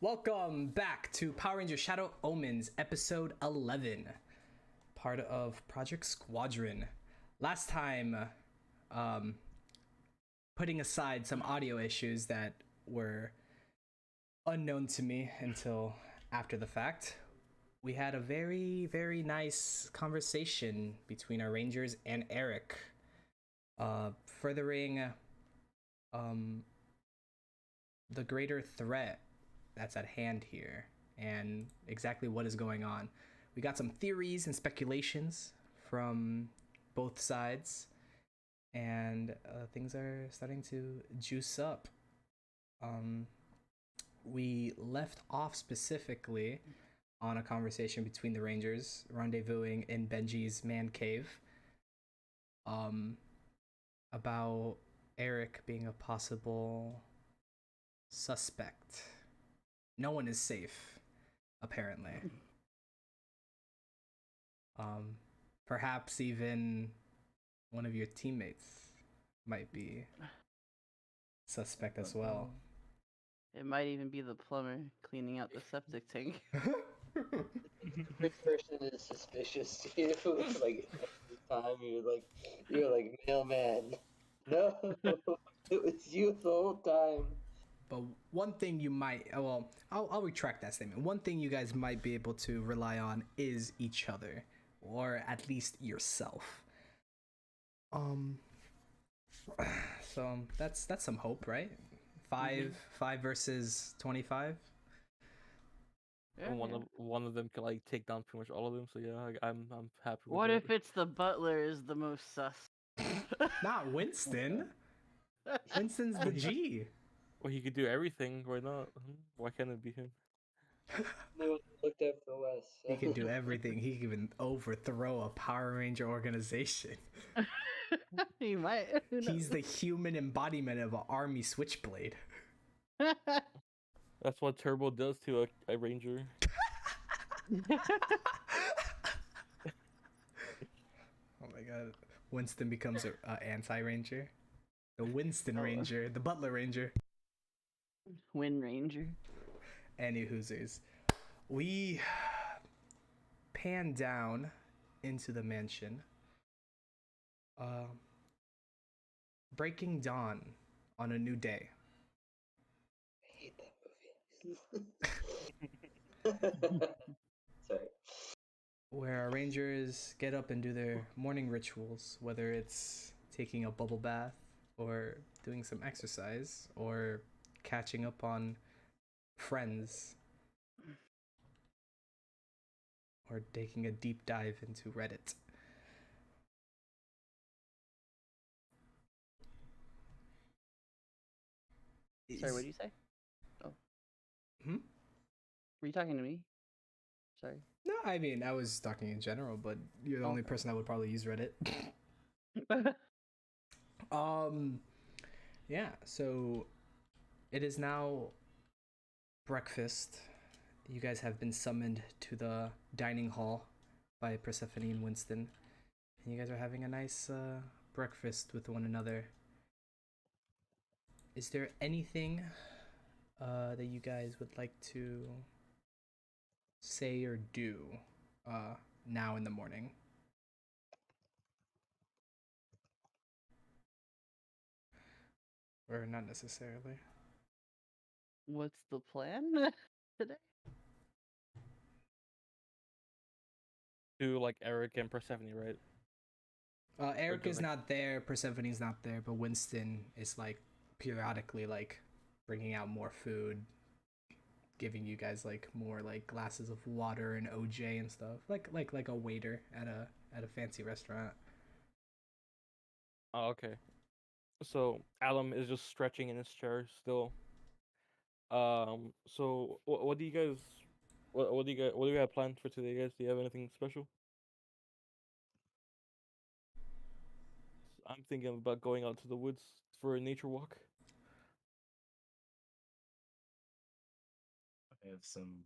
Welcome back to Power Ranger Shadow Omens, episode 11, part of Project Squadron. Last time, um, putting aside some audio issues that were unknown to me until after the fact, we had a very, very nice conversation between our Rangers and Eric, furthering the greater threat that's at hand here and exactly what is going on. We got some theories and speculations from both sides, and things are starting to juice up. We left off specifically on a conversation between the Rangers rendezvousing in Benji's man cave, about Eric being a possible suspect. No one is safe, apparently. Perhaps even one of your teammates might be suspect as well. It might even be the plumber cleaning out the septic tank. Which person is suspicious to you? Like every time you're like mailman. No, it was you the whole time. But one thing you might, well, I'll retract that statement. One thing you guys might be able to rely on is each other, or at least yourself. So that's some hope, right? Five versus 25. Yeah, And yeah. one of them can like take down pretty much all of them. So yeah, I'm happy with What that. if it's the butler is the most sus? Not Winston. Winston's the G. Well, he could do everything. Why not? Why can't it be him? No one looked out for Wes. He can do everything. He can even overthrow a Power Ranger organization. He might. He's the human embodiment of an army switchblade. That's what Turbo does to a ranger. Oh my god. Winston becomes an anti-ranger. The Winston Ranger. The Butler Ranger. Wind Ranger. Any Hoosers. We pan down into the mansion. Breaking dawn on a new day. I hate that movie. Sorry. Where our rangers get up and do their morning rituals, whether it's taking a bubble bath or doing some exercise or catching up on friends or taking a deep dive into Reddit. Sorry, what did you say? Oh. Hmm? Were you talking to me? Sorry. No, I mean, I was talking in general, but you're the only person that would probably use Reddit. Yeah, so it is now breakfast. You guys have been summoned to the dining hall by Persephone and Winston. And you guys are having a nice breakfast with one another. Is there anything that you guys would like to say or do now in the morning? Or not necessarily. What's the plan today? Do like Eric and Persephone, right? Eric is like- not there, Persephone's not there, but Winston is like periodically like bringing out more food, giving you guys like more like glasses of water and OJ and stuff, like a waiter at a fancy restaurant. Oh, okay. So Alum is just stretching in his chair still. So what do you guys, what do you have planned for today, guys? Do you have anything special? I'm thinking about going out to the woods for a nature walk. I have some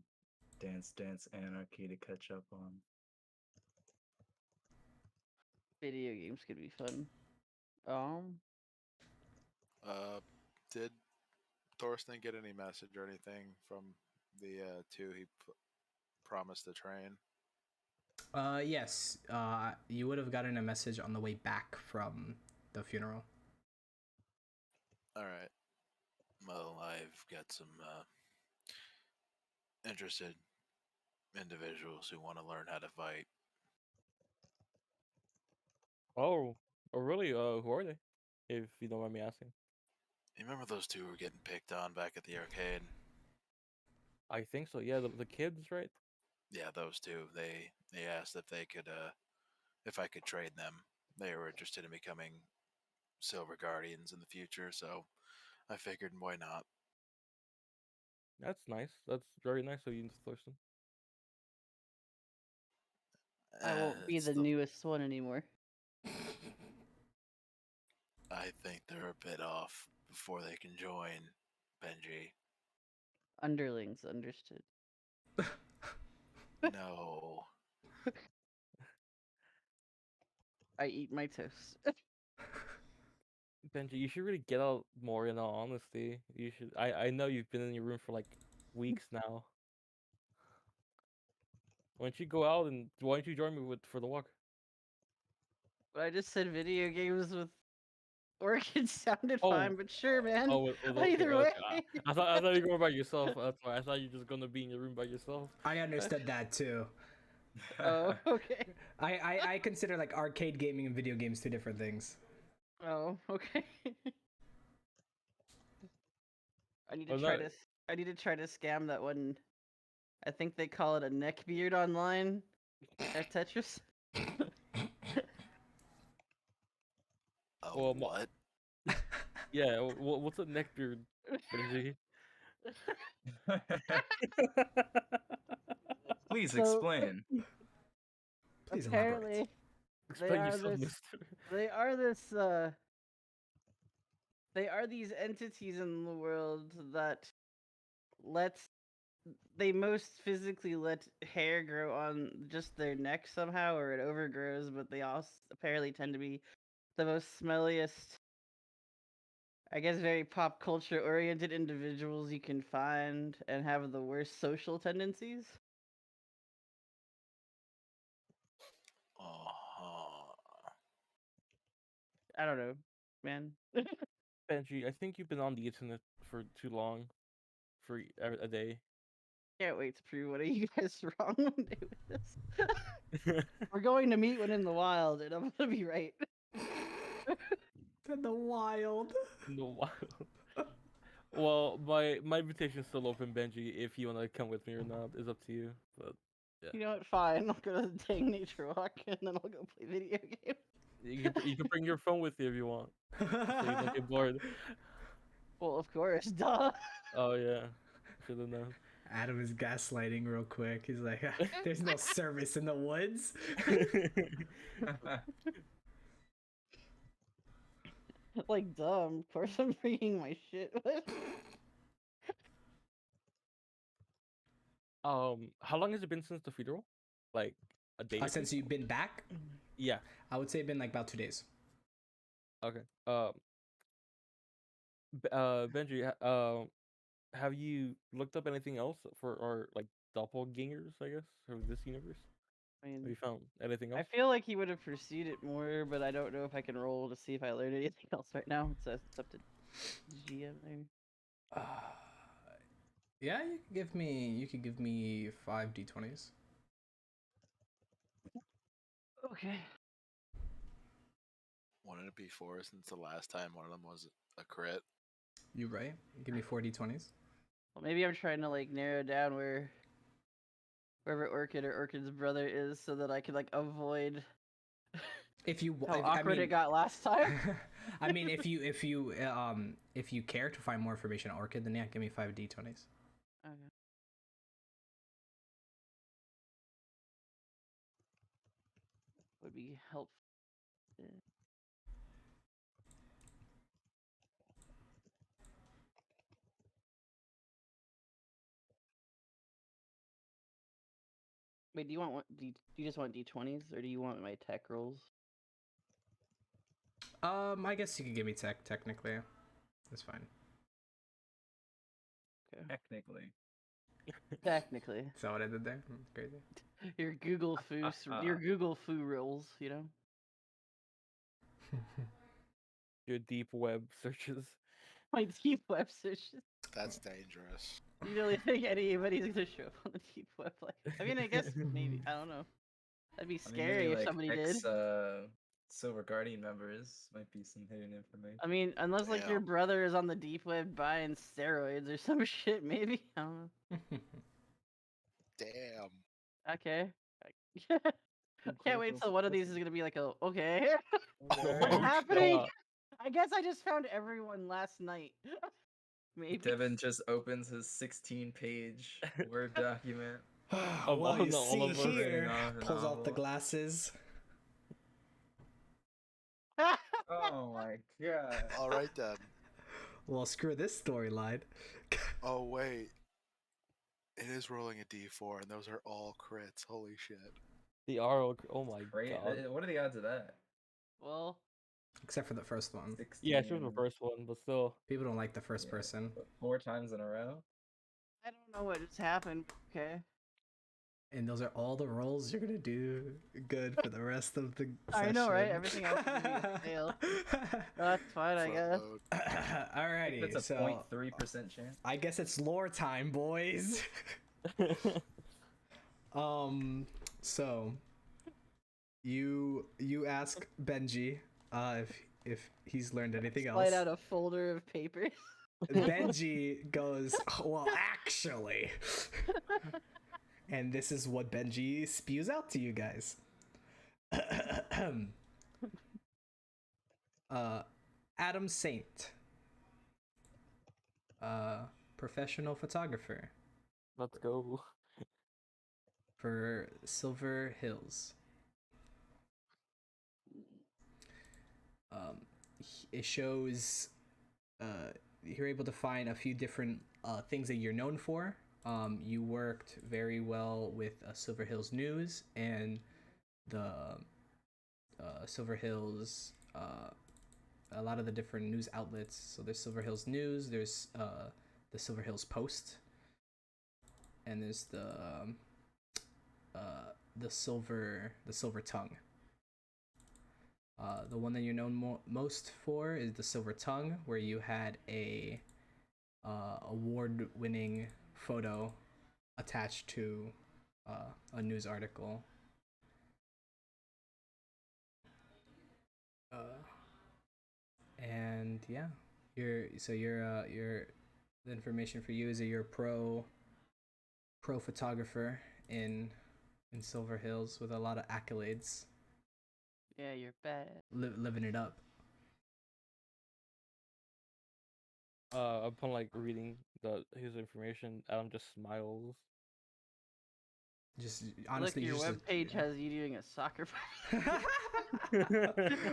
Dance Anarchy to catch up on. Video games could be fun. Did Thorsten get any message or anything from The two he promised to train. Yes. You would have gotten a message on the way back from the funeral. All right. Well, I've got some interested individuals who want to learn how to fight. Oh, oh, really? Who are they? If you don't mind me asking. You remember those two who were getting picked on back at the arcade? I think so. Yeah, the kids, right? Yeah, those two. They asked if they could if I could trade them. They were interested in becoming Silver Guardians in the future, so I figured why not. That's nice. That's very nice of you, Mr. Thurston. I won't be It's the newest one anymore. I think they're a bit off before they can join, Benji. Underlings, understood. No. I eat my toast. Benji, you should really get out more. In all honesty, you should. I know you've been in your room for like weeks now. Why don't you go out and why don't you join me for the walk? But I just said video games with orchids sounded Oh, fine, but sure, man. okay, Either okay. way. I thought you were going by yourself. That's why I thought you were just gonna be in your room by yourself. I understood that too. Oh, okay. I consider like arcade gaming and video games two different things. Oh, okay. I need to Oh, try no. to. I need to try to scam that one. I think they call it a neck beard online at Tetris. Oh, Well, what? yeah. What's a neckbeard, Benji? Please So- explain. Please elaborate. Apparently, Explain are yourself, this- Mister. they are this. They are these entities in the world that let. They most physically let hair grow on just their neck somehow, or it overgrows. But they also apparently tend to be the most smelliest, I guess, very pop culture oriented individuals you can find, and have the worst social tendencies. Uh-huh. I don't know, man. Benji, I think you've been on the internet for too long, for a day. Can't wait to prove one of you guys wrong one day with this. We're going to meet one in the wild, and I'm gonna be right. In the wild. No. Well, my invitation's still open, Benji. If you wanna come with me or not, is up to you. But You know what? Fine. I'll go to the dang nature walk, and then I'll go play video games. you can bring your phone with you if you want, so you don't get bored. Well, of course, duh. Oh yeah, should have known. Adam is gaslighting real quick. He's like, "There's no service in the woods." Like, dumb. Of course, I'm bringing my shit. How long has it been since the funeral? Like a day? Or Since two? you've been back, Yeah. I would say it's been like about 2 days. Okay. Benji, have you looked up anything else for our like doppelgangers? I guess of this universe. I Have mean, you found anything I else? feel like he would have pursued it more, but I don't know if I can roll to see if I learned anything else right now. It's up to GM there. Yeah, you could give me 5 d20s. Okay. Wouldn't it be 4 since the last time one of them was a crit? You right? Give me 4 d20s. Well, maybe I'm trying to like narrow down wherever Orchid or Orchid's brother is, so that I could like avoid If you how if, awkward it got last time. I mean, if you care to find more information on Orchid, then yeah, give me 5 d20s. Okay. Would be helpful. Wait, do you want do you just want d20s, or do you want my tech rolls? I guess you could give me tech technically. That's fine. Okay. Technically. Technically, Is that what I did there? Crazy. your Google foo rolls, you know. Your deep web searches. My deep web searches. That's dangerous. You really think anybody's gonna show up on the deep web? Like, I mean, I guess maybe. I don't know. That'd be I mean, scary maybe if like somebody did. Silver Guardian members might be some hidden information. I mean, unless like your Damn. brother is on the deep web buying steroids or some shit, maybe. I don't know. Damn. Okay. I can't wait till one of these is gonna be like, oh, okay. What's Oh, happening? God. I guess I just found everyone last night. Maybe. Devin just opens his 16-page Word document. Of Well, all you the see Oliver here, writing pulls out the novel. glasses. Oh my god. All right then. Well, screw this storyline. Oh wait. It is rolling a d4, and those are all crits. Holy shit. The RO. Oh my Great. God. What are the odds of that? Well, Except for the first one. 16. Yeah, she was the first one, but still. People don't like the first Yeah, person. but 4 times in a row? I don't know what just happened. Okay. And those are all the roles you're gonna do good for the rest of the I know, right? session. Everything else is gonna be a fail. That's fine, I Front guess. load. Alrighty, That's a so 0.3% chance. I guess it's lore time, boys. So you ask Benji if he's learned anything else. Slide out a folder of papers. Benji goes, well, actually. And this is what Benji spews out to you guys. Adam Saint, professional photographer Let's go. for Silver Hills. It shows you're able to find a few different things that you're known for. You worked very well with Silver Hills News and the Silver Hills, a lot of the different news outlets. So there's Silver Hills News, there's the Silver Hills Post, and there's the Silver Tongue. The one that you're known most for is the Silver Tongue, where you had a award-winning photo attached to a news article. And yeah, the information for you is that you're a pro photographer in Silver Hills with a lot of accolades. Yeah, you're bad. Living it up. Upon like reading his information, Adam just smiles. Just honestly, Look, your just webpage has you doing a soccer.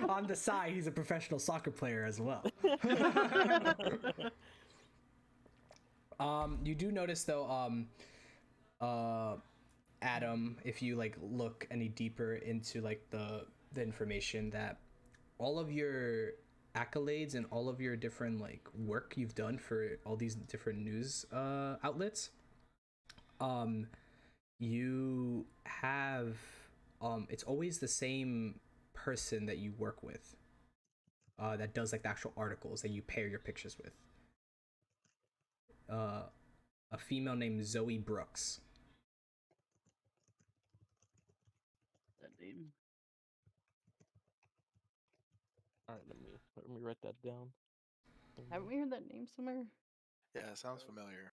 on the side, he's a professional soccer player as well. You do notice though, Adam, if you like look any deeper into like the information, that all of your accolades and all of your different like work you've done for all these different news outlets, you have it's always the same person that you work with that does like the actual articles that you pair your pictures with. A female named Zoe Brooks. That name. All right, let me write that down. Haven't we heard that name somewhere? Yeah, it sounds familiar.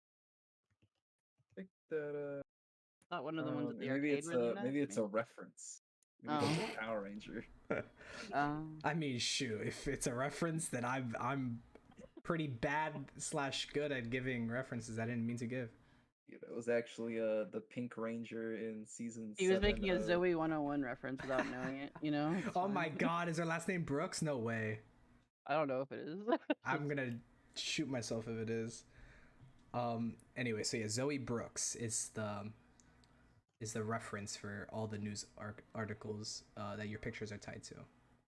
I think that Not one of the ones at the maybe arcade it's where they a met, maybe it's a reference. Maybe Oh. it's a Power Ranger. I mean, shoot, if it's a reference, then I'm pretty bad / good at giving references I didn't mean to give. Yeah, that was actually the Pink Ranger in season. He was 7 making a of- Zoe 101 reference without knowing it, you know? It's Oh my fine. god, is her last name Brooks? No way. I don't know if it is. I'm gonna shoot myself if it is. Anyway, so yeah, Zoe Brooks is the reference for all the news articles that your pictures are tied to,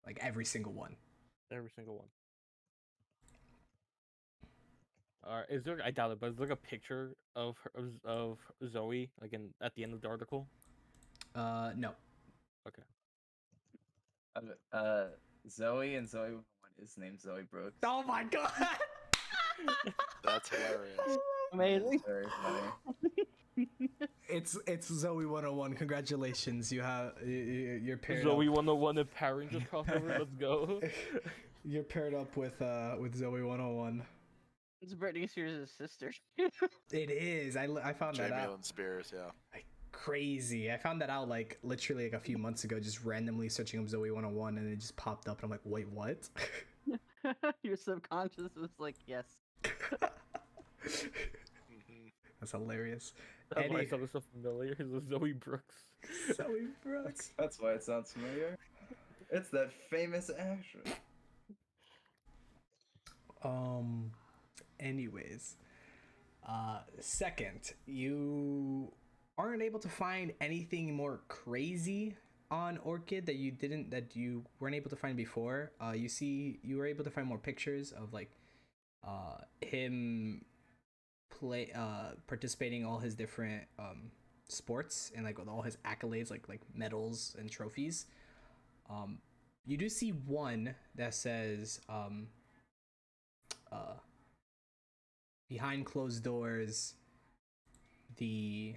like every single one. Every single one. is there? I doubt it, but is there a picture of her, of Zoe like at the end of the article? No. Okay. Zoe and Zoe 101 is named Zoe Brooks. Oh my god. That's hilarious. Amazing. Very funny. It's Zoe 101. Congratulations. You're paired Zoe up. 101 and Power Rangers crossover. Let's go. You're paired up with Zoe 101. It's Britney Spears' sister. It is. I found that Jamie out. Lynn Spears, yeah. Crazy. I found that out like literally like a few months ago, just randomly searching up Zoe 101, and it just popped up, and I'm like, wait, what? Your subconscious was like, yes. Mhm. That's hilarious. That's why Any- it sounded so familiar. It's a Zoe Brooks. Zoe Brooks. That's why it sounds familiar. It's that famous actress. Anyways, second, you aren't able to find anything more crazy on Orchid that you weren't able to find before. You were able to find more pictures of like him participating in all his different sports, and like with all his accolades, like medals and trophies. You do see one that says behind closed doors, the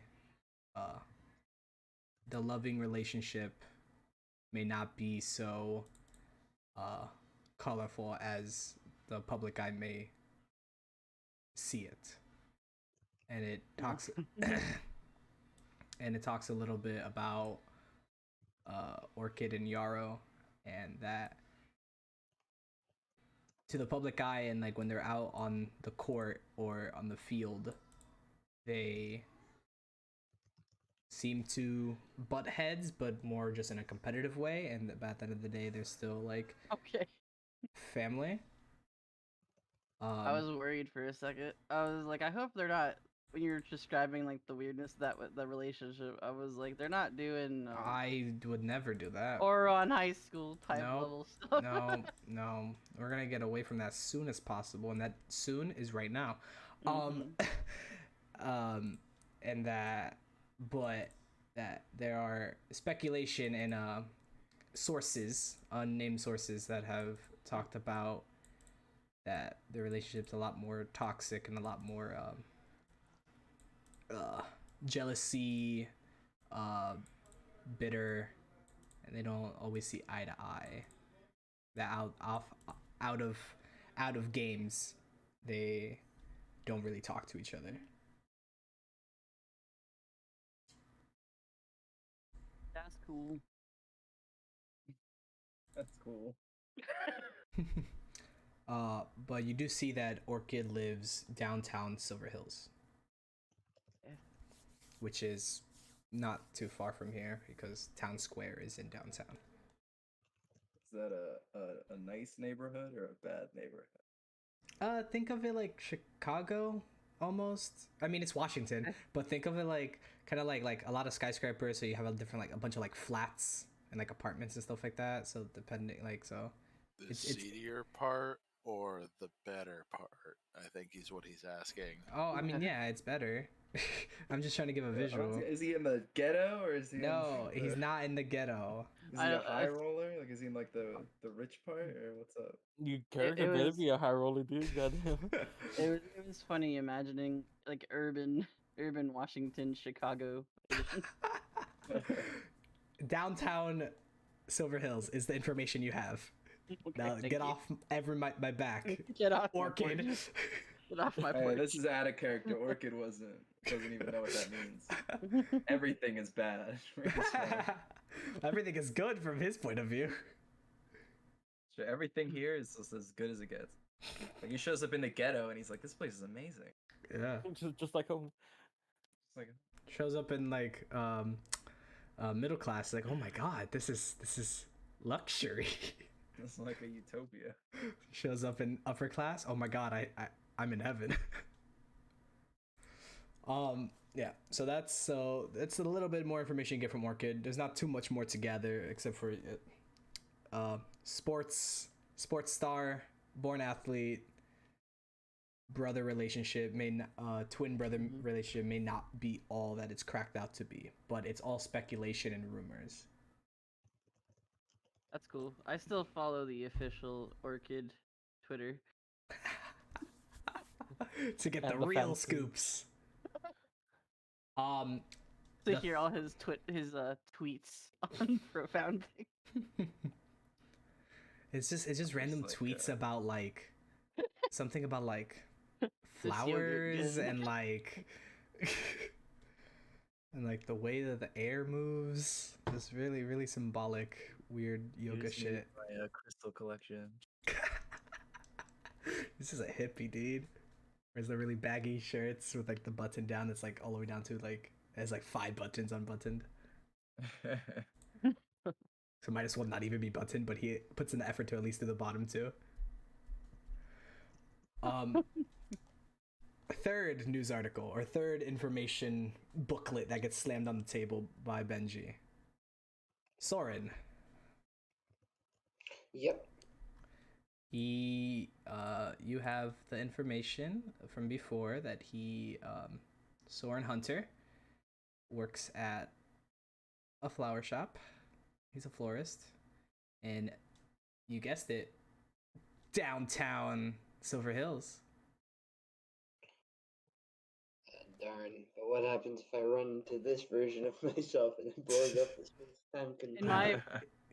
loving relationship may not be so colorful as the public eye may see it, and it talks and it talks a little bit about Orchid and Yarrow, and that to the public eye, and like when they're out on the court or on the field, they seem to butt heads, but more just in a competitive way, and at the end of the day they're still like Okay. family. I was worried for a second. I was like, I hope they're not. When you're describing like the weirdness that the relationship, I was like, they're not doing I would never do that. or on high school type Nope. level stuff. No, we're gonna get away from that as soon as possible, and that soon is right now. And that, but that there are speculation and sources, unnamed sources, that have talked about that the relationship's a lot more toxic and a lot more jealousy, bitter, and they don't always see eye to eye. That out of games, they don't really talk to each other. That's cool. That's cool. But you do see that Orchid lives downtown Silver Hills, Yeah. which is not too far from here because Town Square is in downtown. Is that a nice neighborhood or a bad neighborhood? Think of it like Chicago almost. I mean, it's Washington, but think of it like kind of like a lot of skyscrapers. So you have a bunch of like flats and like apartments and stuff like that. So depending, like, so The it's seedier part or the better part? I think is what he's asking. oh, I mean, yeah, it's better. I'm just trying to give a visual. Is he in the ghetto or is he? No, in he's not in the ghetto. Is he a high roller? Like, is he in like the rich part or what's up? You character it better was- be a high roller, dude. Goddamn. It was funny imagining like urban Washington, Chicago. Downtown Silver Hills is the information you have. Okay, Now thank get you. off my back. Get off my Orchid. porch. Get off my Hey, porch. this is out of character. Orchid doesn't even know what that means. Everything is bad. Everything is good from his point of view. So everything here is just as good as it gets. Like, he shows up in the ghetto and he's like, "This place is amazing." Yeah. just like home. It's like, Shows up in like middle class, like, oh my god, this is luxury. it's like a utopia. Shows up in upper class, oh my god, I'm in heaven. Yeah, so that's a little bit more information you get from Orchid. There's not too much more to gather except for sports star, born athlete, brother relationship twin brother relationship may not be all that it's cracked out to be, but it's all speculation and rumors. That's cool. I still follow the official Orchid Twitter. To get And the the real fancy. scoops. Um, To The- hear all his tweets on Profound Thing. it's just random like, tweets about like something about like This yogurt flowers good. and like and like the way that the air moves. This really really symbolic weird yoga Use me shit. My crystal collection. This is a hippie, dude. Wears the really baggy shirts with like the button down that's like all the way down to like it has like 5 buttons unbuttoned. So might as well not even be buttoned, but he puts in the effort to at least do the bottom too. Third news article or third information booklet that gets slammed on the table by Benji. Soren. Yep. You have the information from before that Soren Hunter works at a flower shop. He's a florist, and you guessed it, downtown Silver Hills. Darn. But what happens if I run into this version of myself and it blows up this time continuum?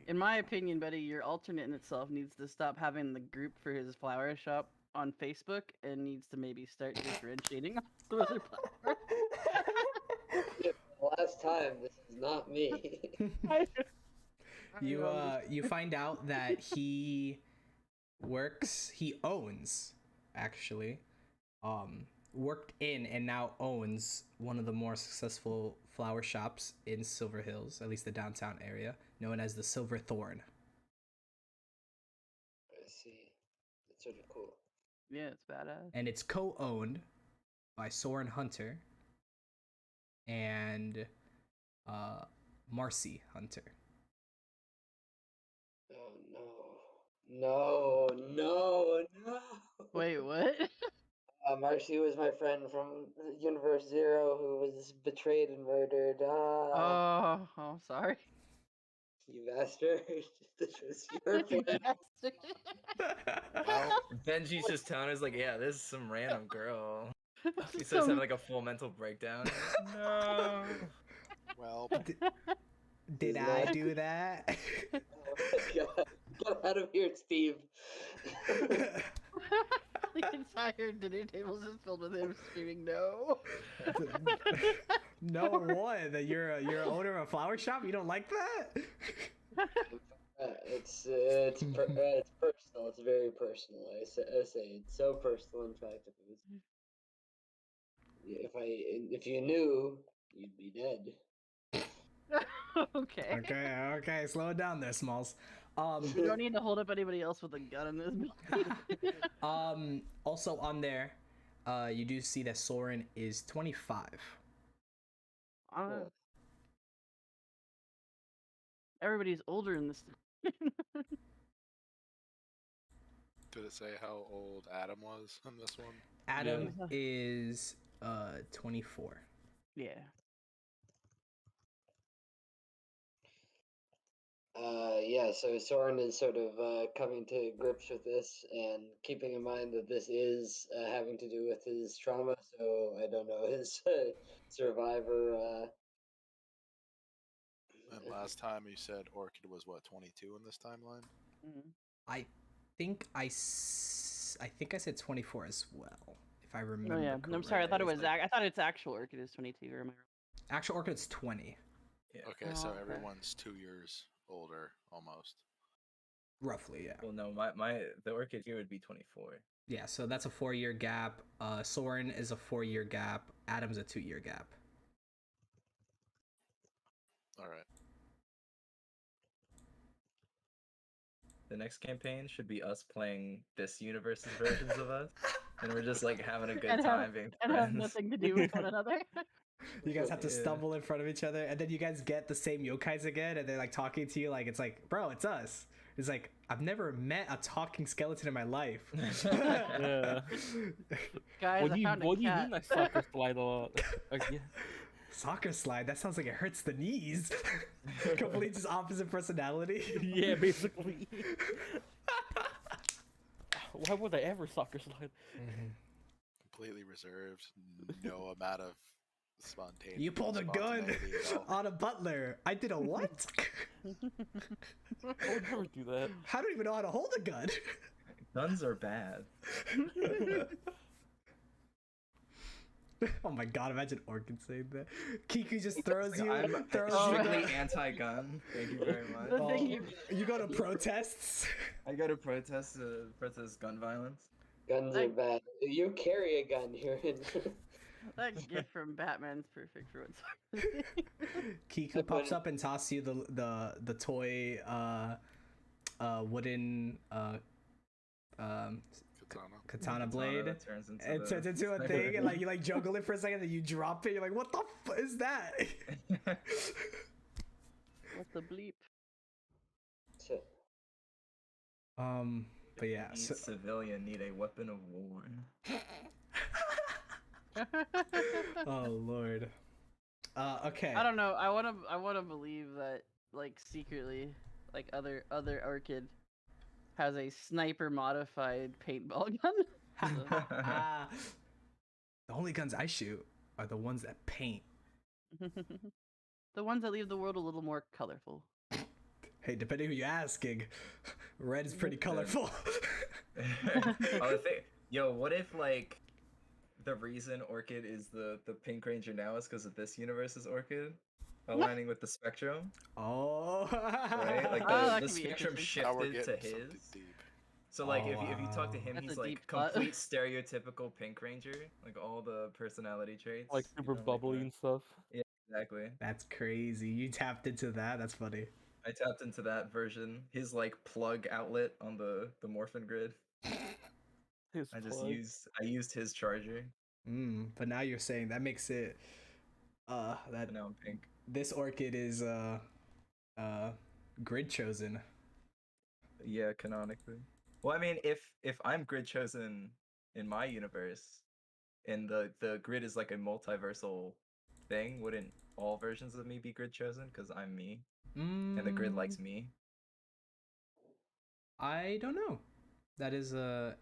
In my opinion, Betty, your alternate in itself needs to stop having the group for his flower shop on Facebook and needs to maybe start differentiating on some other platform. Yeah, for the last time, this is not me. You find out that he owns actually worked in and now owns one of the more successful flower shops in Silver Hills, at least the downtown area, known as the Silver Thorn. I see. That's sort of cool. Yeah, it's badass. And it's co-owned by Soren Hunter and Marcy Hunter. Oh no. No, no, no. Wait, what? Marcy was my friend from Universe Zero who was betrayed and murdered. Oh, sorry. You bastard. This was your You friend. bastard. Well, Benji's just telling us like, yeah, this is some random girl. He starts Some- having like a full mental breakdown. No. Well, Did Is I that- do that? Oh my god. Get out of here, Steve. The entire dinner table is just filled with him screaming no. No one that you're an owner of a flower shop. You don't like that? It's personal. It's very personal. I say it's so personal. In fact, if you knew, you'd be dead. Okay. Okay. Slow it down there, Smalls. We don't need to hold up anybody else with a gun in this building. Also on there, you do see that Soren is 25. Everybody's older in this. did it say how old Adam was in this one? Adam is 24. Yeah. Yeah, so Soren is sort of coming to grips with this and keeping in mind that this is having to do with his trauma, so I don't know, his survivor. And last time you said Orchid was what, 22 in this timeline? Mhm. I think I said 24 as well, if I remember. Oh yeah. I'm sorry. I thought it was. Like- I thought its actual Orchid is 22. Or am I wrong? Actual Orchid's 20, Yeah. Okay, Oh, so okay. everyone's 2 years older almost. roughly. Yeah. Well, no, the orchid here would be 24. Yeah. So that's a 4-year gap. Soren is a 4-year gap. Adam's a 2-year gap. All right. The next campaign should be us playing this universe's versions of us, and we're just like having a good And have- time being And friends. have nothing to do with one another. You guys have to Yeah. stumble in front of each other, and then you guys get the same yokais again, and they're like talking to you like it's like, bro, it's us. It's like, I've never met a talking skeleton in my life. Yeah. Guys, What I do you found a What do you cat. mean I soccer slide a lot? Yeah. Soccer slide? That sounds like it hurts the knees. Completely just opposite personality. Yeah, basically. Why would I ever soccer slide? Completely reserved. No amount of spontaneity. You pulled a gun spontaneity at all. on a butler. I did a what? I would never do that. I don't even know how to hold a gun. Guns are bad. Oh my god, imagine Orchid saying that. Kiku just throws you. I'm throws strictly you. anti-gun. Thank you very much. The thing You go to protests. I go to protest gun violence. Guns are Like- bad. You carry a gun here. That gift from Batman's perfect for what's Kiku pops up and tosses you the toy wooden katana blade. That turns into It turns into a thing, and like you like juggle it for a second, and you drop it. You're like, what the is that? What's the bleep? So, But yeah, so, Civilian need a weapon of war. oh lord. Okay. I don't know. I wanna believe that like secretly, like other Orchid has a sniper modified paintball gun. The only guns I shoot are the ones that paint. The ones that leave the world a little more colorful. Hey, depending who you're asking, red is pretty colorful. The thing, yo, what if like the reason Orchid is the Pink Ranger now is because of this universe's Orchid aligning with the spectrum, Oh, right? Like that the could be spectrum interesting. Now we're shifted to getting something his. deep. So like Oh, if you talk to him, That's he's a like deep cut. complete stereotypical Pink Ranger, like all the personality traits, Like you super know, bubbly that. and stuff. Exactly. that's crazy. You tapped into that. That's funny. I tapped into that version. His like plug outlet on the morphin grid. His I just plug. used his charger. But now you're saying that makes it that And now I'm pink. this Orchid is grid chosen. Yeah, canonically. Well, I mean, if I'm grid chosen in my universe, and the grid is like a multiversal thing, wouldn't all versions of me be grid chosen? Because I'm me, and the grid likes me. I don't know. That is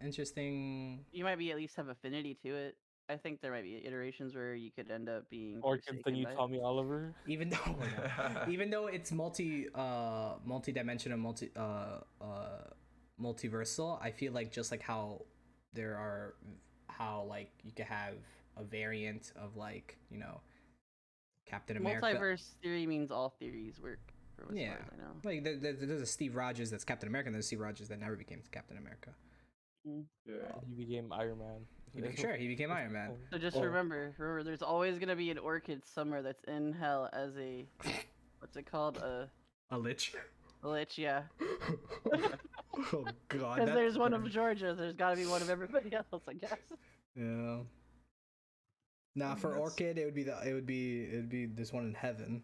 interesting. You might be at least have affinity to it. I think there might be iterations where you could end up being Orchids than forsaken you, by it. Tommy Oliver. Even though, even though it's multi-dimensional, multiversal, I feel like just like how there are, how like you could have a variant of like, you know, Captain America. Multiverse theory means all theories work. For as Yeah. far as I know. Like there's a Steve Rogers that's Captain America, and there's Steve Rogers that never became Captain America. Yeah. He became Iron Man. He became Iron Man. So just Oh. remember, there's always gonna be an Orchid somewhere that's in hell as a, what's it called, a A lich. lich, yeah. Oh god. Because there's one of Georgia, there's gotta be one of everybody else, I guess. Yeah. Nah, for that's- Orchid, it'd be this one in heaven.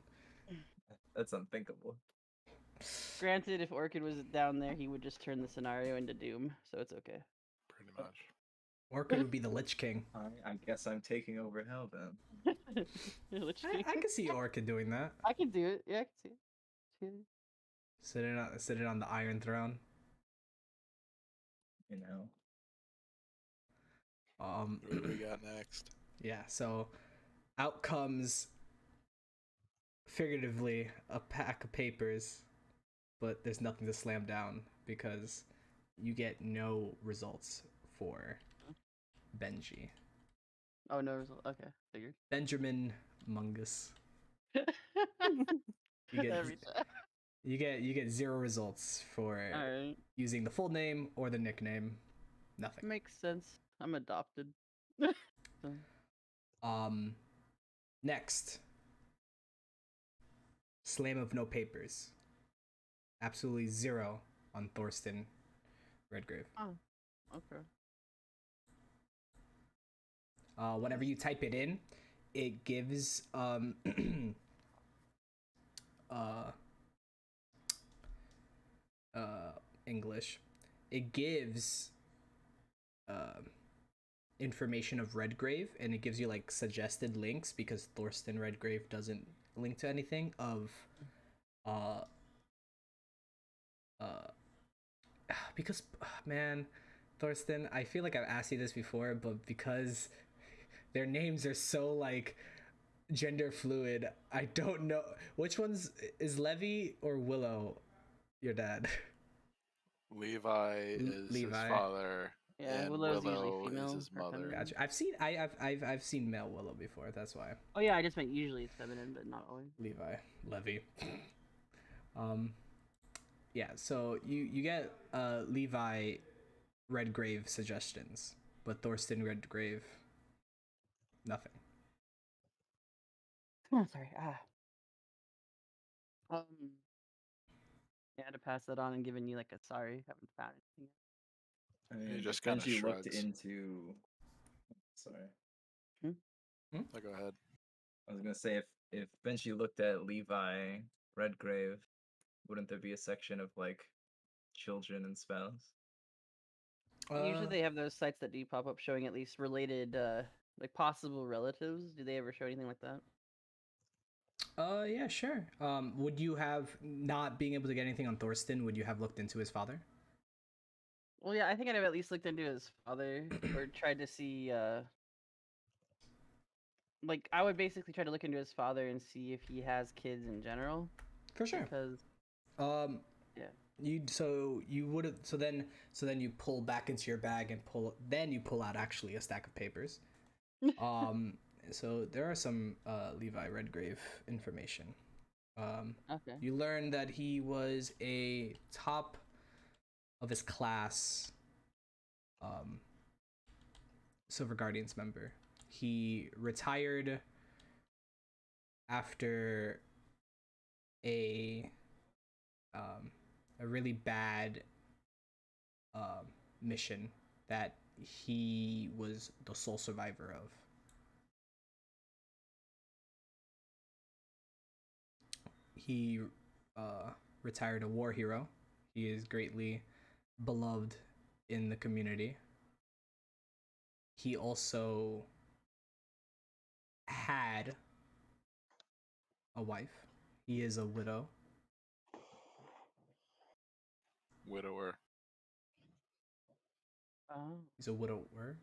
That's unthinkable. Granted, if Orchid was down there, he would just turn the scenario into Doom, so it's okay. Pretty much. Orchid would be the Lich King. I guess I'm taking over hell then. Lich I King. can see Orchid doing that. I can do it. Yeah, I can see it. Sitting on the Iron Throne. You know. What do we got next? Yeah, so out comes figuratively a pack of papers, but there's nothing to slam down because you get no results for Benji. Oh no result. Okay, figured. Benjamin Mungus. You get Every time. you get 0 results for Alright. using the full name or the nickname. Nothing. Makes sense. I'm adopted. Next. Slam of no papers. Absolutely 0 on Thorsten Redgrave. Okay. Whenever you type it in, it gives English. It gives information of Redgrave, and it gives you like suggested links because Thorsten Redgrave doesn't link to anything of uh uh because man, Thorsten, I feel like I've asked you this before, but because their names are so like gender fluid, I don't know which one's is Levi or Willow your dad. Levi is his Levi. father, Yeah, and Willow's usually Willow is female his or mother. feminine. Gotcha. I've seen male Willow before. That's why. Oh yeah, I just meant usually it's feminine, but not always. Levi. Yeah. So you get Levi Redgrave suggestions, but Thorsten Redgrave nothing. Oh, sorry. Um, yeah, to pass that on and giving you like a sorry, haven't found anything. I He mean, just if kinda Benji looked shrugs. into. Sorry, So go ahead. I was gonna say if Benji looked at Levi Redgrave, wouldn't there be a section of like children and spouse? Usually they have those sites that do pop up showing at least related, like possible relatives. Do they ever show anything like that? Yeah, sure. Would you have not being able to get anything on Thorsten? Would you have looked into his father? Well, yeah, I think I'd have at least looked into his father or tried to see, like I would basically try to look into his father and see if he has kids in general. For sure. Because Um, yeah. You would have so then you pull back into your bag and you pull out actually a stack of papers. So there are some Levi Redgrave information. Okay. You learn that he was a top of his class Silver Guardians member. He retired after a really bad mission that he was the sole survivor of. He retired a war hero. He is greatly beloved in the community. He also had a wife. He is a widow. Widower. Oh. He's a widower.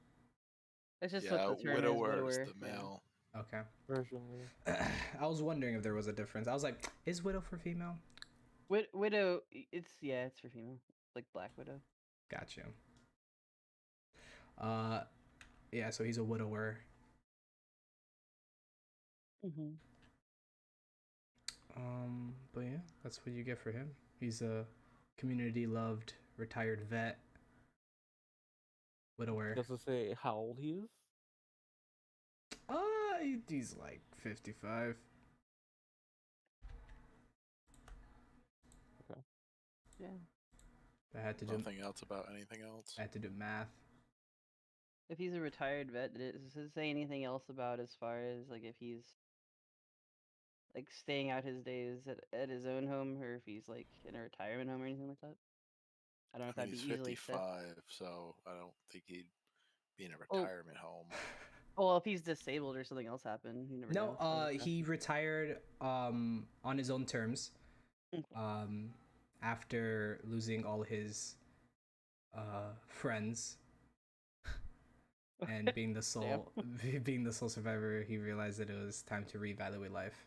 It's just Yeah, what the term widower is, is widower. the male. Okay. Version. I was wondering if there was a difference. I was like, is widow for female? Widow, it's for female. Like Black Widow. Got you. Yeah, so he's a widower. Mm-hmm. But yeah, that's what you get for him. He's a community loved retired vet. Widower. Does it say how old he is? He's like 55. Okay. Yeah. I had to do Nothing else about anything else. I had to do math. If he's a retired vet, does it say anything else about as far as like if he's like staying out his days at his own home or if he's like in a retirement home or anything like that? I don't know if I mean, that'd he's be easily said. 55, so I don't think he'd be in a Oh. retirement home. Oh, well, if he's disabled or something else happened, you never know. No, he retired on his own terms. After losing all his friends and being the sole survivor, he realized that it was time to reevaluate life.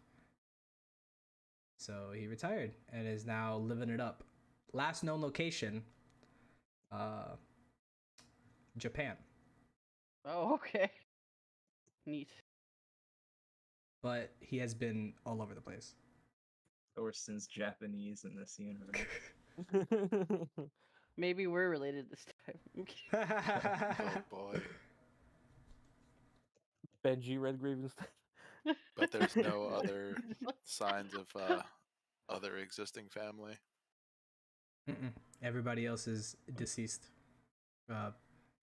So he retired and is now living it up. Last known location, Japan. Oh, okay. Neat. But he has been all over the place. Thorsten's Japanese in this universe. Maybe we're related this time. Oh boy. Benji Redgrave instead. But there's no other signs of other existing family. Mm-mm. Everybody else is deceased.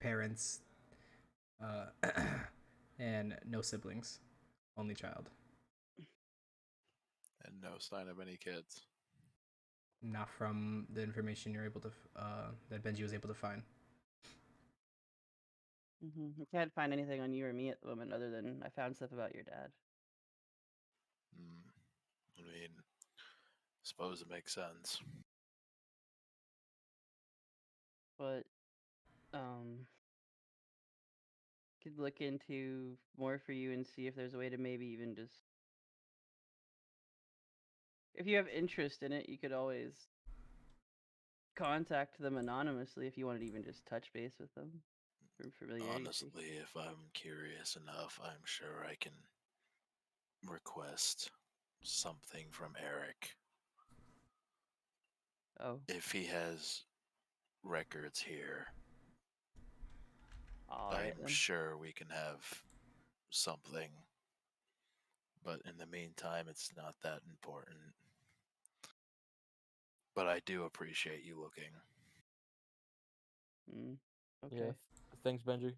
Parents, and no siblings. Only child. And no sign of any kids. not from the information you're able to that Benji was able to find. I can't find anything on you or me at the moment other than I found stuff about your dad. I mean, suppose it makes sense. But could look into more for you and see if there's a way to maybe even just, if you have interest in it, you could always contact them anonymously if you wanted to even just touch base with them for familiarity. Honestly, if I'm curious enough, I'm sure I can request something from Eric. Oh, If he has records here, all right I'm then. sure we can have something. But in the meantime, it's not that important. But I do appreciate you looking. Okay. Yeah. Thanks, Benji.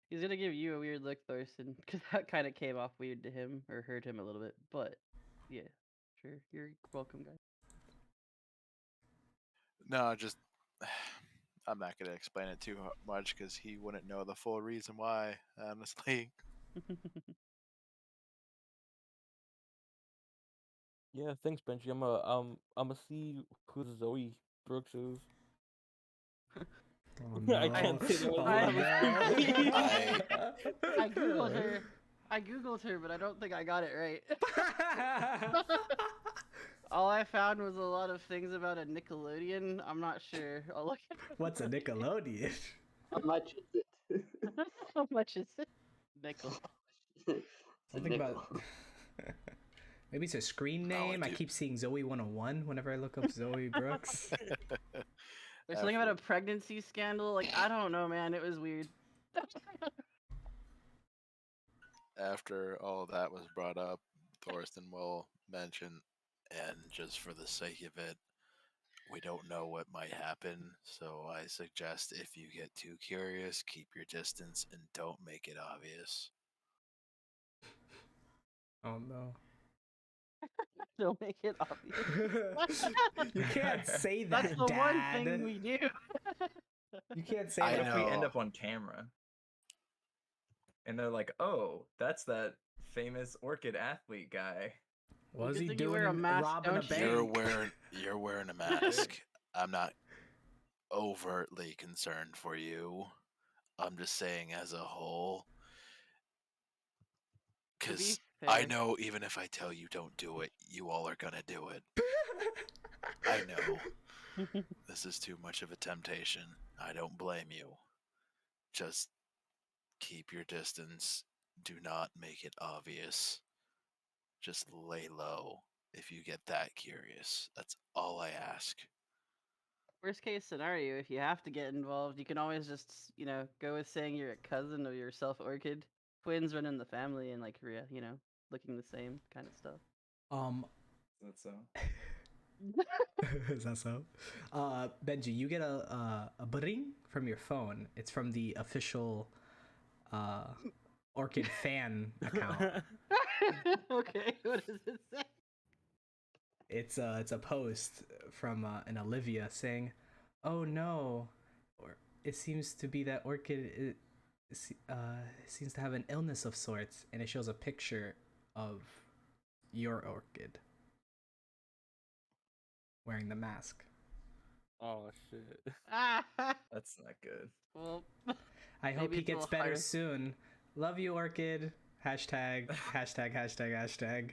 He's gonna give you a weird look, Thorsten, because that kind of came off weird to him or hurt him a little bit. But yeah, sure, you're welcome, guys. No, just I'm not gonna explain it too much because he wouldn't know the full reason why. Honestly, Yeah, thanks, Benji. I'm gonna see who Zoe Brooks is. Oh, I can't say that Oh, was no. I googled her. I googled her, but I don't think I got it right. All I found was a lot of things about a Nickelodeon. I'm not sure. I'll look at What's a Nickelodeon? How much is it? How much is it? Nickel. It's a I think about nickel. maybe it's a screen No, I name. I do- keep seeing Zoe 101 whenever I look up Zoe Brooks. There's something about a After- pregnancy scandal. Like, I don't know, man. It was weird. After all that was brought up, Thorsten will mention, and just for the sake of it, we don't know what might happen, so I suggest if you get too curious, keep your distance and don't make it obvious. Oh no. Don't make it obvious. You can't say that, That's the Dad. one thing we do. You can't say I What that. if we end know. up on camera? And they're like, oh, that's that famous orchid athlete guy. What was Good he thing you doing wear a in mask, robbing a don't you? bank? You're wearing a mask. I'm not overtly concerned for you. I'm just saying as a whole. To be Because fair, I know even if I tell you don't do it, you all are gonna do it. I know. This is too much of a temptation. I don't blame you. Just keep your distance. Do not make it obvious. Just lay low if you get that curious. That's all I ask. worst case scenario, if you have to get involved, you can always just, go with saying you're a cousin of yourself, Orchid. Twins run in the family and, like, looking the same kind of stuff. That's so. Is that so? Benji, you get a bring from your phone. It's from the official Orchid fan account. Okay, what does it say? It's a post from an Olivia saying, "Oh no, or it seems to be that Orchid seems to have an illness of sorts," and it shows a picture of your Orchid wearing the mask. Oh shit. That's not good. Well, I hope maybe he it's a gets little better harder. soon. Love you, Orchid. Hashtag, hashtag, hashtag, hashtag.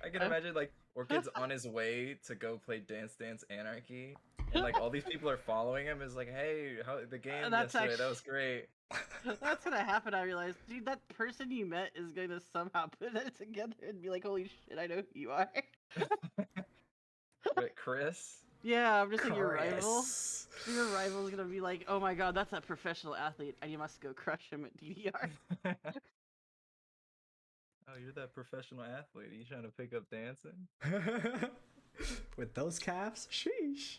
I can imagine like Orchid's on his way to go play Dance Dance Anarchy, and like all these people are following him. Is like, hey, how the game That's yesterday? That was great. That's gonna happen. I realized, dude, that person you met is gonna somehow put it together and be like, "Holy shit, I know who you are." But Chris, Yeah, I'm just like your rival. Chris. Your rival's gonna be like, "Oh my god, that's a professional athlete, and you must go crush him at DDR." oh, you're that professional athlete. Are you trying to pick up dancing? With those calves? Sheesh.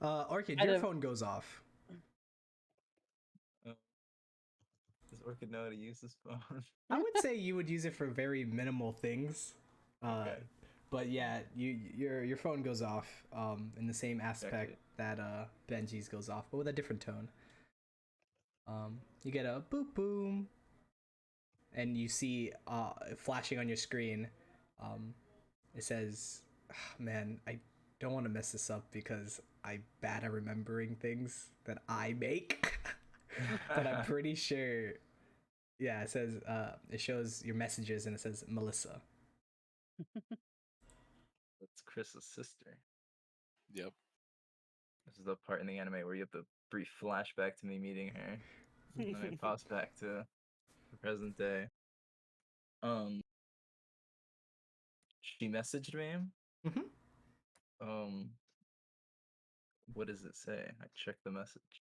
Hmm. Orchid, I your don't- phone goes off. Does Orchid know how to use his phone? I would say you would use it for very minimal things. Okay. But yeah, your phone goes off in the same aspect Exactly. that Benji's goes off, but with a different tone. You get a boop boom, and you see flashing on your screen. It says, "Man, I don't want to mess this up because I'm bad at remembering things that I make." But I'm pretty sure. Yeah, it says it shows your messages and it says Melissa. That's Chris's sister. Yep. This is the part in the anime where you have the brief flashback to me meeting her. And then it pops back to the present day. She messaged me. Mhm. What does it say? I checked the message.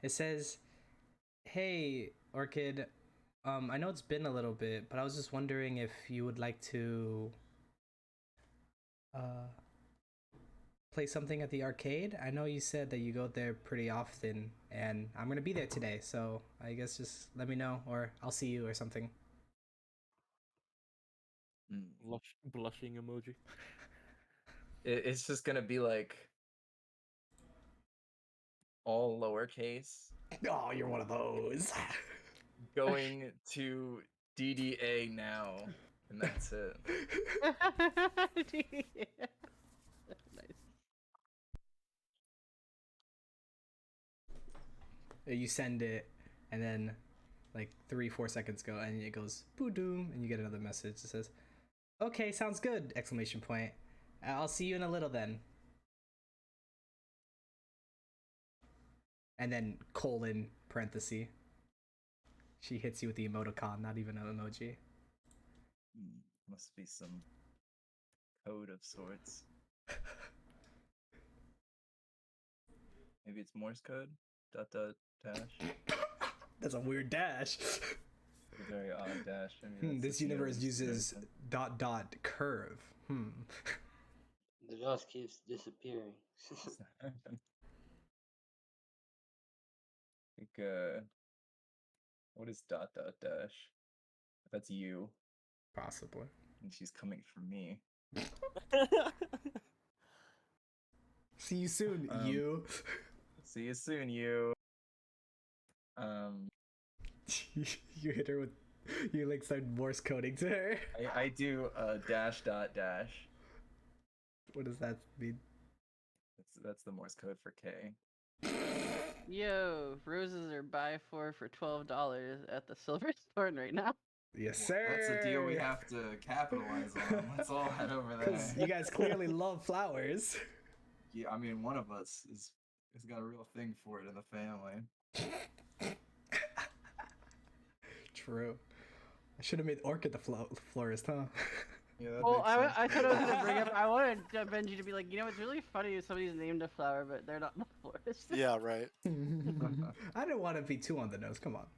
It says, "Hey, Orchid, I know it's been a little bit, but I was just wondering if you would like to play something at the arcade. I know you said that you go there pretty often, and I'm gonna be there today, so I guess just let me know, or I'll see you or something." Blushing emoji. It's just gonna be like all lowercase. Oh, you're one of those. Going to DDA now, and that's it. Nice. You send it, and then like 3-4 seconds go, and it goes boo-doom, and you get another message that says, "Okay, sounds good!" Exclamation point. I'll see you in a little then. And then colon parenthesis. She hits you with the emoticon, not even an emoji. Must be some code of sorts. Maybe it's Morse code. ... dash. That's a weird dash. A very odd dash. I mean, This universe uses ... curve. The dust keeps disappearing. I think what is ... dash? That's you, Possibly. and she's coming for me. See you soon, you. See you soon, you. You hit her with, you like start Morse coding to her. I do dash ... dash. What does that mean? That's the Morse code for K. Yo, roses are buy for $12 at the Silver Thorn right now. Yes, sir. That's a deal we have to capitalize on. Let's all head over there. Because you guys clearly love flowers. Yeah, I mean, one of us has got a real thing for it in the family. True. I should have made Orchid the florist, huh? Yeah, that Well, makes sense. I thought I was gonna bring up. I wanted Benji to be like, you know, it's really funny if somebody's named a flower, but they're not the florist. Yeah, right. I didn't want to be too on the nose. Come on.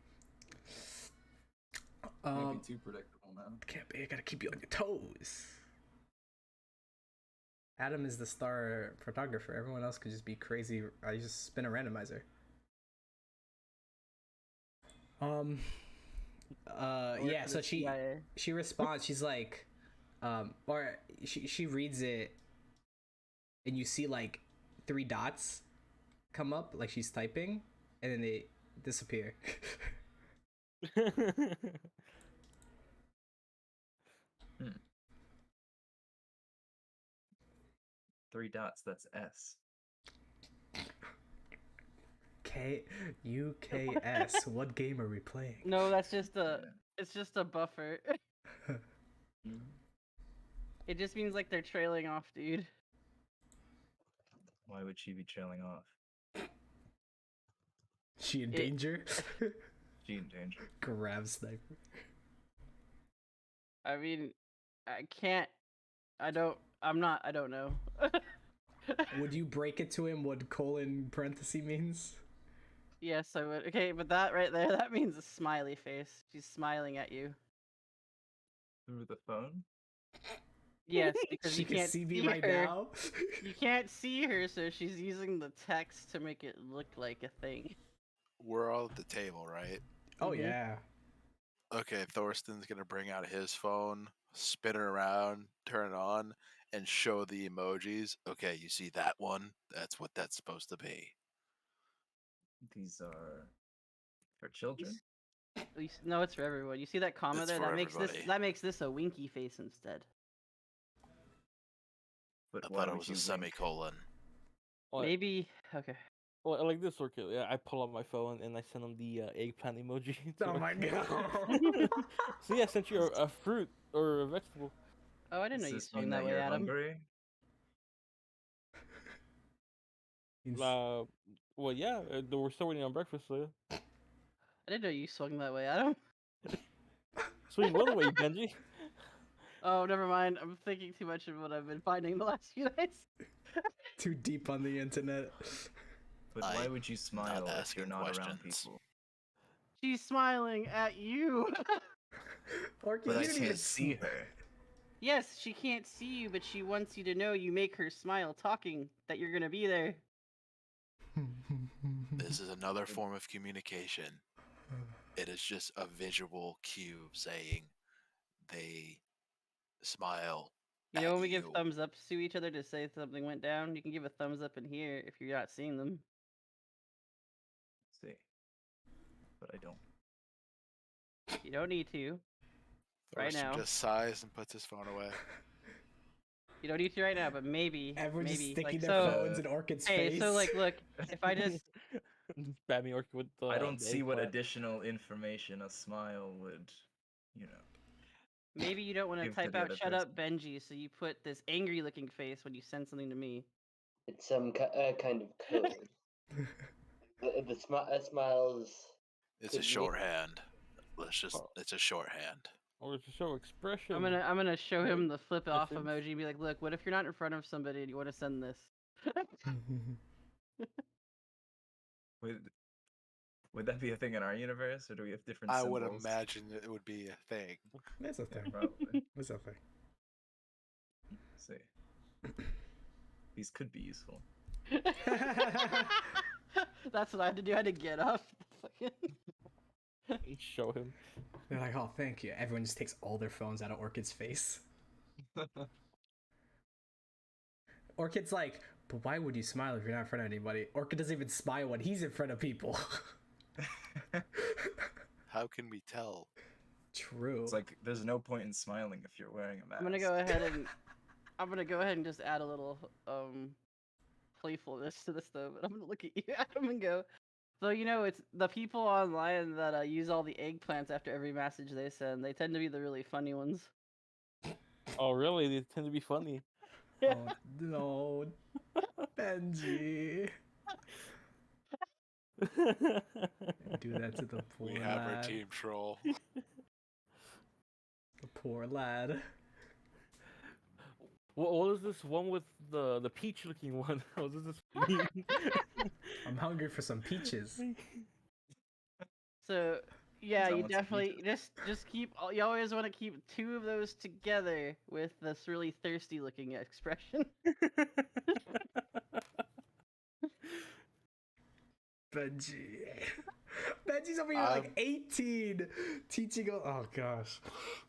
Can't be too predictable now. Can't be. I gotta keep you on your toes. Adam is the star photographer. Everyone else could just be crazy. I just spin a randomizer. Yeah. So she responds. She's like, or she reads it, and you see like 3 dots come up, like she's typing, and then they disappear. 3 dots, that's S. UKS. What game are we playing? No, that's just it's just a buffer. It just means like they're trailing off, dude. Why would she be trailing off? She in danger? She in danger. Grab sniper. I mean, I don't know. Would you break it to him what colon parenthesis means? Yes, I would. Okay, but that right there, that means a smiley face. She's smiling at you. Through the phone? Yes, because She you can can't see me right her. now. You can't see her, so she's using the text to make it look like a thing. We're all at the table, right? Oh Mhm. yeah. Okay, Thorsten's gonna bring out his phone, spin it around, turn it on, and show the emojis. Okay, you see that one? That's what that's supposed to be. These are for children. No, it's for everyone. You see that comma It's there? for That makes everybody. makes this a winky face instead. But I why thought it would was you a wink? semicolon. Well, Maybe okay. well, like this Orchid. Yeah, I pull up my phone and I send him the eggplant emoji. to Oh my Orchid. god. So yeah, I sent you a fruit or a vegetable. Oh, I didn't know Does you this swung mean that that way, you're Adam. hungry? Uh, well, yeah, we're still waiting on breakfast. So yeah. I didn't know you swung that way, Adam. Swing what away, Benji? Oh, never mind. I'm thinking too much of what I've been finding the last few nights. Too deep on the internet. But why I'm would you smile if you're asking not around questions. people? She's smiling at you. Orchid, But you I didn't even can't see her. Yes, she can't see you, but she wants you to know you make her smile talking that you're gonna be there. This is another form of communication. It is just a visual cue saying they smile You know at when we give you. thumbs ups to each other to say something went down? You can give a thumbs up in here if you're not seeing them. See. But I don't. You don't need to. Right Thorsten now. just sighs and puts his phone away. You don't need to right now, but maybe. Everyone just maybe. sticking Like, their so, phones in Orchid's hey, face. so like, look, if I just Stab me Orchid with the. I don't the see what eggplant. additional information a smile would, you know. maybe you don't want to Give to type the out other "shut up, Benji," so you put this angry looking face when you send something to me. It's some kind of code. The smiles. It's could a mean- shorthand. It's a shorthand. Or to show expression. I'm gonna show him the flip off essence. emoji and be like, look, what if you're not in front of somebody and you want to send this? Would that be a thing in our universe, or do we have different I symbols? would imagine it would be a thing. That's a Yeah, thing. probably. That's a thing. Let's see. These could be useful. That's what I had to do. I had to get up. Show him. They're like, oh, thank you. Everyone just takes all their phones out of Orchid's face. Orchid's like, but why would you smile if you're not in front of anybody? Orchid doesn't even smile when he's in front of people. How can we tell? True. It's like there's no point in smiling if you're wearing a mask. I'm gonna go ahead and just add a little playfulness to this though. But I'm gonna look at you, Adam, and go. So it's the people online that use all the eggplants after every message they send. They tend to be the really funny ones. Oh, really? They tend to be funny. Oh, no. Benji. Do that to the poor We have our lad. team troll. The poor lad. What is this one with the peach looking one? What does this mean? I'm hungry for some peaches. So yeah, Someone you wants definitely peaches. just keep. You always want to keep two of those together with this really thirsty looking expression. Benji. Benji's over here like 18, teaching. Oh gosh.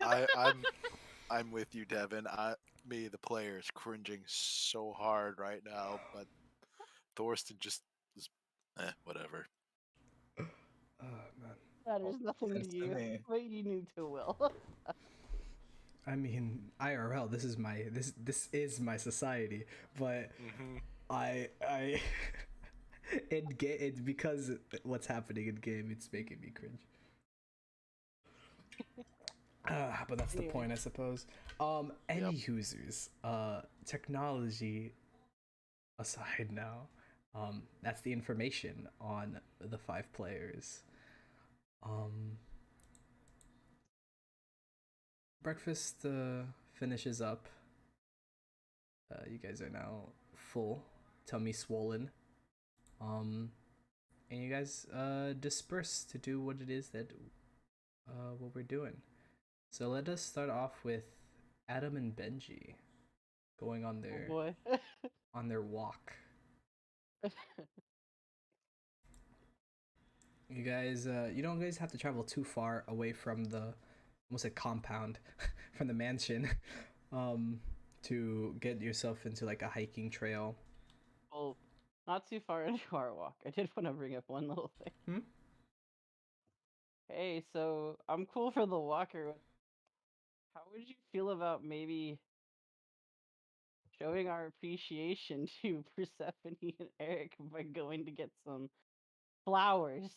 I'm with you, Devin. Me, the player, is cringing so hard right now, but Thorsten just is, whatever. Oh man. Matters nothing to Sense to you, me. but you knew too well. I mean, IRL. This is my society, but I it's because what's happening in game. It's making me cringe. But that's the Anyway. point, I suppose. Any users, technology aside now, that's the information on the 5 players. Breakfast finishes up. You guys are now full, tummy swollen. And you guys disperse to do what it is that what we're doing. So let us start off with Adam and Benji going on Oh their boy. on their walk. You guys, you don't guys have to travel too far away from the, almost like compound, from the mansion, to get yourself into like a hiking trail. Well, not too far into our walk. I did want to bring up one little thing. Hmm? Hey, so I'm cool for the walker. How would you feel about maybe showing our appreciation to Persephone and Eric by going to get some flowers?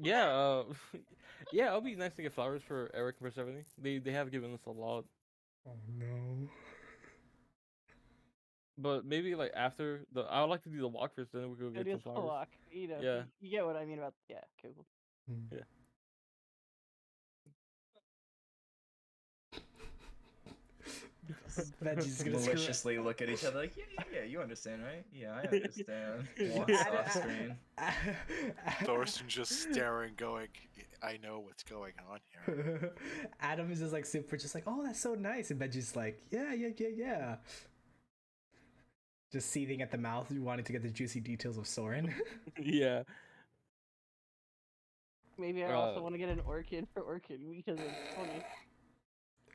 Yeah, yeah, it'll be nice to get flowers for Eric and Persephone. They have given us a lot, Oh no. but maybe like after the, I would like to do the walk first, then we go Go get do some the flowers. walk. You know, Yeah. you get what I mean about. Yeah, cool. Yeah. Veggie's gonna screw it. Maliciously look at each other like, yeah, you understand, right? Yeah, I understand. Yeah. Walks off screen. Thorsten just staring, going, I know what's going on here. Adam is just like super, just like, oh, that's so nice, and Veggie's like, yeah. Just seething at the mouth, wanting to get the juicy details of Soren. Yeah. Maybe I also Uh, want to get an orchid for Orchid because it's funny.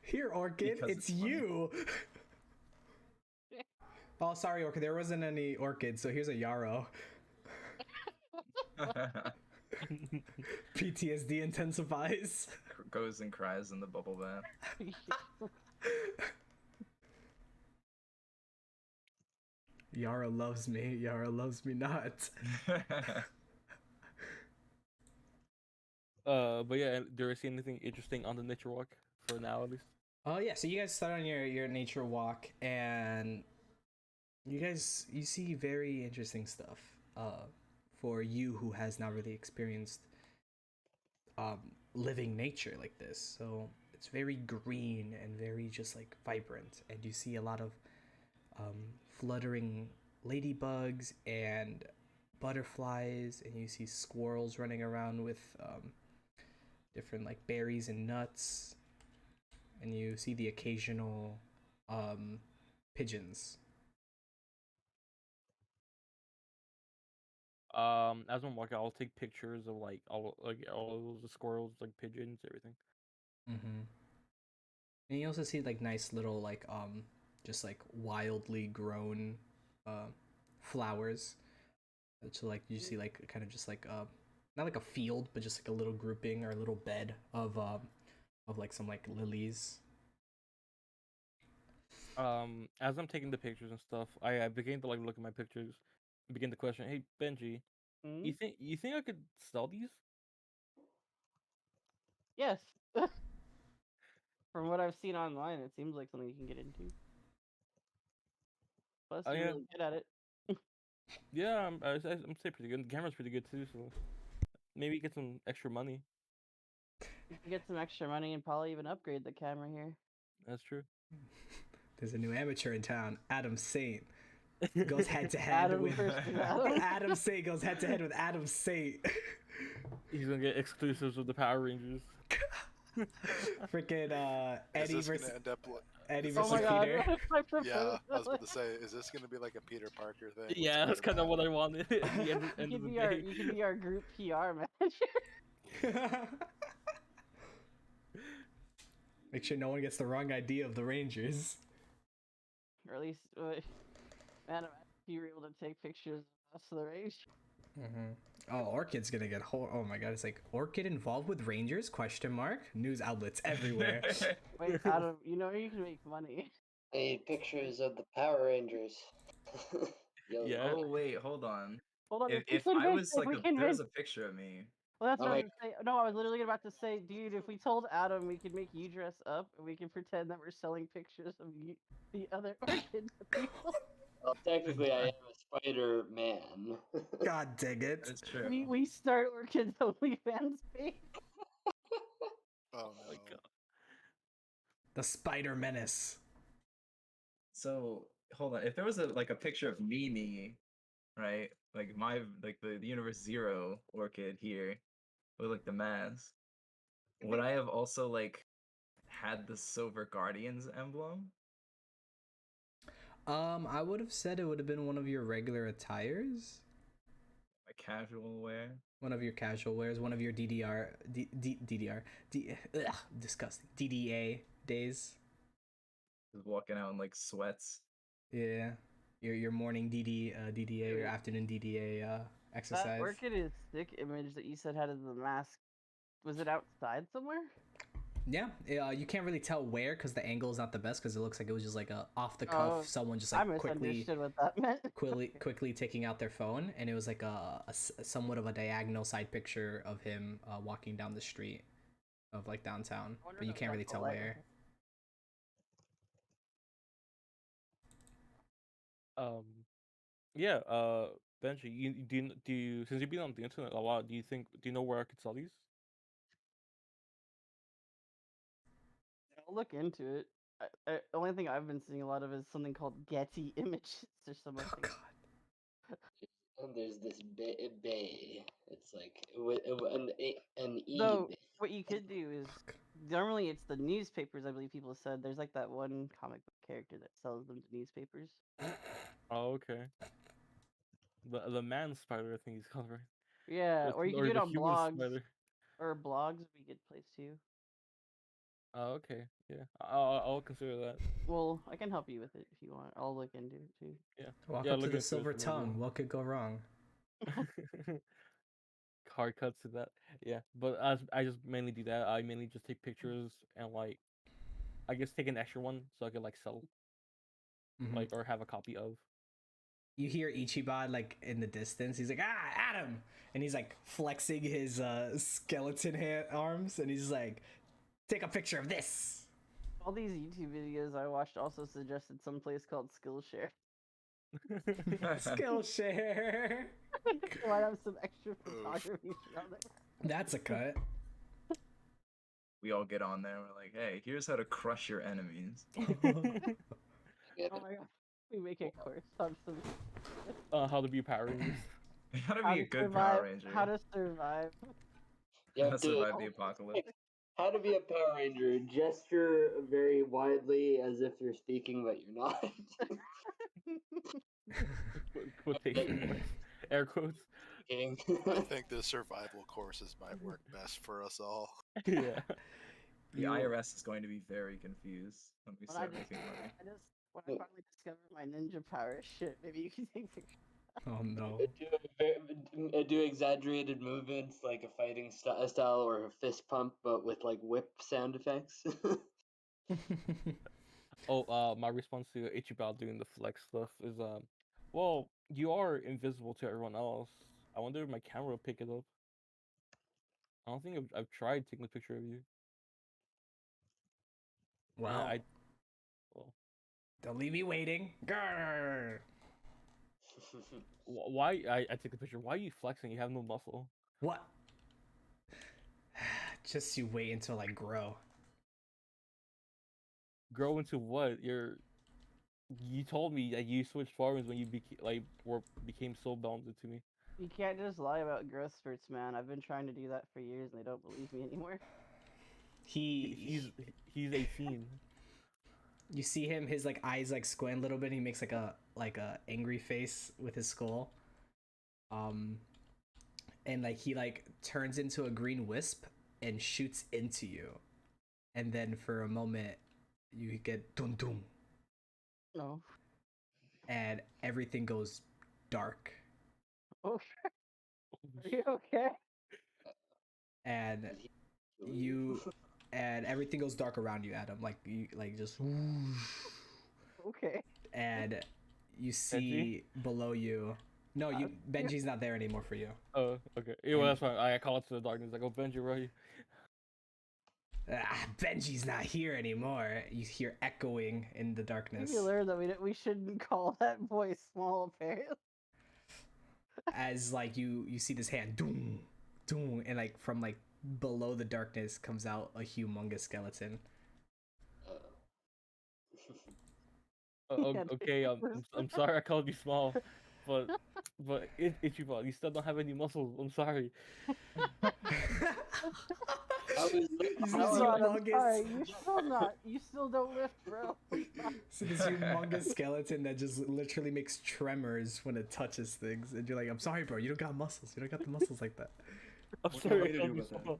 Here, Orchid, Because it's it's funny. you. Oh, sorry, Orchid. There wasn't any orchid, so here's a yarrow. PTSD intensifies. Goes and cries in the bubble bath. Yara loves me. Yara loves me not. but yeah, do I see anything interesting on the nature walk for now at least? Oh yeah, so you guys start on your nature walk, and you see very interesting stuff. For you who has not really experienced living nature like this, so it's very green and very just like vibrant, and you see a lot of fluttering ladybugs and butterflies, and you see squirrels running around with different like berries and nuts, and you see the occasional pigeons. As I'm walking, I'll take pictures of all the squirrels, like pigeons, everything. Mm-hmm. And you also see like nice little like just like wildly grown flowers. So like you see like kind of just like not like a field, but just like a little grouping or a little bed of like some like lilies. As I'm taking the pictures and stuff, I begin to like look at my pictures and begin to question, hey Benji, Hmm? you think I could sell these? Yes. From what I've seen online, it seems like something you can get into. Plus, Oh you're yeah. really good at it. Yeah, I'm say pretty good. The camera's pretty good too, so maybe get some extra money. You can get some extra money and probably even upgrade the camera here. That's true. There's a new amateur in town, Adam Saint. Goes head to head Adam with versus Adam. Adam Saint goes head to head with Adam Saint. He's gonna get exclusives with the Power Rangers. Freaking Is Eddie this versus gonna end up? Eddie Oh versus my god! Peter. I propose. Yeah, I was about to say, is this gonna be like a Peter Parker thing? with Yeah, that's kind of Spider-Man? what I wanted at the end You of can the be our day. you can be our group PR manager. Make sure no one gets the wrong idea of the Rangers. Or at least, man, if you were able to take pictures of us the range. Mm-hmm. Oh, Orchid's gonna get oh my god! It's like Orchid involved with Rangers? Question mark. News outlets everywhere. Wait, Adam, you know you can make money. I need pictures of the Power Rangers. Yo, Yeah. Oh wait, hold on. Hold on, If we I convince, was like we a, there convince. was a picture of me. Well, that's Oh what I my- was gonna say. No, I was literally about to say, dude, if we told Adam we could make you dress up and we can pretend that we're selling pictures of you, the other orchid to people. well, technically, I am a Spider-Man. God dang it! That's true. We start Orchid's OnlyFans page. Oh My no. God. The Spider Menace. So hold on. If there was a picture of me, right? Like the Universe Zero Orchid here with like the mask. Would I have also like had the Silver Guardians emblem? I would have said it would have been one of your regular attires. casual wear. One of your casual wears, one of your disgusting DDA days. Just walking out in like sweats. Yeah, your morning DDA, your afternoon DDA exercise. That orchid stick image that you said had as the mask, was it outside somewhere? Yeah, you can't really tell where because the angle is not the best because it looks like it was just like a off the cuff. Someone just I like quickly misunderstood what that meant. quickly taking out their phone, and it was like a somewhat of a diagonal side picture of him walking down the street of like downtown, but you can't really tell where. Yeah. Benji, do you since you've been on the internet a lot, do you know where I could sell these? I'll look into it. The only thing I've been seeing a lot of is something called Getty Images or something. Oh god. And there's this bay. It's like an e. So what you could do is normally it's the newspapers. I believe people said there's like that one comic book character that sells them to newspapers. Oh, okay. The man spider, I think he's called, right? Yeah, or you can do it the on human blogs. spider. Or blogs would be a good place too. Oh, okay. Yeah, I'll consider that. Well, I can help you with it if you want. I'll look into it too. Yeah. Walk Yeah, up to look the into it silver for me as tongue. well. What could go wrong? Hard cuts to that. Yeah, but as I just mainly do that. I mainly just take pictures and like, I guess take an extra one so I could like sell, like, or have a copy of. You hear Ichiban like in the distance. He's like, "Ah, Adam!" And he's like flexing his skeleton arms, and he's like, "Take a picture of this." All these YouTube videos I watched also suggested some place called Skillshare. Skillshare. Might have some extra photography on there. That's a cut. We all get on there. We're like, hey, here's how to crush your enemies. Oh my god. We make a course on some How to be Power Rangers. How to be a good Power Ranger. How to survive. Yeah, How to survive the apocalypse. How to be a Power Ranger. Gesture very widely as if you're speaking, but you're not. Quotation marks. Air quotes. I think the survival courses might work best for us all. Yeah. The IRS is going to be very confused when we start making money. When I finally discover my ninja power shit, maybe you can take pictures. Oh no. Do exaggerated movements like a fighting style or a fist pump, but with like whip sound effects. My response to Ichiban doing the flex stuff is, well, you are invisible to everyone else. I wonder if my camera will pick it up. I don't think I've tried taking a picture of you. Wow. Well, don't leave me waiting. Grr. Why I take the picture? Why are you flexing? You have no muscle. What? Just you wait until I grow. Grow into what? You told me that you switched forms when you became so bonded to me. You can't just lie about growth spurts, man. I've been trying to do that for years and they don't believe me anymore. He's 18. You see him, his like eyes like squint a little bit. He makes like a angry face with his skull. And like he like turns into a green wisp and shoots into you. And then for a moment you get dum dum. No. And everything goes dark. Okay. Are you okay? And everything goes dark around you, Adam. Like you like just okay. And you see Benji? below you. No, Benji's not there anymore for you. Oh, okay. Yeah, well, that's fine. I call it to the darkness. I go, Benji, right? Benji's not here anymore. You hear echoing in the darkness. You learned that we shouldn't call that boy small, apparently. As like you see this hand, doom, doom, and like from like below the darkness comes out a humongous skeleton. Okay, I'm sorry I called you small, but Ichiban, you still don't have any muscles. I'm sorry. How was You see I this was- God, I'm humongous- sorry. You still not. You still don't lift, bro. See this humongous skeleton that just literally makes tremors when it touches things, and you're like, I'm sorry, bro, you don't got muscles. You don't got the muscles like that. I'm What do you want sorry. me to I do called you with that? small.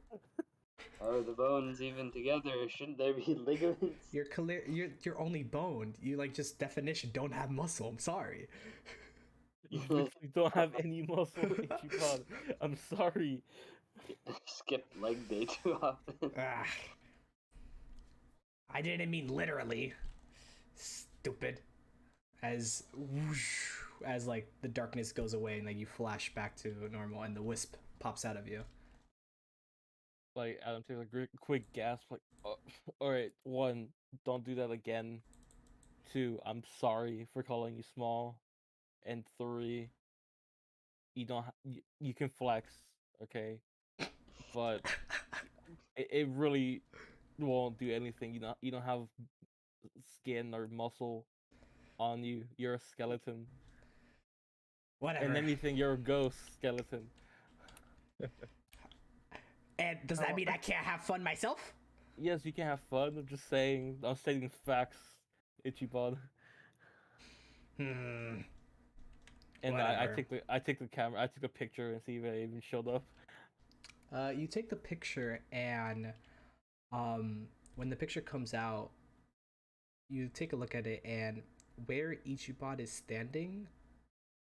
Are the bones even together? Shouldn't there be ligaments? You're clear. You're only boned. You like just definition don't have muscle. I'm sorry. You literally don't have any muscle, Ichiban. I'm sorry. Skip leg day too often. Ah. I didn't mean literally. Stupid. As whoosh, as like the darkness goes away and like you flash back to normal and the wisp pops out of you. Like Adam takes a quick gasp. Like, oh, all right. 1, don't do that again. 2, I'm sorry for calling you small. And 3, you don't. You can flex, okay? But it really won't do anything. You don't have skin or muscle on you. You're a skeleton. Whatever. And anything, you're a ghost skeleton. And does that mean I can't have fun myself? Yes, you can have fun. I'm just saying. I'm stating facts, Ichiban. Hmm. And Whatever. I take the camera. I took a picture and see if it even showed up. You take the picture and when the picture comes out, you take a look at it and where Ichibot is standing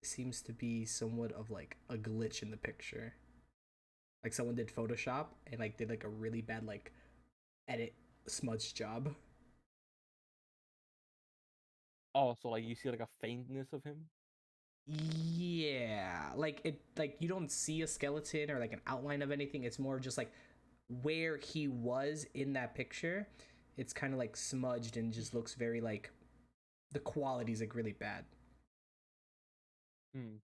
seems to be somewhat of like a glitch in the picture. Like someone did Photoshop and like did like a really bad like edit smudge job. Oh, so like you see like a faintness of him. Yeah, like you don't see a skeleton or like an outline of anything. It's more just like where he was in that picture. It's kind of like smudged and just looks very like the quality's like really bad. Hmm.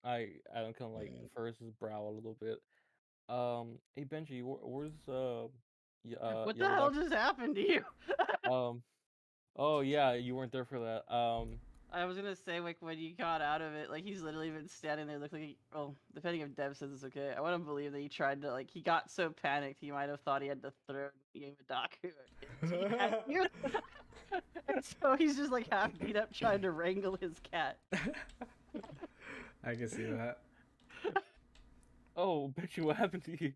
I don't kind of like furrows his brow a little bit. Hey Benji, where's What the hell just happened to you? Oh yeah, you weren't there for that. I was gonna say, like, when you got out of it, like, he's literally been standing there looking like, well, depending if Dev says it's okay, I want to believe that he tried to, like, he got so panicked he might have thought he had to throw Yamadaku at you. And so he's just, like, half beat up trying to wrangle his cat. I can see that. Oh, Benji, what happened to you?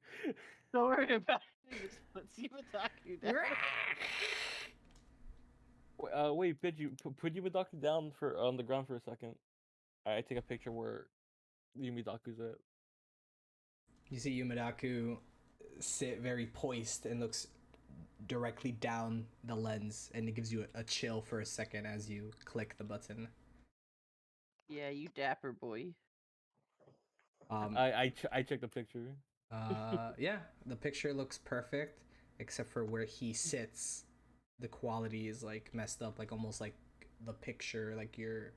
Don't worry about it. He just puts Yamadaku down. Wait, Benji, put Yumidaku down for on the ground for a second. I take a picture where Yumidaku's at. You see Yumadaku sit very poised and looks directly down the lens, and it gives you a chill for a second as you click the button. Yeah, you dapper boy. I checked the picture. Yeah, the picture looks perfect, except for where he sits. The quality is like messed up, like almost like the picture, like your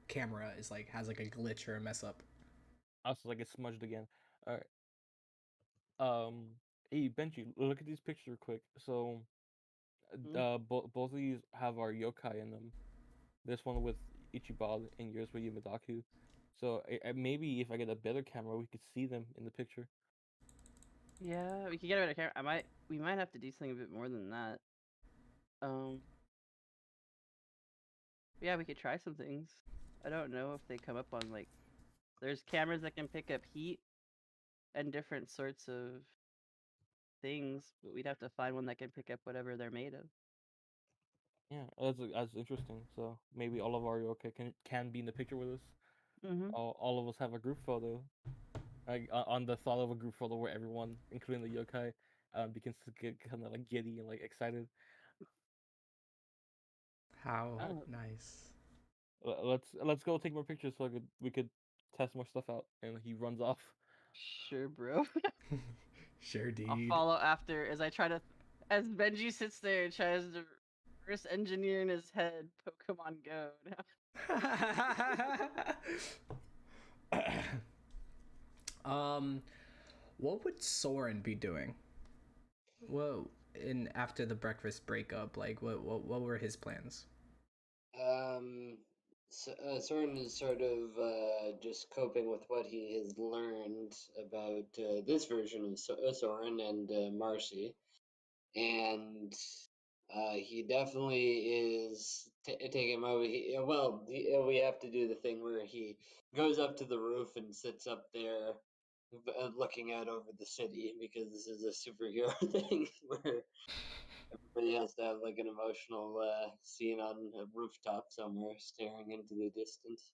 camera is like has like a glitch or a mess up. Also, like it's smudged again. All right. Hey Benji, look at these pictures real quick. So, both of these have our yokai in them. This one with Ichiban and yours with Yamadaku. So maybe if I get a better camera, we could see them in the picture. Yeah, we could get a better camera. We might have to do something a bit more than that. Yeah, we could try some things. I don't know if they come up on like, there's cameras that can pick up heat and different sorts of things, but we'd have to find one that can pick up whatever they're made of. Yeah, that's interesting. So maybe all of our yokai can be in the picture with us. Mm-hmm. All of us have a group photo. Like on the thought of a group photo where everyone, including the yokai, begins to get kind of like giddy and like excited. How Oh. nice. Let's go take more pictures so we could test more stuff out. And he runs off. Sure, bro. Sure, dude. I'll follow after as Benji sits there and tries to reverse engineer in his head Pokemon Go. What would Soren be doing? Well, in after the breakfast breakup, like what were his plans? Soren is sort of just coping with what he has learned about this version of Soren and Marcy, and he definitely is taking him over. We have to do the thing where he goes up to the roof and sits up there, looking out over the city, because this is a superhero thing where everybody has to have like an emotional scene on a rooftop somewhere, staring into the distance.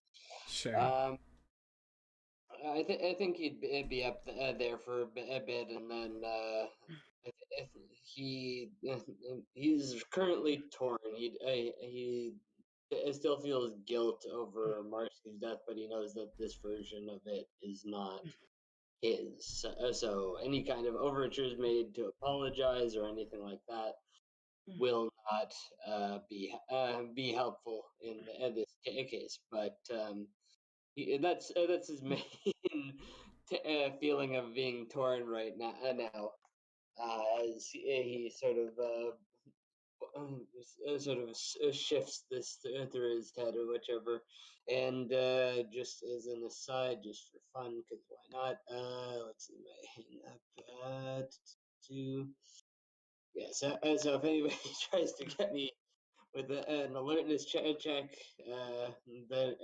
Sure. I think he'd be up there for a bit, and then he's currently torn. He still feels guilt over Marcy's death, but he knows that this version of it is not his. So any kind of overtures made to apologize or anything like that will not be helpful in this case. But that's his main feeling of being torn right now, as he sort of shifts this through his head or whichever. And just as an aside, just for fun, because why not? Let's see, my hang up to yeah. So if anybody tries to get me with an alertness check, then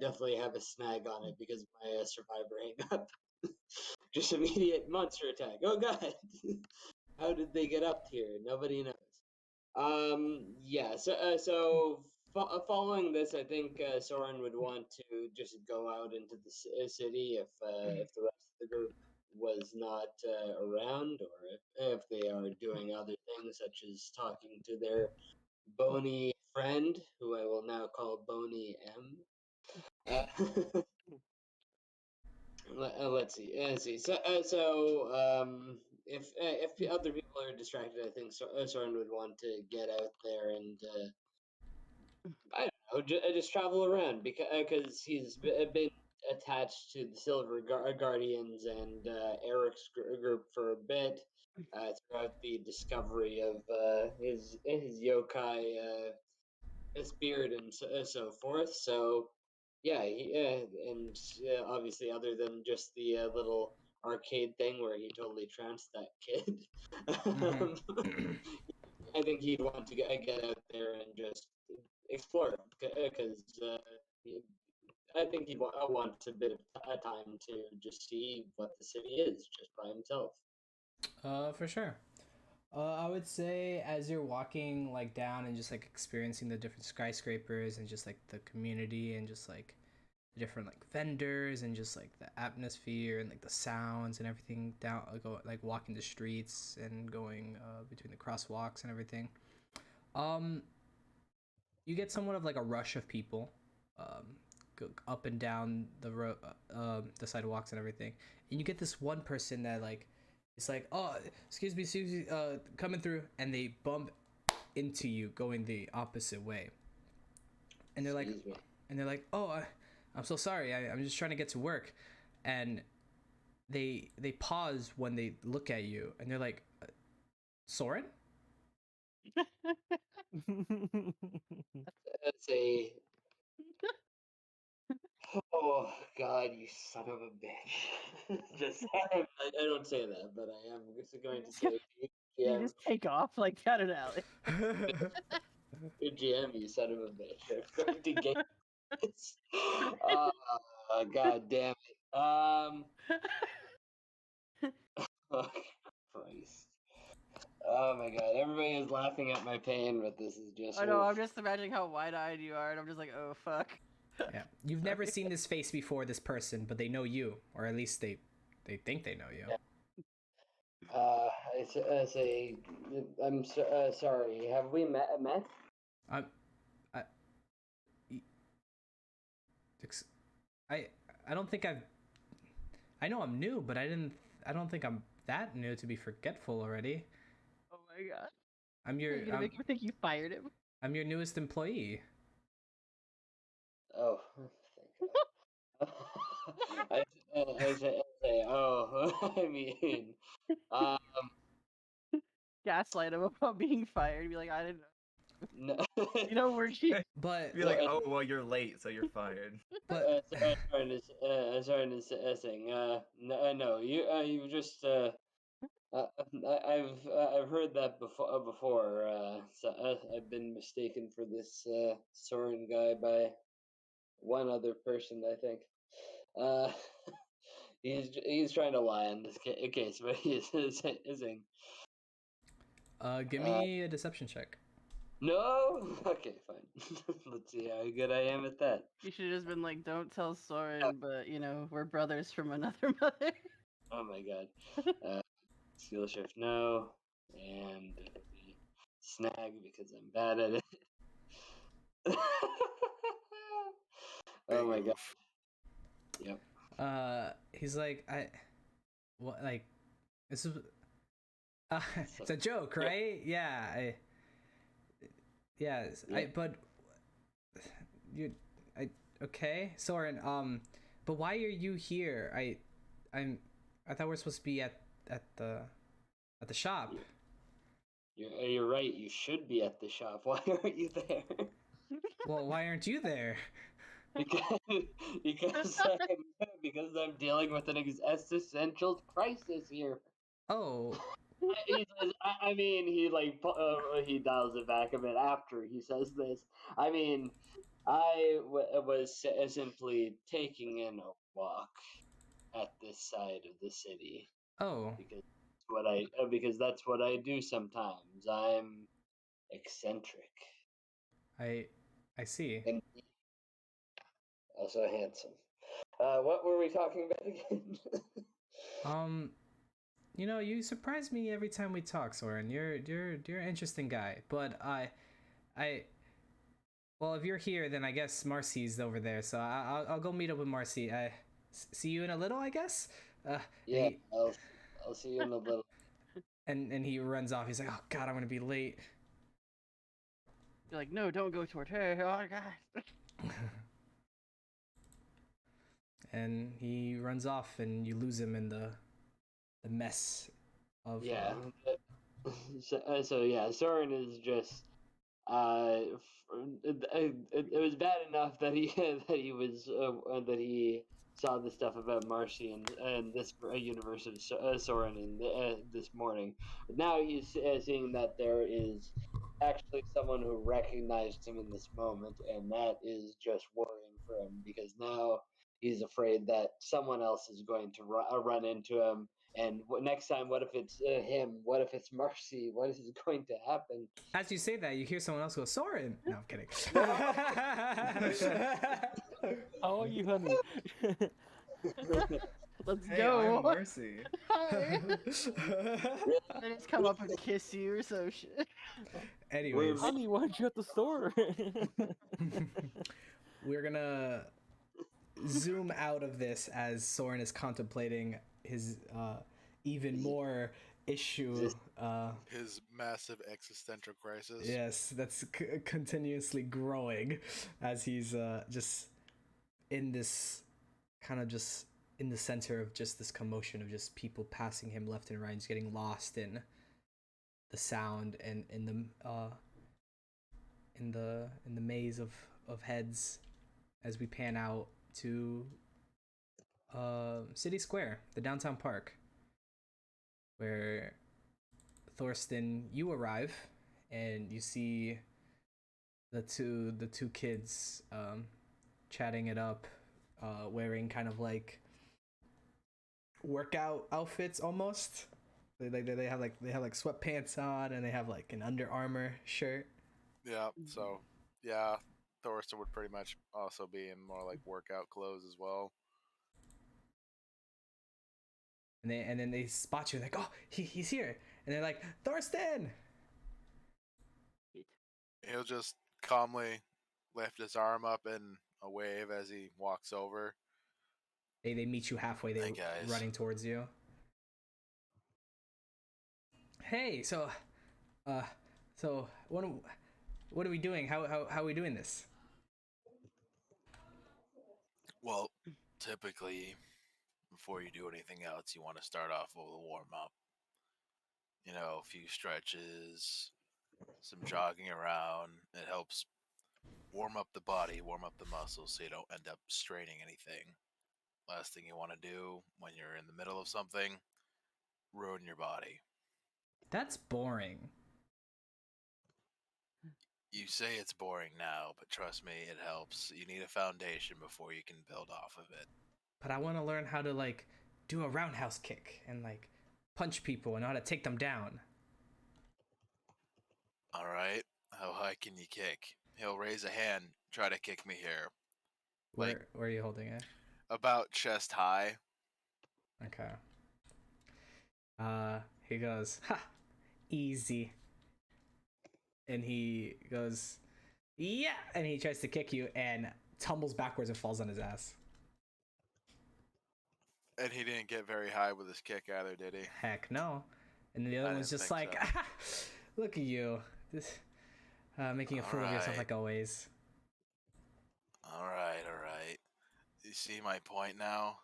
definitely have a snag on it because my survivor hang up. Just immediate monster attack. Oh god, how did they get up here? Nobody knows. Yeah. Following this, I think Soren would want to just go out into the city if the rest of the group was not around, or if they are doing other things such as talking to their bony friend, who I will now call Bony M. Let's see. If the other people are distracted, I think Soren would want to get out there and I don't know, just travel around because he's been attached to the Silver Guardians and Eric's group for a bit throughout the discovery of his yokai spirit and so forth. So yeah, obviously other than just the little arcade thing where he totally trounced that kid, I think he'd want to get out there and just explore because I think he'd want a bit of time to just see what the city is just by himself. For sure. I would say as you're walking like down and just like experiencing the different skyscrapers and just like the community and just like the different like vendors and just like the atmosphere and like the sounds and everything down like walking the streets and going between the crosswalks and everything. Um, you get somewhat of like a rush of people, um, go up and down the sidewalks and everything, and you get this one person that like it's like, oh, excuse me, coming through, and they bump into you going the opposite way, and they're like, oh, I'm so sorry, I'm just trying to get to work, and they pause when they look at you, and they're like, Soren? That's a oh god, you son of a bitch! Just I don't say that, but I am just going to say You just take off like that in alley. GM, you son of a bitch! I'm going to get this. Oh god damn it! Oh Christ! Oh my god! Everybody is laughing at my pain, but this is just. I know. I'm just imagining how wide-eyed you are, and I'm just like, oh fuck. Yeah, you've never seen this face before, this person, but they know you, or at least they think they know you. Yeah. I say, I'm sorry. Have we met? I, I don't think I've. I know I'm new, but I don't think I'm that new to be forgetful already. Oh my god. I'm your. You're gonna make me think you fired him. I'm your newest employee. Oh, thank God. I say, oh, I mean, um, Gaslight him about being fired. Be like, I didn't know. no, You know, weren't you? But Be like, oh well, you're late, so you're fired. but saying, no, you just, I've heard that before. So I've been mistaken for this Soren guy by one other person, I think. Uh, he's trying to lie in this case, but he's saying, give me a deception check. no. Okay, fine. Let's see how good I am at that. You should have just been like, don't tell Soren, but we're brothers from another mother. Oh my god. Skill shift, no, and snag because I'm bad at it. Oh my god. Oof. Yep. He's like, what, like, this is, it's a joke, right? Yeah, but okay, Soren, but why are you here? I thought we're supposed to be at the shop. You're right. You should be at the shop. Why aren't you there? Well, why aren't you there? because because I'm dealing with an existential crisis here. Oh, He says, I mean, he dials it back a bit after he says this. I mean, was simply taking in a walk at this side of the city oh, because that's what I do sometimes. I'm eccentric I see. and also handsome. What were we talking about again? You surprise me every time we talk, Soren. You're an interesting guy, but well, if you're here, then I guess Marcy's over there, so I'll go meet up with Marcy. See you in a little, I guess. Yeah, I'll see you in a little. And he runs off. He's like, oh god, I'm gonna be late. You're like, no, don't go toward her. Oh my god. And he runs off, and you lose him in the mess of Yeah. So yeah, Soren is just it was bad enough that he that he saw the stuff about Marcy and this universe of Soren in this morning. But now he's seeing that there is actually someone who recognized him in this moment, and that is just worrying for him because now he's afraid that someone else is going to run into him. And next time, what if it's him? What if it's Marcy? What is going to happen? As you say that, you hear someone else go, Soren! No, I'm kidding. How are you, honey? Let's Hey, go. I'm Mercy. Hi. They just come up and kiss you or some shit. Anyways, Honey, why'd you at the store? we're gonna zoom out of this as Soren is contemplating his even more issue. His massive existential crisis. Yes, that's continuously growing as he's just in this kind of just in the center of just this commotion of just people passing him left and right, just getting lost in the sound and in the maze of heads as we pan out to City Square, the downtown park, where Thorsten, you arrive and you see the two kids chatting it up, wearing kind of like workout outfits almost. They have like sweatpants on and they have like an Under Armour shirt. Yeah. So yeah, Thorsten would pretty much also be in more like workout clothes as well. And then they spot you like, oh, he's here, and they're like, Thorsten. He'll just calmly lift his arm up in a wave as he walks over. They meet you halfway. They're Hey, guys. running towards you. Hey, so what are we doing? How are we doing this? Well, typically, before you do anything else, you want to start off with a warm up. You know, a few stretches, some jogging around. It helps warm up the body, warm up the muscles so you don't end up straining anything. Last thing you want to do when you're in the middle of something, ruin your body. That's boring. You say it's boring now, but trust me, it helps. You need a foundation before you can build off of it. But I want to learn how to like do a roundhouse kick and like punch people and how to take them down. All right, how high can you kick? He'll raise a hand, try to kick me here. Where are you holding it? About chest high. Okay. He goes, ha, easy. And he goes, yeah, and he tries to kick you and tumbles backwards and falls on his ass. And he didn't get very high with his kick either, did he? Heck no. And the other I one's didn't just think like, look at you, this, making a fool of yourself Alright. like always. All right. You see my point now?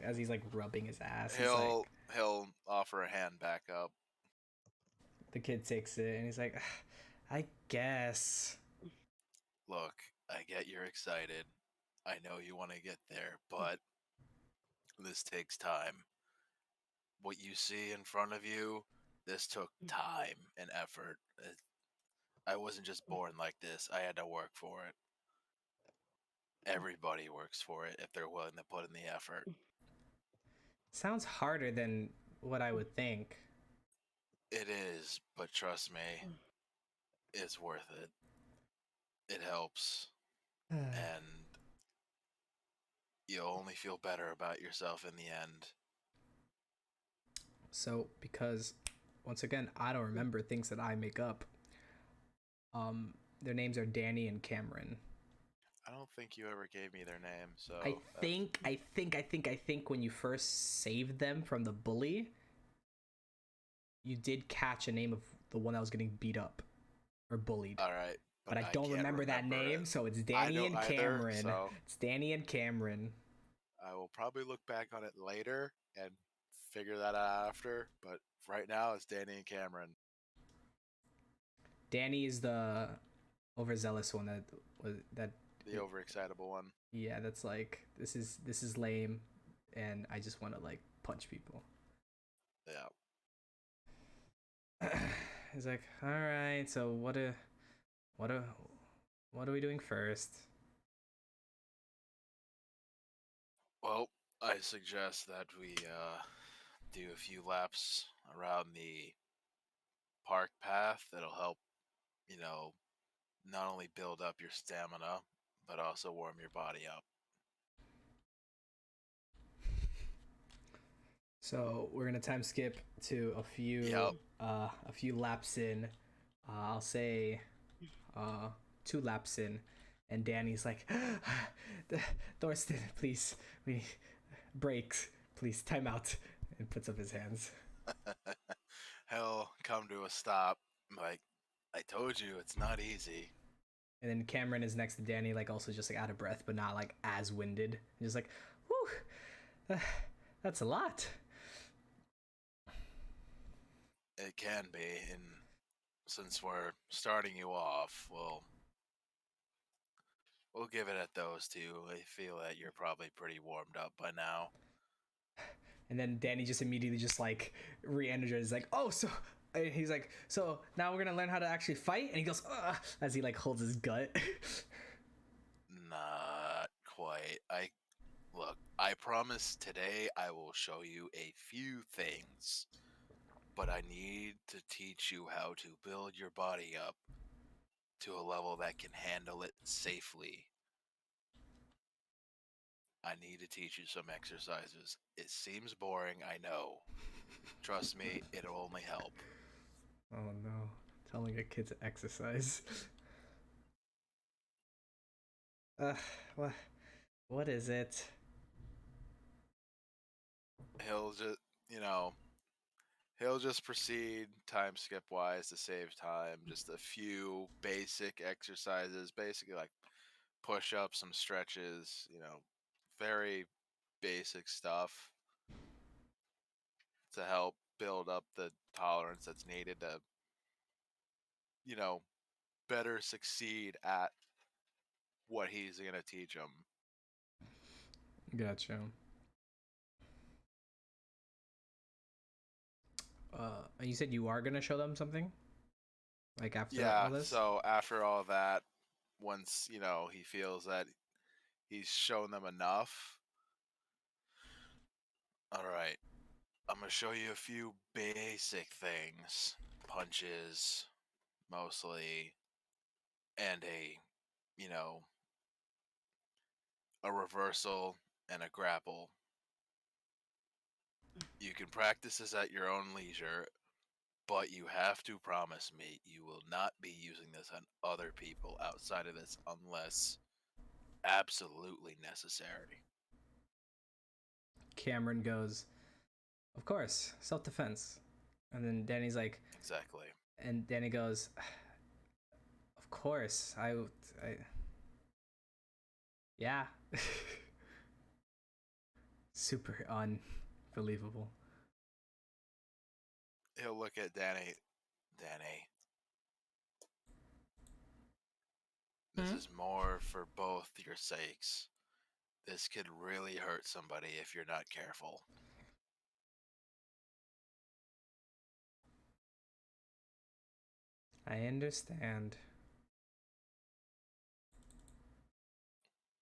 As he's like rubbing his ass, He'll offer a hand back up. the kid takes it and he's like, I guess. Look, I get you're excited. I know you want to get there, but this takes time. What you see in front of you, this took time and effort. I wasn't just born like this. I had to work for it. Everybody works for it if they're willing to put in the effort. Sounds harder than what I would think. It is, but trust me, it's worth it. It helps, and you'll only feel better about yourself in the end. So, because once again, I don't remember things that I make up. Their names are Danny and Cameron. I don't think you ever gave me their name, so I think when you first saved them from the bully, you did catch a name of the one that was getting beat up or bullied. All right, but I don't can't remember that name, it. so it's Danny and don't either, Cameron. so It's Danny and Cameron. I will probably look back on it later and figure that out after. But right now, it's Danny and Cameron. Danny is the overzealous one that The overexcitable one. yeah, that's like this is lame, and I just want to like punch people. Yeah. He's like, all right, so what are we doing first? Well, I suggest that we do a few laps around the park path. That'll help, not only build up your stamina, but also warm your body up. So we're gonna time skip to a few laps in. I'll say 2 laps in, and Danny's like, Thorsten, please, we brakes, please, time out, and puts up his hands. He'll come to a stop. Like, I told you, it's not easy. And then Cameron is next to Danny, like also just like out of breath, but not like as winded. He's just like, whew, that's a lot. It can be, and since we're starting you off, we'll give it at those two. I feel that you're probably pretty warmed up by now. And then Danny just immediately just like re-energizes, like, oh, so and he's like, so now we're gonna learn how to actually fight, and he goes, ugh, as he like holds his gut. Not quite. I promise today I will show you a few things, but I need to teach you how to build your body up to a level that can handle it safely. I need to teach you some exercises. It seems boring, I know. Trust me, it'll only help. Oh no, telling a kid to exercise. What? What is it? He'll just, he'll just proceed time skip wise to save time. Just a few basic exercises, basically like push ups, some stretches, very basic stuff to help build up the tolerance that's needed to, better succeed at what he's gonna teach them. Gotcha. You said you are gonna show them something, like after all Yeah. this. So after all that, once he feels that he's shown them enough, all right, I'm gonna show you a few basic things: punches, mostly, and you know, a reversal and a grapple. You can practice this at your own leisure, but you have to promise me you will not be using this on other people outside of this unless absolutely necessary. Cameron goes, "Of course, self-defense." And then Danny's like, Exactly. and Danny goes, "Of course, yeah." Super unbelievable. He'll look at Danny. Danny, this is more for both your sakes. This could really hurt somebody if you're not careful. I understand.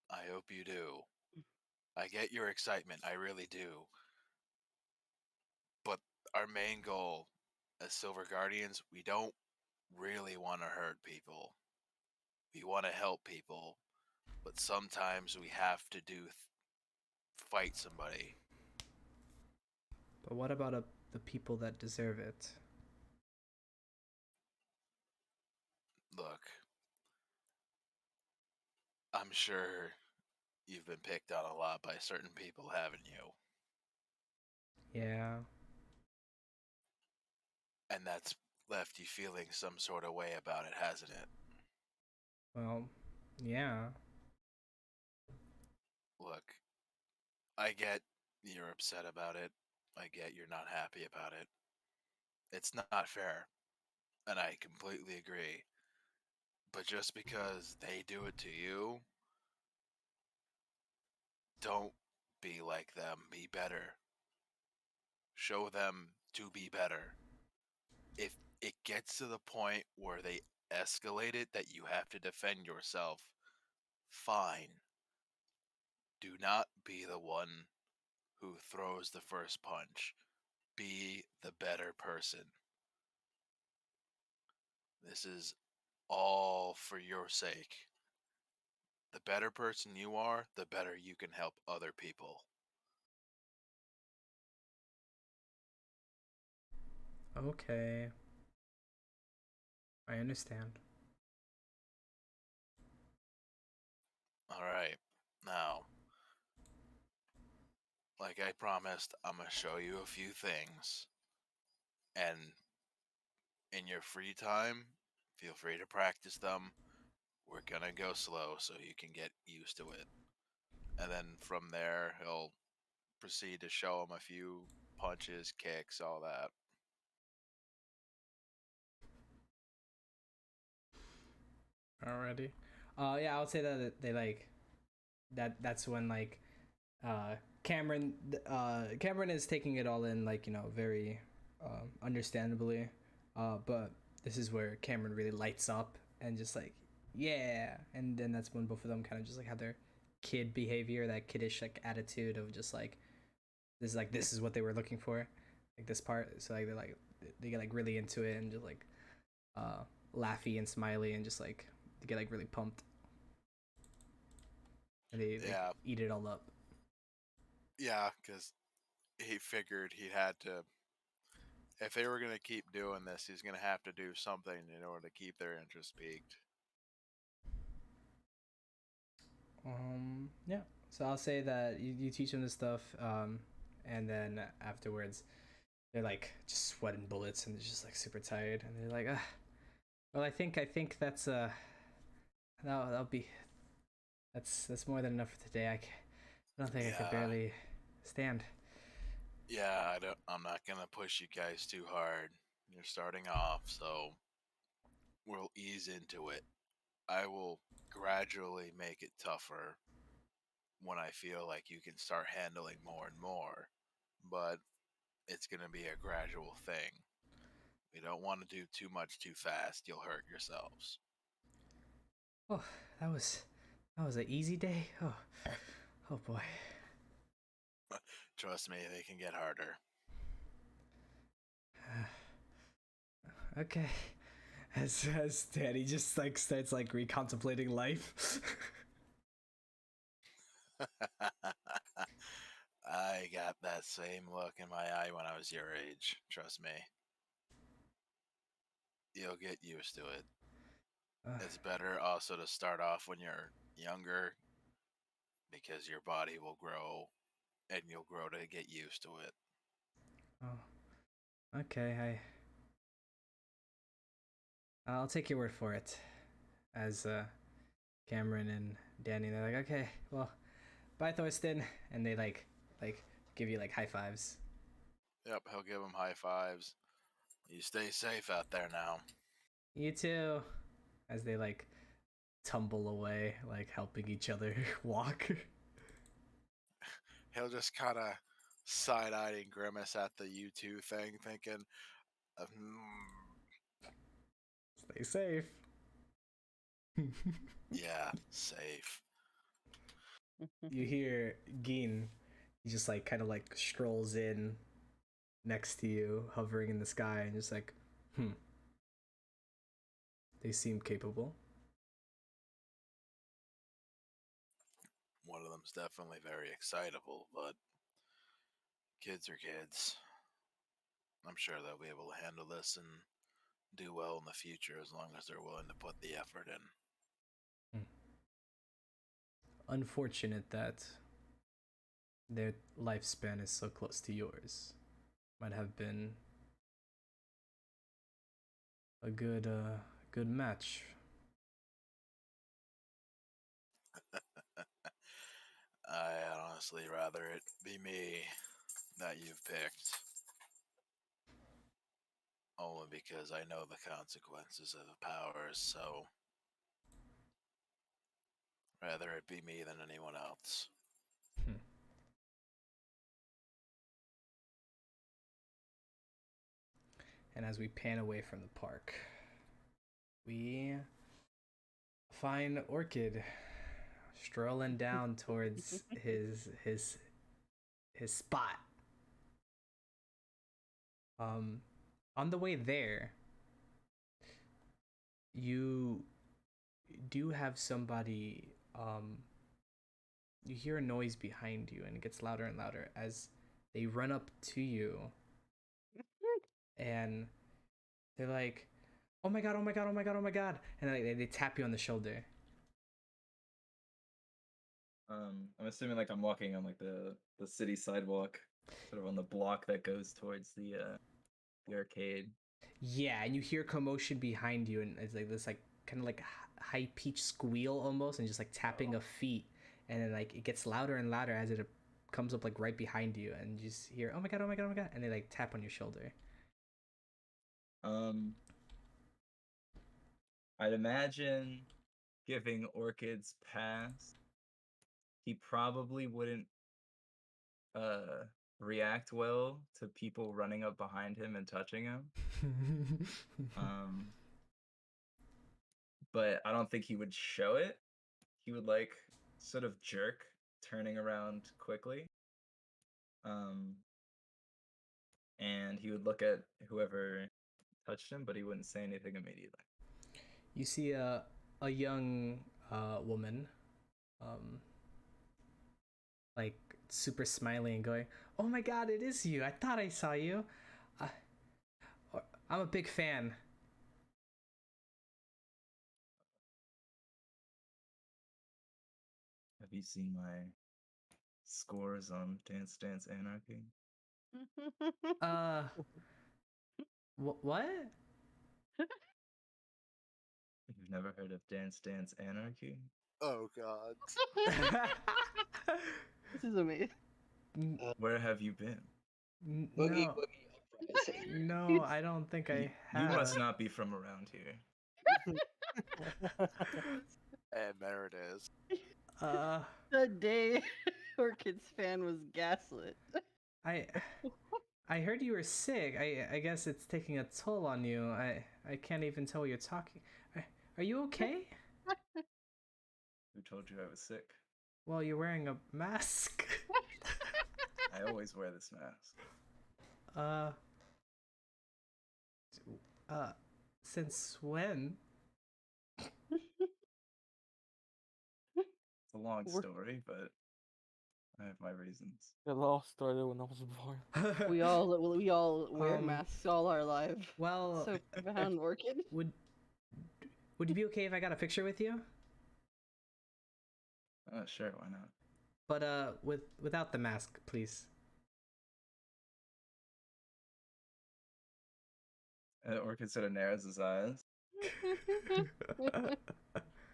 I hope you do. I get your excitement, I really do. But our main goal as Silver Guardians, we don't really want to hurt people. We want to help people, but sometimes we have to fight somebody. But what about the people that deserve it? Look, I'm sure you've been picked on a lot by certain people, haven't you? Yeah. And that's left you feeling some sort of way about it, hasn't it? Well, yeah. Look, I get you're upset about it. I get you're not happy about it. It's not fair, and I completely agree. But just because they do it to you, don't be like them. Be better. Show them to be better. If it gets to the point where they escalate it that you have to defend yourself, fine. Do not be the one who throws the first punch. Be the better person. This is all for your sake. The better person you are, the better you can help other people. Okay. I understand. Alright, now, like I promised, I'm gonna show you a few things. And in your free time, feel free to practice them. We're gonna go slow so you can get used to it. And then from there, he'll proceed to show him a few punches, kicks, all that. Alrighty. Yeah, I would say that they like that's when like uh Cameron is taking it all in, like, very understandably. But this is where Cameron really lights up and just like, yeah, and then that's when both of them kind of just like have their kid behavior, that kiddish like attitude of just like, this is what they were looking for, like this part. So like they get like really into it and just like laughy and smiley and just like they get like really pumped and they like Yeah, eat it all up. yeah, because he figured he had to. If they were going to keep doing this, he's going to have to do something in order to keep their interest peaked. Yeah. So I'll say that you teach them this stuff, and then afterwards, they're like just sweating bullets and they're just like super tired, and they're like, ah, well, I think that's that'll be that's more than enough for today. I don't think I could Yeah. barely stand. Yeah, I'm not going to push you guys too hard. You're starting off, so we'll ease into it. I will gradually make it tougher when I feel like you can start handling more and more. But it's going to be a gradual thing. We don't want to do too much too fast. You'll hurt yourselves. Oh, that was an easy day. Oh boy. Trust me, they can get harder. Okay. As Danny just like starts like recontemplating life. I got that same look in my eye when I was your age. Trust me. You'll get used to it. It's better also to start off when you're younger because your body will grow and you'll grow to get used to it. Oh. Okay, I'll take your word for it. As Cameron and Danny, they're like, okay, well, bye Thorsten, and they like give you like high fives. Yep, he'll give them high fives. You stay safe out there now. You too. As they like tumble away, like helping each other walk. He'll just kind of side-eyeing grimace at the U2 thing, thinking, Stay safe. yeah, safe. You hear Geen. He just like kind of like strolls in next to you, hovering in the sky, and just like, They seem capable. One of them's definitely very excitable, but kids are kids. I'm sure they'll be able to handle this and do well in the future as long as they're willing to put the effort in. Unfortunate that their lifespan is so close to yours. Might have been a good match. I'd honestly rather it be me that you've picked. Only because I know the consequences of the powers, so rather it be me than anyone else. And as we pan away from the park, we find Orchid strolling down towards his spot. On the way there, you do have somebody. You hear a noise behind you, and it gets louder and louder as they run up to you, and they're like, "Oh my god! Oh my god! Oh my god! Oh my god!" And they tap you on the shoulder. I'm assuming like I'm walking on like the city sidewalk, sort of on the block that goes towards the arcade. Yeah, and you hear commotion behind you, and it's like this like kind of like high pitched squeal almost, and just like tapping of feet, and then like it gets louder and louder as it comes up like right behind you, and you just hear, "Oh my god! Oh my god! Oh my god!" And they like tap on your shoulder. I'd imagine giving Orchid's pass, he probably wouldn't react well to people running up behind him and touching him. But I don't think he would show it. He would like sort of jerk, turning around quickly. And he would look at whoever touched him, but he wouldn't say anything immediately. You see a young woman, like super smiling and going, "Oh my god, it is you! I thought I saw you. I'm a big fan." Have you seen my scores on Dance Dance Anarchy? What? You've never heard of Dance Dance Anarchy? Oh god. This is amazing. Where have you been? Boogie No, Boogie Uprising. no, I don't think I You have. must not be from around here. And there it is. The day Orchid's fan was gaslit. I heard you were sick. I guess it's taking a toll on you. I can't even tell what you're talking. Are you okay? Who told you I was sick? Well, you're wearing a mask. I always wear this mask. Since when? It's a long We're- story, but I have my reasons. It all started when I was born. We all wear Um, masks all our lives. Well, So profound, Orchid. would you be okay if I got a picture with you? Sure, why not? But without the mask, please. Orchid sort of narrows his eyes.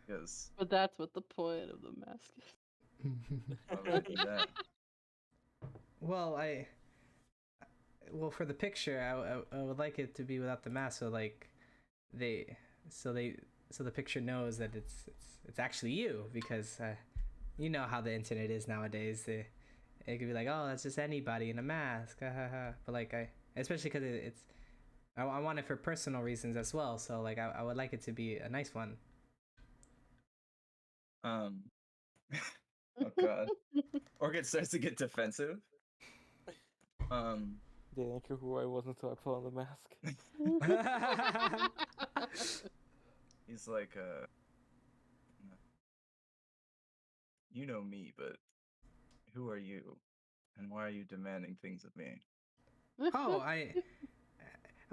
Goes, But that's what the point of the mask is. why would I do that? Well, well, for the picture, I would like it to be without the mask, so like so the picture knows that it's actually you, because you know how the internet is nowadays. It could be like, oh, that's just anybody in a mask, but like especially because it's I want it for personal reasons as well. So like I would like it to be a nice one. Oh god. Orchid starts to get defensive. They didn't care who I was until I put on the mask. He's like, you know me, but who are you? And why are you demanding things of me? Oh, I'm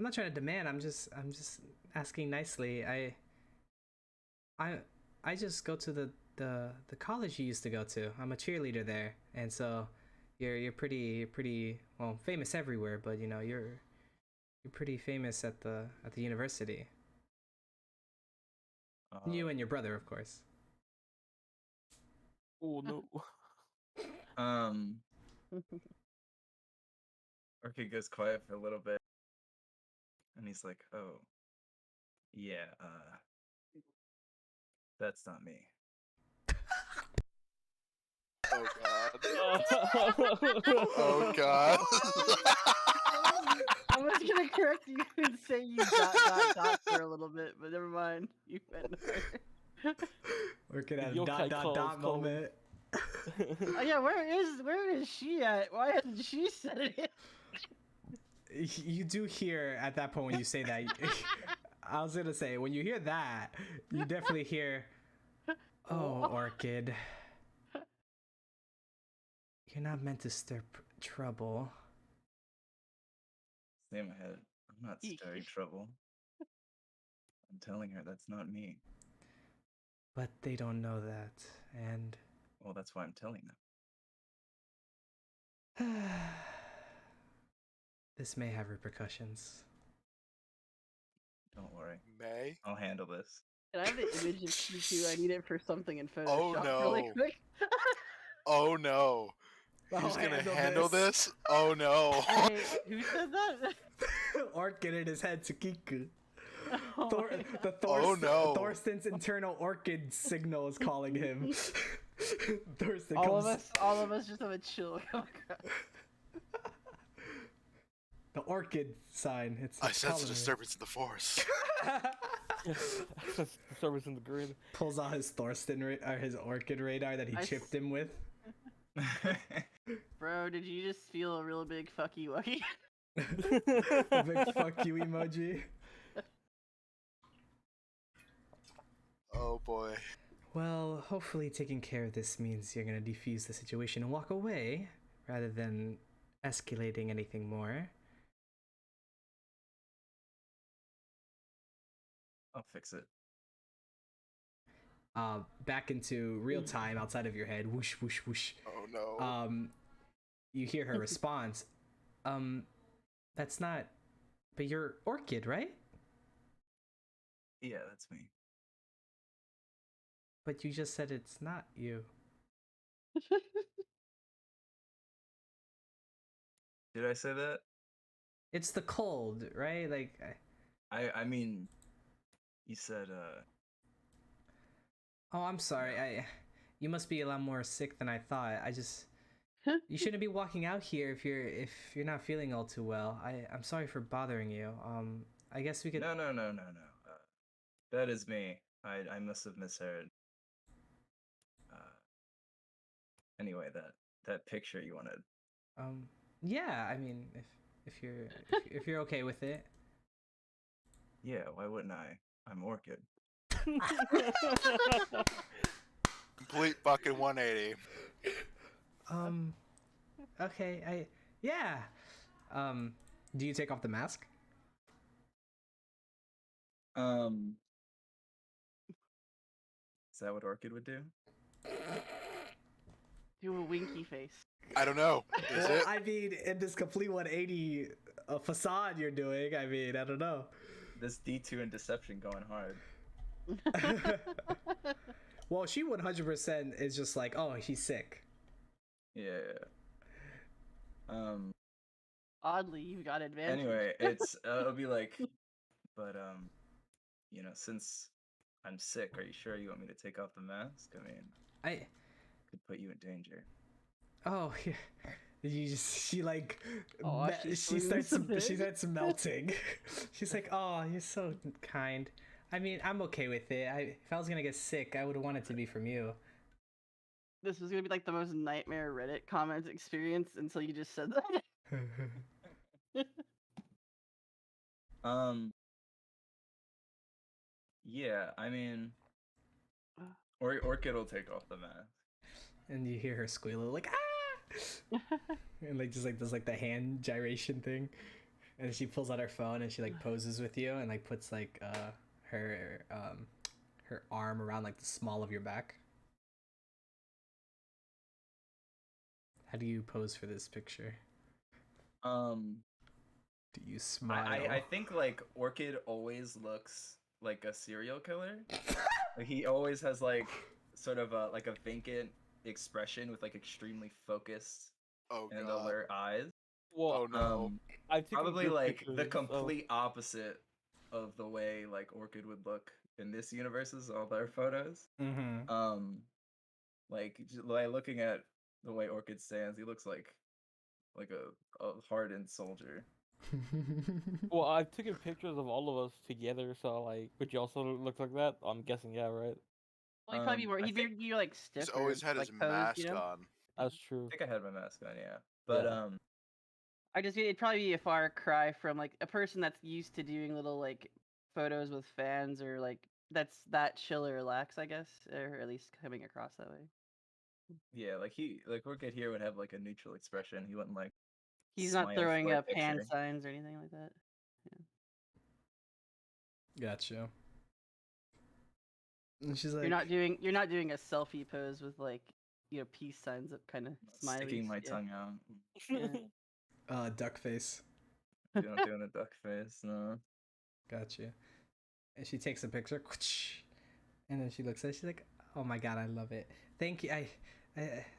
not trying to demand. I'm just asking nicely. I just go to the college you used to go to. I'm a cheerleader there, and so you're pretty well famous everywhere. But you know you're pretty famous at the university. You and your brother, of course. Oh no. Orchid goes quiet for a little bit, and he's like, oh, yeah, that's not me. Oh god. Oh god. I was gonna correct you and say you dot for a little bit, but never mind. You went there. Working at a Yokai dot calls. moment. Oh yeah, where is she at? Why hasn't she said it? You do hear at that point when you say that. I was gonna say when you hear that, you definitely hear, "Oh, Orchid, you're not meant to stir trouble." Stay in my head. I'm not stirring trouble. I'm telling her that's not me. But they don't know that, and Well, that's why I'm telling them. this may have repercussions. Don't worry. May? I'll handle this. Can I have the image of Q2? I need it for something in Photoshop Oh, really no. quick. Oh no. I'll Who's gonna handle handle this. this? Oh no. Hey, who said that? Orchid in his head to Kiku. Oh Thor, my the God. Thor, Oh, no. Thorsten's internal orchid signal is calling him. Thorsten all comes. of us just have a chill. Oh my God. The orchid sign. It's I sense a calling me. disturbance in the force. Access service in the grid. Pulls out his Thorsten or his orchid radar that he I chipped him with. Bro, did you just feel a real big fucky wucky? A big fuck you emoji. Oh boy. Well, hopefully taking care of this means you're gonna defuse the situation and walk away rather than escalating anything more. I'll fix it. Back into real time outside of your head. Whoosh, whoosh, whoosh. Oh no. You hear her response. That's not. But you're Orchid, right? Yeah, that's me. But you just said it's not you. Did I say that? It's the cold, right? Like, I mean, You said Oh, I'm sorry. You must be a lot more sick than I thought. You shouldn't be walking out here if you're not feeling all too well. I'm sorry for bothering you. I guess we could. no. That is me. I must have misheard. Anyway, that picture you wanted. Yeah. I mean, if you're okay with it. Yeah, why wouldn't I? I'm Orchid. Complete fucking 180. Okay. Yeah. Do you take off the mask? Is that what Orchid would do? Do a winky face. I don't know. Is Well, it? I mean, in this complete 180 facade you're doing, I mean, I don't know. This D2 and deception going hard. Well, she 100% is just like, oh, he's sick. Yeah. Oddly, you've got advantage. Anyway, it'll be like, but since I'm sick, are you sure you want me to take off the mask? I mean, could put you in danger. Oh, yeah. She like, Oh, she starts melting. She's like, oh, you're so kind. I mean, I'm okay with it. If I was gonna get sick, I would want it to be from you. This was gonna be like the most nightmare Reddit comment experience until you just said that. Yeah, I mean, Orchid will take off the mask. And you hear her squeal like, ah! And like just like does like the hand gyration thing. And she pulls out her phone and she like poses with you and like puts like her arm around like the small of your back. How do you pose for this picture? Do you smile? I think like Orchid always looks like a serial killer. Like he always has like sort of a vacant expression with like extremely focused and alert eyes. Well, Oh no. I've taken Probably good like the pictures of- complete opposite of the way like Orchid would look in this universe's all their photos. Mm-hmm. Like looking at the way Orchid stands, he looks like a hardened soldier. Well, I've taken pictures of all of us together, so like, would you also look like that? I'm guessing, yeah, right? Well, he'd probably be more. I He'd think- be like stiff. He's always had like his posed, mask you know? on. That's true. I think I had my mask on, yeah. But Yeah. It'd probably be a far cry from like a person that's used to doing little like photos with fans or like that's that chill or relax, I guess, or at least coming across that way. yeah, like Orchid here would have like a neutral expression. He wouldn't like. He's not smile throwing for a up hand picture. signs or anything like that. Gotcha. And she's like, You're not doing a selfie pose with like peace signs up kind of smileys. Sticking my yeah. tongue out. Yeah. duck face. Doing the duck face. No. Gotcha. And she takes a picture, and then she looks at it. She's like, "Oh my god, I love it. Thank you. I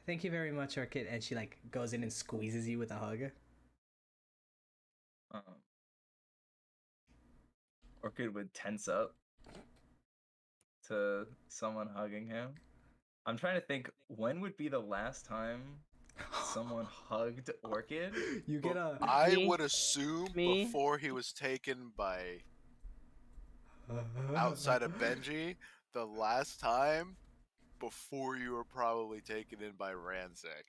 thank you very much, Orchid." And she like goes in and squeezes you with a hug. Orchid would tense up to someone hugging him. I'm trying to think when would be the last time someone hugged Orchid. You get a. I Me? would assume Me? before he was taken by outside of Benji, the last time before you were probably taken in by Ransik.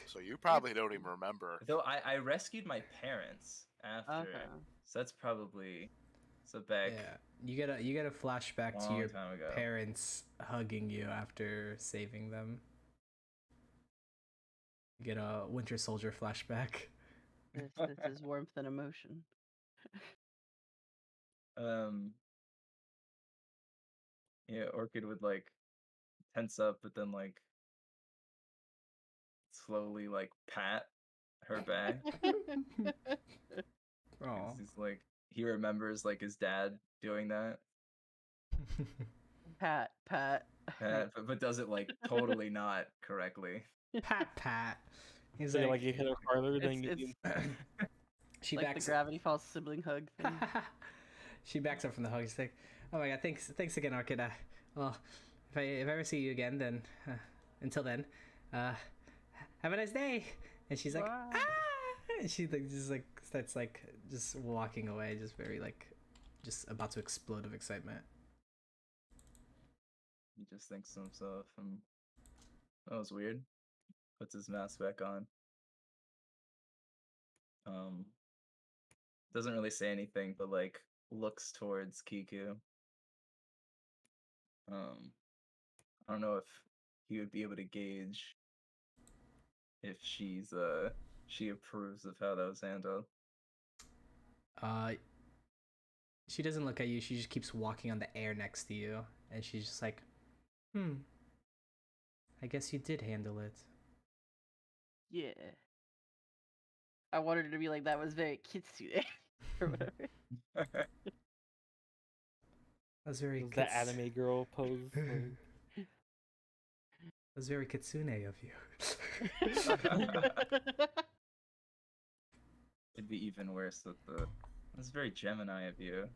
So you probably don't even remember. Though I rescued my parents after, Okay. so that's probably back Yeah, you get a flashback a to long your time ago. parents hugging you after saving them. You get a Winter Soldier flashback. This is warmth and emotion. Yeah, Orchid would like tense up, but then like slowly like pat her back. Oh. He's like he remembers like his dad doing that. Pat. Pat, but does it like totally not correctly. Pat. He's So, like, like you hit her harder than It's you. it's she like backs the Gravity Falls sibling hug thing. She backs up from the hug. She's like, "Oh my god, thanks again, Orchid. Well, if I ever see you again, then until then, have a nice day." And she's like, Bye. "Ah!" And she like just like starts like just walking away, just very like just about to explode of excitement. He just thinks to himself, that was weird. Puts his mask back on. Doesn't really say anything, but like looks towards Kiku. I don't know if he would be able to gauge if she approves of how that was handled. She doesn't look at you. She just keeps walking on the air next to you, and she's just like, I guess you did handle it. Yeah. I wanted her to be like, that was very kitsune or whatever. That was very Does that anime girl pose? Like... That was very kitsune of you. It'd be even worse with the. That's very Gemini of you.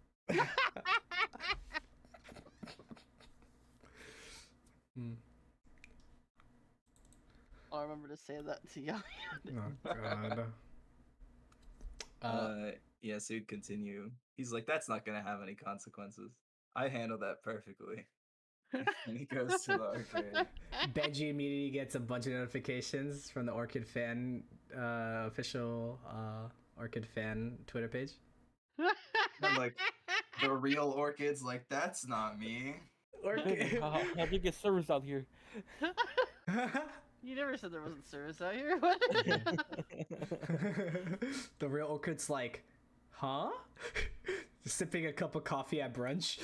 I'll remember to say that to y'all. Oh god. Yeah, so he'd continue. He's like, that's not gonna have any consequences. I handled that perfectly. And he goes to the arcade. Benji immediately gets a bunch of notifications from the Orchid fan, official Orchid fan Twitter page. And like, the real Orchid's like, that's not me. Orchid. How do you get service out here? You never said there wasn't service out here. What? The real Orchid's like, huh? Sipping a cup of coffee at brunch.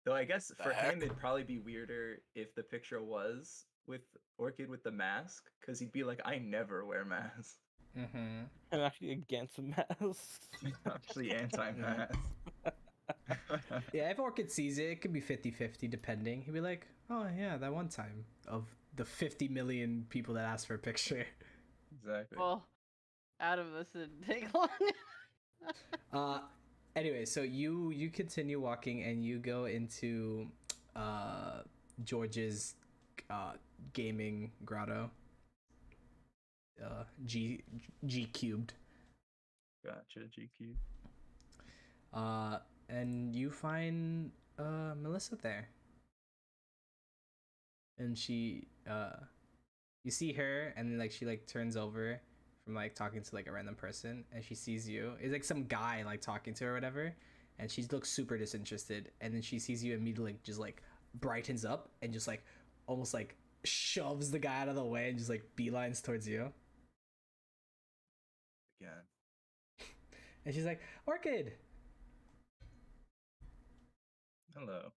Though I guess for heck? him, it'd probably be weirder if the picture was with Orchid with the mask, because he'd be like, I never wear masks. Mm-hmm. I'm actually against masks. Actually anti-mask. Yeah, if Orchid sees it, it could be 50-50 depending. He'd be like, oh yeah, that one time of the 50 million people that asked for a picture. Exactly. Well, Adam, this didn't take long. Anyway, so you continue walking and you go into George's gaming grotto. G cubed. Gotcha, GQ. And you find Melissa there. And she you see her, and then like she like turns over from like talking to like a random person, and she sees you. It's like some guy like talking to her or whatever, and she looks super disinterested, and then she sees you immediately just like brightens up and just like almost like shoves the guy out of the way and just like beelines towards you. Again. And she's like, Orchid! Hello.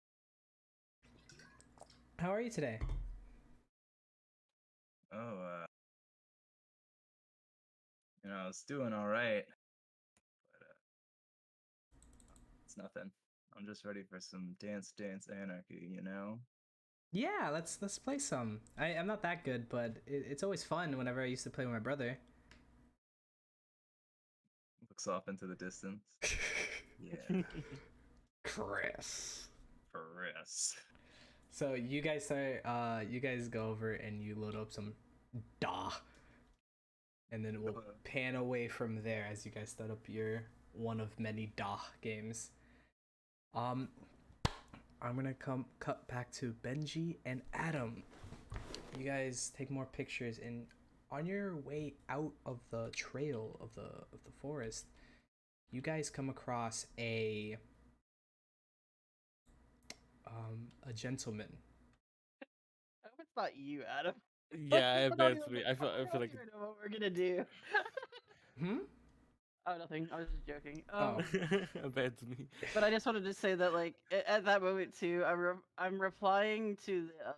How are you today? Oh, I was doing all right, but it's nothing. I'm just ready for some dance anarchy, you know? Yeah, let's play some. I'm not that good, but it's always fun whenever I used to play with my brother. Looks off into the distance. Yeah. Chris. Chris. So you guys you guys go over and you load up some DA. And then we'll pan away from there as you guys start up your one of many DA games. I'm gonna cut back to Benji and Adam. You guys take more pictures, and on your way out of the trail of the forest, you guys come across a gentleman. I hope it's not you, Adam. Yeah, I it don't bets even- me. I feel don't like. even know what we're gonna do. Oh, nothing. I was just joking. It bets me. But I just wanted to say that, like, at that moment too, I'm replying to the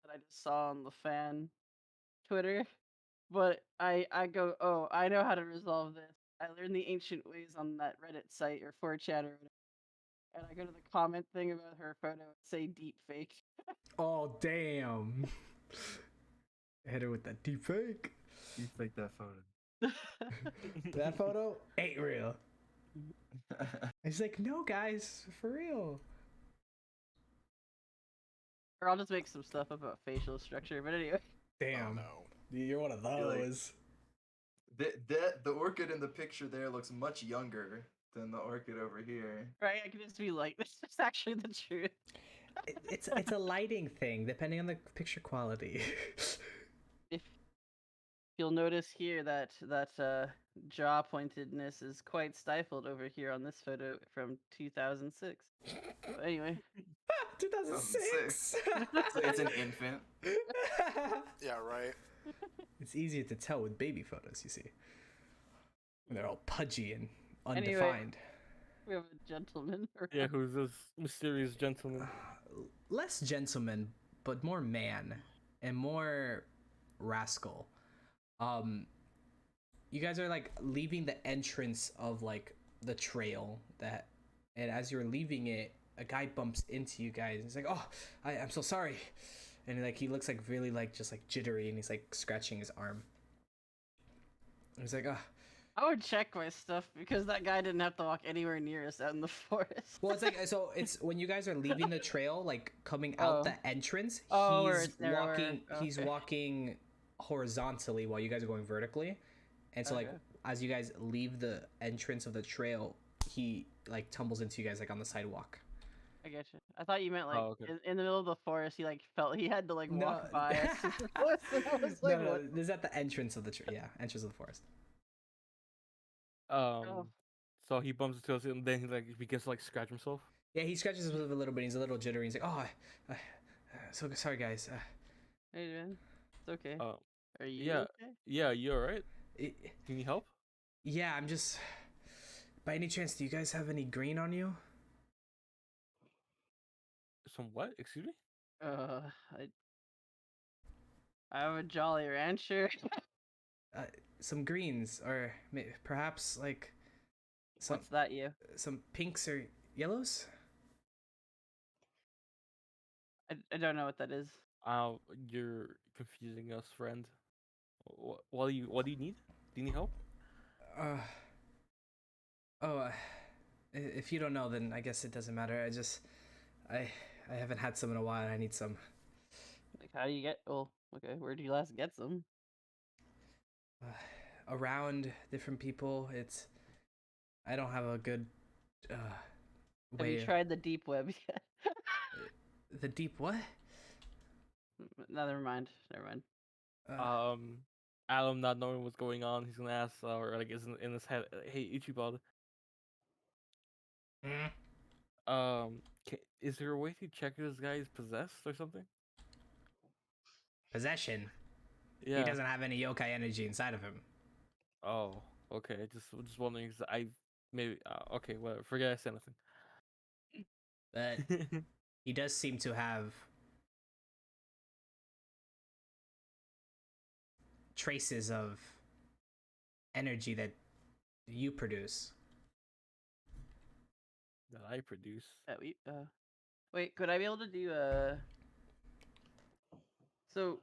that I just saw on the fan Twitter, but I go, oh, I know how to resolve this. I learned the ancient ways on that Reddit site or 4chan or whatever, and I go to the comment thing about her photo and say deep fake. Oh damn! Hit her with that deep fake. You fake that photo. That photo ain't real. He's like, no, guys, for real. Or I'll just make some stuff about facial structure. But anyway, Damn, no. you're one of You're like- those. The orchid in the picture there looks much younger than the orchid over here. right? I can just be like, this is actually the truth. It's a lighting thing, depending on the picture quality. If you'll notice here that jaw pointedness is quite stifled over here on this photo from 2006. But anyway, 2006. So it's an infant. Yeah, right. It's easier to tell with baby photos, you see. When they're all pudgy and Anyway. undefined. we have a gentleman. Yeah, who's this mysterious gentleman? Less gentleman, but more man and more rascal. You guys are like leaving the entrance of like the trail that, and as you're leaving it, a guy bumps into you guys. And he's like, "Oh, I'm so sorry," and like he looks like really like just like jittery, and he's like scratching his arm. And he's like, "Ah." I would check my stuff because that guy didn't have to walk anywhere near us out in the forest. Well, it's like so. It's when you guys are leaving the trail, like coming out Oh. the entrance. Oh, where He's it's narrower. walking. He's Okay. walking horizontally while you guys are going vertically, and so like Okay. as you guys leave the entrance of the trail, he like tumbles into you guys like on the sidewalk. I get you. I thought you meant like Oh, okay. in the middle of the forest. He like felt he had to like No. walk by us. super close, and I was like, No, what? this is at the entrance of the yeah, entrance of the forest. So he bumps into us and then he like begins to like scratch himself. Yeah, he scratches himself a little bit. He's a little jittery. He's like, "Oh, so sorry, guys." Hey man, it's okay. Oh, Are you yeah. okay? Yeah, you alright? It, Do you need help? yeah, I'm just. By any chance, do you guys have any green on you? Some what? Excuse me? I have a Jolly Rancher. Some greens, or perhaps like some What's that, you? some pinks or yellows. I don't know what that is. You're confusing us, friend. What do you need? Do you need help? Uh, oh, if you don't know, then I guess it doesn't matter. I haven't had some in a while. And I need some. Like, how do you get? Oh, okay. Where do you last get some? Around different people. I don't have a good Have way. you tried the deep web yet? The deep what? No, never mind. Never mind. Adam not knowing what's going on, he's gonna ask, or like is in his head, hey Ichibod, is there a way to check if this guy is possessed or something? Possession. Yeah. He doesn't have any yokai energy inside of him. Oh, okay. Just wondering, 'cause I maybe okay, whatever. Forget I said But nothing. he does seem to have traces of energy that you produce. That I produce. Wait, could I be able to do so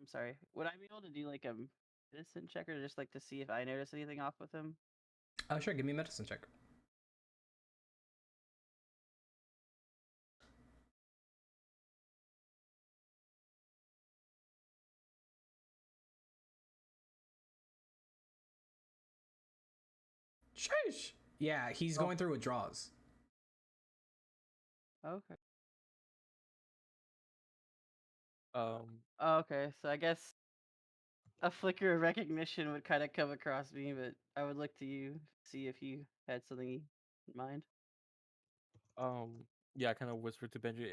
sorry. Would I be able to do like a medicine check or just like to see if I notice anything off with him? Oh, sure. Give me a medicine check. Sheesh. Yeah, he's going through withdrawals. Okay. Um. Okay, so I guess a flicker of recognition would kind of come across me, but I would look to you to see if you had something in mind. Yeah, I kind of whispered to Benji.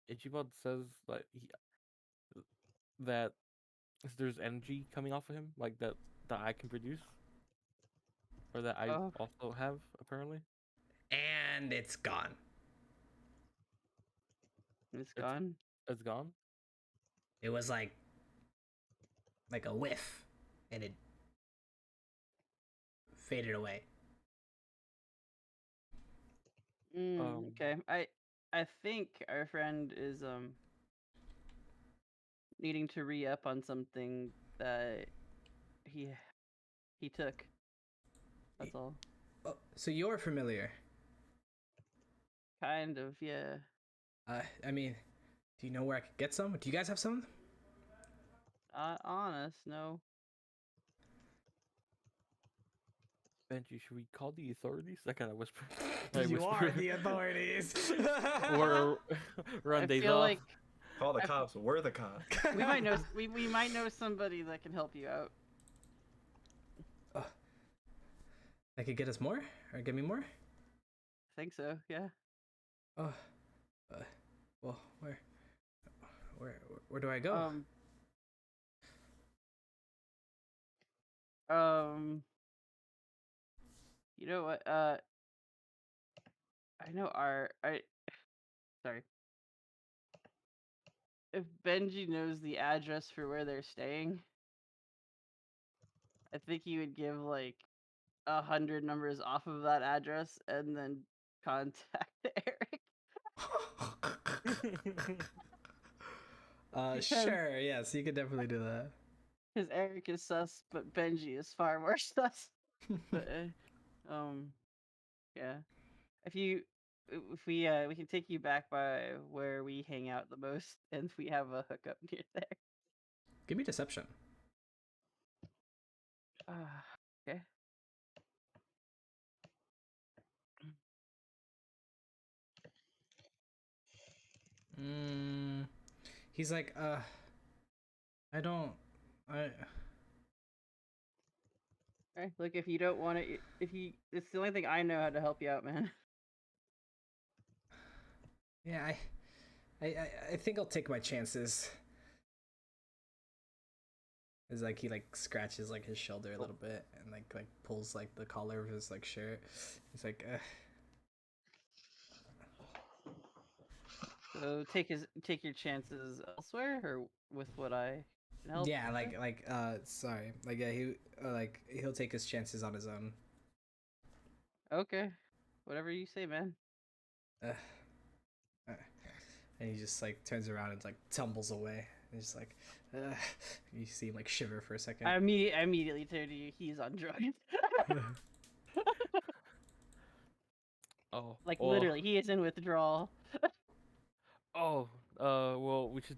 Ichibod says that there's energy coming off of him, like that I can produce, or that I Oh. also have apparently. And it's gone. It's gone. It's gone. It was like a whiff, and it faded away. Okay. I think our friend is needing to re-up on something that he took. That's all. Oh, so you're familiar. Kind of, yeah. I mean, do you know where I could get some? Do you guys have some? Honest, no. Benji, should we call the authorities? That kind of whisper. You are the authorities. Or run I days feel off. like Call the I- cops. We're the cops. we might know we might know somebody that can help you out. I could get us more, or get me more. I think so, yeah. Oh, well, where do I go? You know what? I know sorry. If Benji knows the address for where they're staying, I think he would give like 100 numbers off of that address and then contact Eric. Because- Sure, yes, you could definitely do that. Because Eric is sus, but Benji is far more sus. But yeah. If we can take you back by where we hang out the most, and we have a hookup near there. Give me deception. Okay. He's like, I don't, Okay. Look, if you don't want it, it's the only thing I know how to help you out, man. yeah, I think I'll take my chances. It's like he like scratches like his shoulder a little bit and like pulls like the collar of his like shirt. He's like, So take your chances elsewhere, or with what I can help. yeah, with? sorry, like yeah, he'll take his chances on his own. Okay, whatever you say, man. And he just like turns around and like tumbles away. And he's like, you see him like shiver for a second. I immediately turn to you. He's on drugs. Oh. Like well, literally, he is in withdrawal. Oh. Well, we should.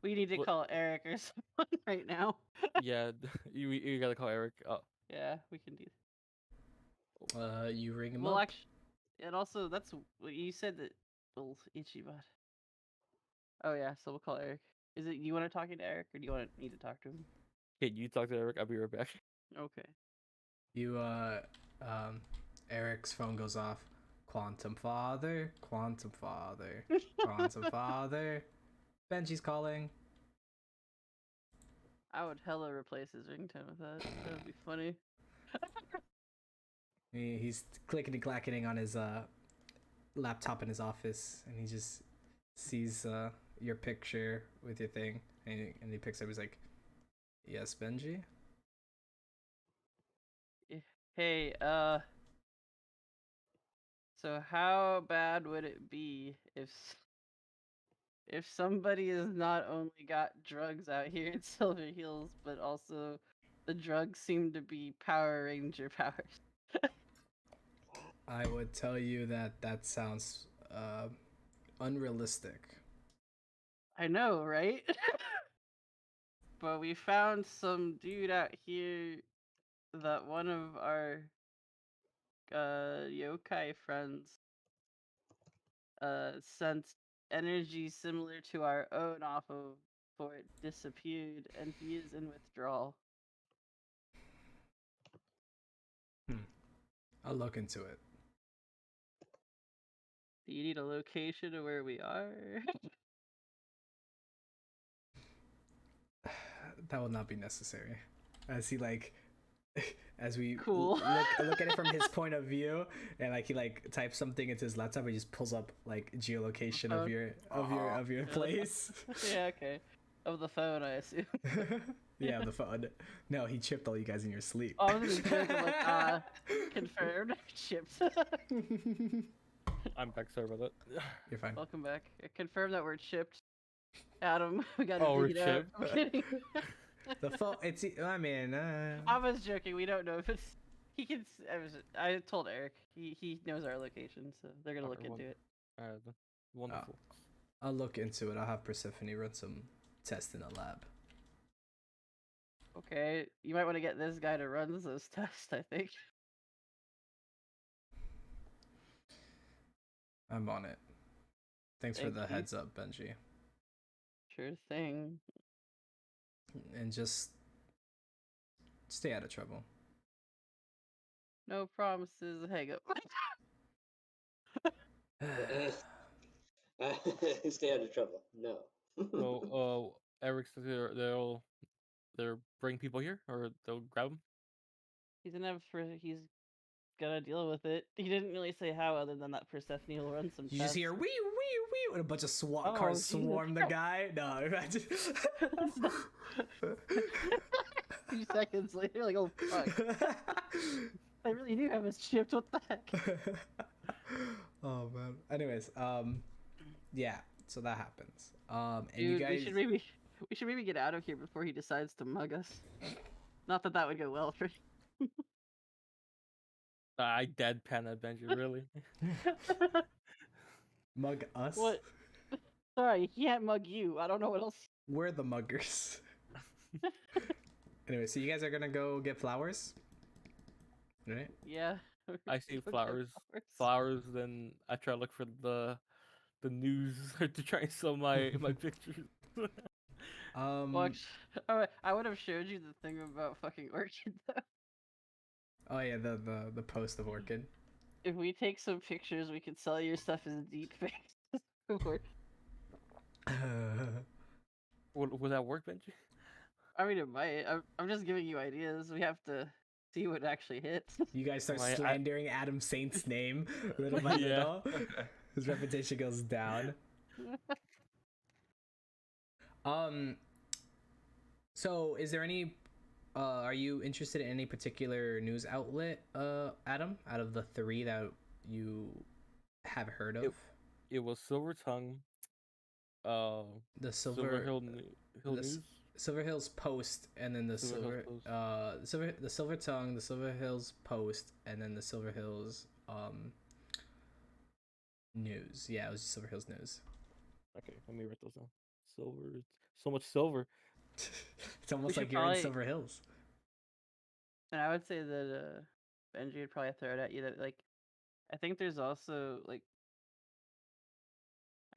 We need to What- call Eric or someone right now. Yeah. You gotta call Eric. Yeah, we can do. You ring him Well, up. actually, and also that's what you said that little Ichiban. Oh yeah, so we'll call Eric. Is it you want to talk to Eric, or do you want me to talk to him? Okay, you talk to Eric. I'll be right back. Okay. You Eric's phone goes off. Quantum father, quantum father, quantum father. Benji's calling. I would hella replace his ringtone with that. That would be funny. He's clickety clacketing on his laptop in his office, and he just sees your picture with your thing, and he picks up. He's like, "Yes, Benji." Hey, so how bad would it be if somebody has not only got drugs out here in Silver Hills, but also the drugs seem to be Power Ranger powers? I would tell you that sounds unrealistic. I know, right? But we found some dude out here that one of our yokai friends sent energy similar to our own off of before it disappeared, and he is in withdrawal. I'll look into it. Do you need a location of where we are? That will not be necessary. As he like, as we Cool. look at it from his point of view, and like he like types something into his laptop, and he just pulls up like geolocation of your place. Yeah, okay. Of the phone, I assume. Yeah, the phone. No, he chipped all you guys in your sleep. Oh, I was gonna joke, like, confirmed. Chipped. I'm back. Sorry about that. You're fine. Welcome back. Confirm that we're chipped. Adam, we gotta Oh, we're dig it out. chipped. I'm kidding. The phone. It's. I mean. I was joking. We don't know if it's. He can. I told Eric. He knows our location, so they're gonna look into it. Wonderful. I'll look into it. I'll have Persephone run some tests in the lab. Okay, you might want to get this guy to run those tests. I think. I'm on it. Thanks for Thank the you. heads up, Benji. Sure thing. And just stay out of trouble. No promises. Hang up. Stay out of trouble. No. So, Eric says they'll bring people here, or they'll grab them. He's gonna deal with it. He didn't really say how, other than that Persephone will run some You tests. just hear wee wee wee, and a bunch of SWAT Oh, cars Jesus swarm the Christ. guy. No, imagine. 2 seconds later, like, oh fuck. I really do have us chipped. What the heck? Oh man. Anyways, yeah. So that happens. And Dude, you guys. we should maybe get out of here before he decides to mug us. Not that would go well for him. I deadpan that Benji, really. Mug us. What? Sorry, he can't mug you. I don't know what else. We're the muggers. Anyway, so you guys are gonna go get flowers, right? Yeah. I see Go get flowers. Then I try to look for the news to try and sell my pictures. Watch. Oh, I would have showed you the thing about fucking Orchid though. Oh yeah, the post of Orchid. If we take some pictures, we could sell your stuff as deep fakes. Would that work, Benji? I mean, it might. I'm just giving you ideas. We have to see what actually hits. You guys start Well, slandering Adam Saint's name little by Yeah. little. His reputation goes down. So is there any are you interested in any particular news outlet, Adam, out of the 3 that you have heard of? It was Silver Tongue, The Silver Hill News. Silver Hills Post, and then the Silver the Silver Tongue, the Silver Hills Post, and then the Silver Hills News. Yeah, it was just Silver Hills News. Okay, let me write those down. Silver, so much silver. It's almost should like you're in probably- Silver Hills. And I would say that Benji would probably throw it at you that like, I think there's also like,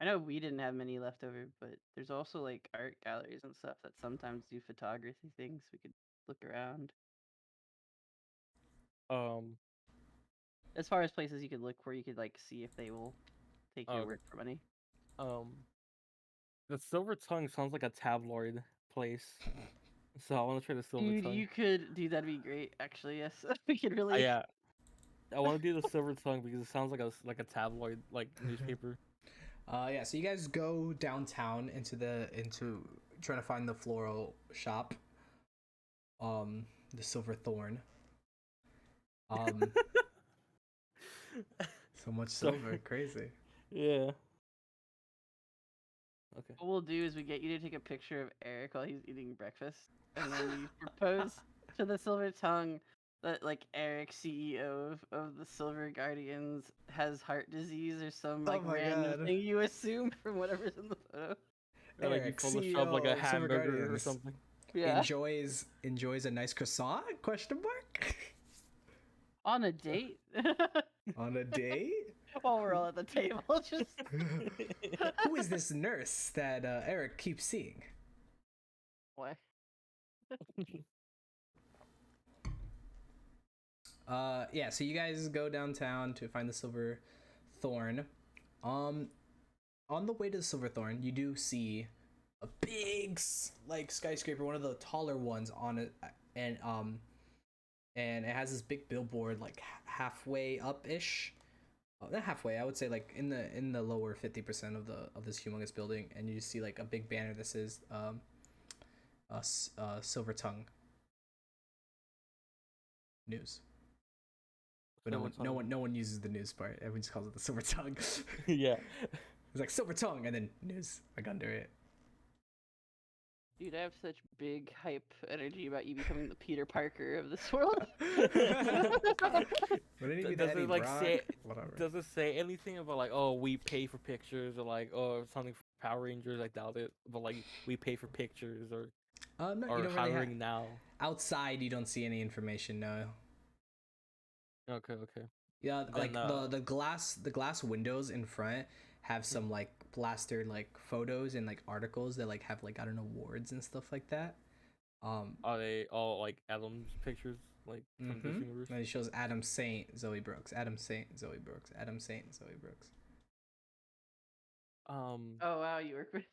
I know we didn't have many left over, but there's also like art galleries and stuff that sometimes do photography things. We could look around. As far as places you could look where you could like see if they will take your Okay. work for money. The Silver Tongue sounds like a tabloid place, so I want to try the Silver Dude, Tongue. you could do that'd be great. Actually, yes, we could really. Yeah, I want to do the Silver Tongue because it sounds like a tabloid newspaper. Yeah, so you guys go downtown into trying to find the floral shop. The Silver Thorn. So much silver, crazy. Yeah. Okay. What we'll do is we get you to take a picture of Eric while he's eating breakfast, and then you propose to the Silver Tongue that like Eric, CEO of the Silver Guardians, has heart disease or some like my random God. thing you assume from whatever's in the photo. Or, like you Eric, Photoshop like CEO a of Silver hamburger or Guardians. something. Yeah. Enjoys a nice croissant? Question mark. On a date. On a date? While we're all at the table, just Who is this nurse that Eric keeps seeing? what? Yeah, so you guys go downtown to find the Silver Thorn. On the way to the Silver Thorn, you do see a big skyscraper, one of the taller ones on it, and it has this big billboard like halfway up ish. Not halfway, I would say like in the lower 50% of this humongous building, and you see like a big banner that says Silver Tongue News. But no one uses the news part. Everyone just calls it the Silver Tongue. Yeah. It's like Silver Tongue and then news like under it. Dude, I have such big hype energy about you becoming the Peter Parker of this world. Wouldn't he be the Does Eddie it like Brock? say? Whatever. Does it say anything about like, oh, we pay for pictures, or like, oh, something for Power Rangers? I doubt it. But like, we pay for pictures, or No, you or don't really have. hiring now. Outside, you don't see any information. No. Okay, okay. Yeah, Then, like the glass windows in front have some like plastered like photos and like articles that like have like I don't know awards and stuff like that. Are they all like Adam's pictures, like from this universe? And it shows Adam Saint, Zoe Brooks, Adam Saint, Zoe Brooks, Adam Saint, Zoe Brooks. Oh wow, you work with.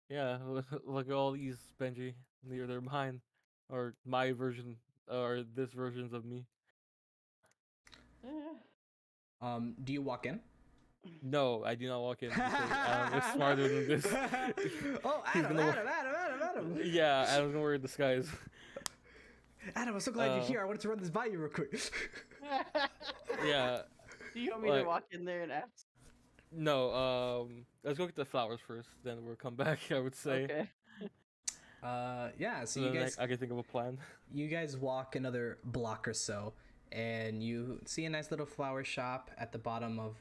Yeah, look at all these, Benji. They're mine, or my version, or this versions of me. Do you walk in? No, I do not walk in because Adam is smarter than this. Oh, He's Adam, gonna Adam. Yeah, Adam's gonna wear a disguise. Adam, I'm so glad you're here. I wanted to run this by you real quick. Yeah. Do you want me to walk in there and ask? No, let's go get the flowers first, then we'll come back, I would say. Okay. Yeah, so So you then guys I can think of a plan. you guys walk another block or so and you see a nice little flower shop at the bottom of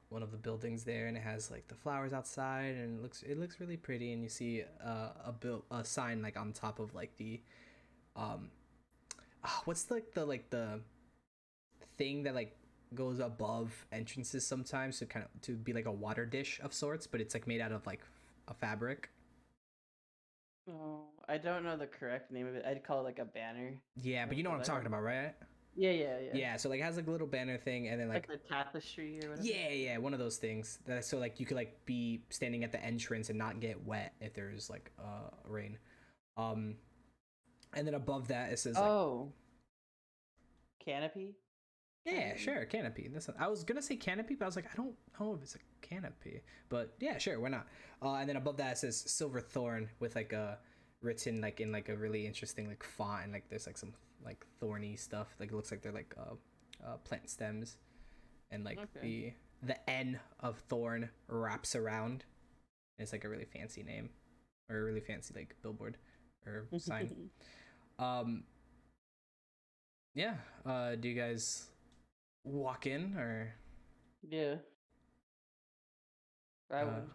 one of the buildings there, and it has like the flowers outside, and it looks really pretty, and you see a sign like on top of like the what's like the thing that like goes above entrances sometimes to kind of to be like a water dish of sorts, but it's like made out of like a fabric. Oh, I don't know the correct name of it. I'd call it like a banner. Yeah, but you know what I'm talking about, right? Yeah. Yeah, so like it has like a little banner thing, and then Like the tapestry or whatever. yeah, one of those things. So like you could like be standing at the entrance and not get wet if there's like rain. And then above that it says like, canopy. yeah, sure, canopy. I was gonna say canopy, but I was like, I don't know if it's a canopy, but yeah, sure, why not? And then above that it says silver thorn with like a written like in like a really interesting like font, and like there's like some like thorny stuff. Like it looks like they're like plant stems, and like the N of thorn wraps around. And it's like a really fancy name, or a really fancy like billboard or sign. Yeah. Do you guys walk in or? Yeah. I would.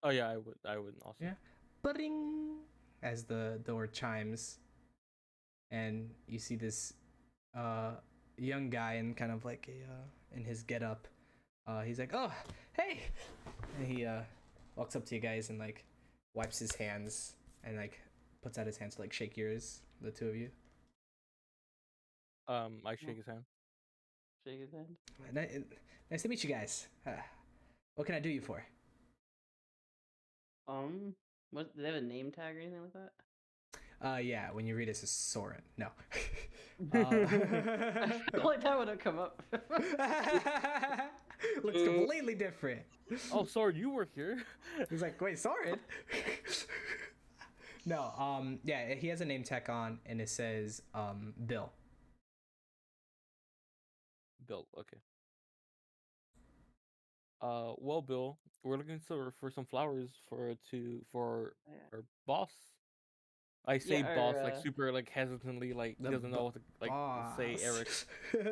Oh yeah, I would also. Yeah. Bring as the door chimes, and you see this young guy in kind of like a in his getup. He's like, "Oh, hey!" And he walks up to you guys and like wipes his hands and like puts out his hands to like shake yours, the two of you. I shake his hand. Shake his hand. Nice to meet you guys. What can I do you for? What, do they have a name tag or anything like that? Yeah, when you read it, it says Soren. No. I feel like that would have come up. Looks completely different. Oh, sorry, you work here. He's like, wait, Soren? No, yeah, he has a name tag on, and it says, Bill. Bill, okay. Well, Bill, we're looking for some flowers for our boss. I say boss like super like hesitantly, like he doesn't know what to like say Eric.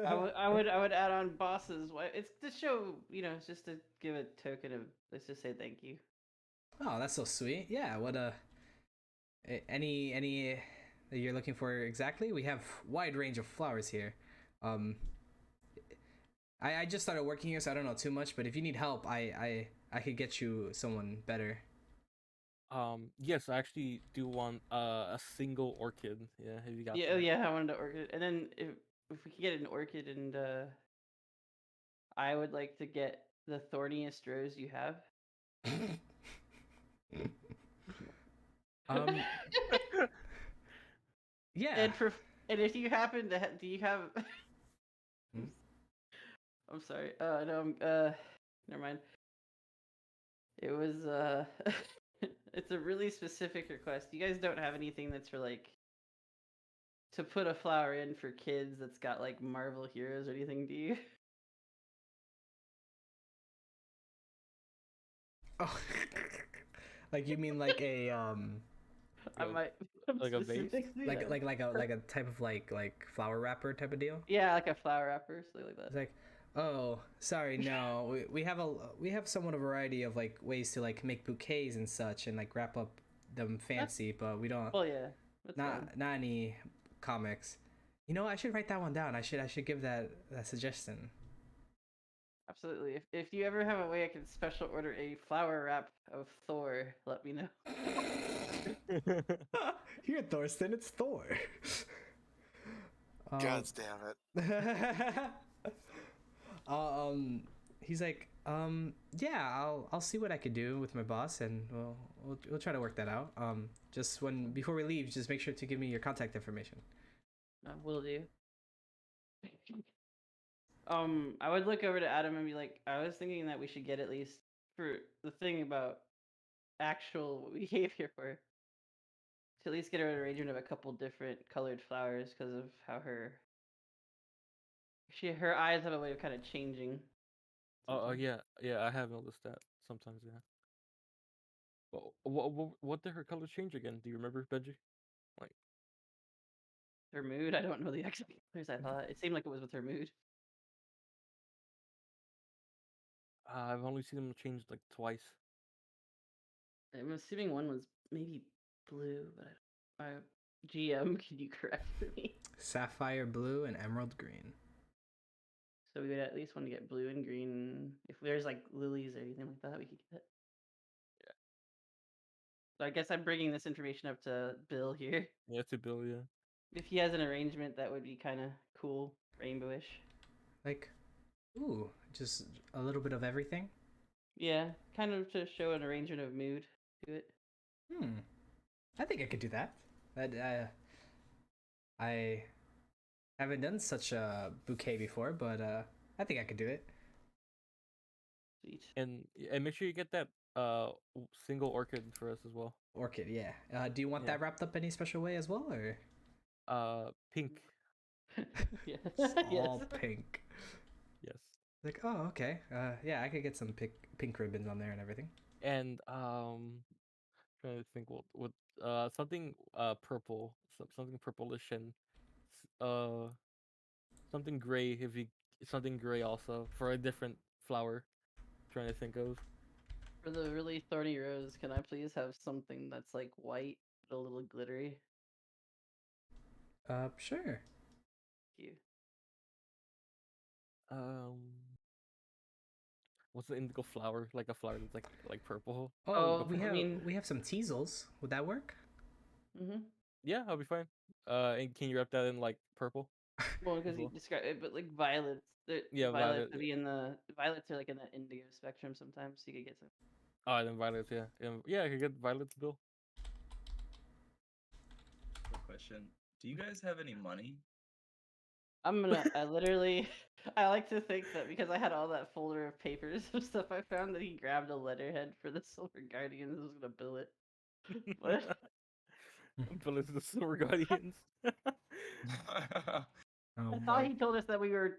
I would add on boss's wife. It's to show, it's just to give a token of, let's just say thank you. Oh, that's so sweet. Yeah, what any that you're looking for exactly? We have wide range of flowers here. I just started working here, so I don't know too much, but if you need help, I could get you someone better. Yes, I actually do want a single orchid. Yeah, have you got Yeah, that? oh yeah, I wanted an orchid. And then if we could get an orchid, and I would like to get the thorniest rose you have. Yeah. And if you happen to do you have I'm sorry. No, never mind. It was it's a really specific request. You guys don't have anything that's for like to put a flower in for kids that's got like Marvel heroes or anything, do you? Oh. Like you mean like a I Like a- might like a vase? specifically, like yeah. like a type of like flower wrapper type of deal? Yeah, like a flower wrapper, something like that. It's like, oh, sorry, no, we have somewhat a variety of like ways to like make bouquets and such and like wrap up them fancy, but we don't Well, yeah, that's fine. not any comics. You know, I should write that one down. I should give that suggestion. Absolutely. If you ever have a way I can special order a flower wrap of Thor, let me know. Here, Thorsten, it's Thor. God damn it. He's like, yeah, I'll see what I could do with my boss, and we'll try to work that out. Just before we leave, just make sure to give me your contact information. Will do. I would look over to Adam and be like, I was thinking that we should get at least for the thing about actual behavior for to at least get an arrangement of a couple different colored flowers because of how her eyes have a way of kind of changing. Oh, sometimes. yeah, I have noticed that sometimes, yeah. What did her color change again? Do you remember, Benji? Like, Her mood, I don't know the exact colors. I thought it seemed like it was with her mood. I've only seen them change like twice. I'm assuming one was maybe blue, but my GM, can you correct for me? Sapphire blue and emerald green. So we would at least want to get blue and green. If there's like lilies or anything like that, we could get. Yeah. So I guess I'm bringing this information up to Bill here. Yeah, to Bill, yeah. If he has an arrangement that would be kind of cool, rainbowish. Like, ooh, just a little bit of everything. Yeah, kind of to show an arrangement of mood to it. I think I could do that. I haven't done such a bouquet before, but I think I could do it. Sweet. And make sure you get that single orchid for us as well. Orchid, yeah. Do you want Yeah. that wrapped up any special way as well, or Pink. Yes. just all Yes. pink? Yes. Like, oh, okay. Yeah, I could get some pink ribbons on there and everything. And trying to think what something purple, something purplish and something gray something gray also for a different flower. Trying to think of. For the really thorny rose, can I please have something that's like white but a little glittery? Sure. Thank you. What's the indigo flower? Like a flower that's like purple. Oh, Oh, we I mean- have some teasels. Would that work? Mm-hmm. Yeah, I'll be fine. And can you wrap that in like purple? Well, because you well. describe it, but like violets. Yeah, violets violet. would be in the violets are like in the indigo spectrum sometimes. So you could get some. Oh, then violets. Yeah, yeah. I could get violets, Bill. Quick question: do you guys have any money? I literally, I like to think that because I had all that folder of papers of stuff I found that he grabbed a letterhead for the Silver Guardians and was gonna bill it. But Bill is the Silver Guardians. Oh, I thought he told us that we were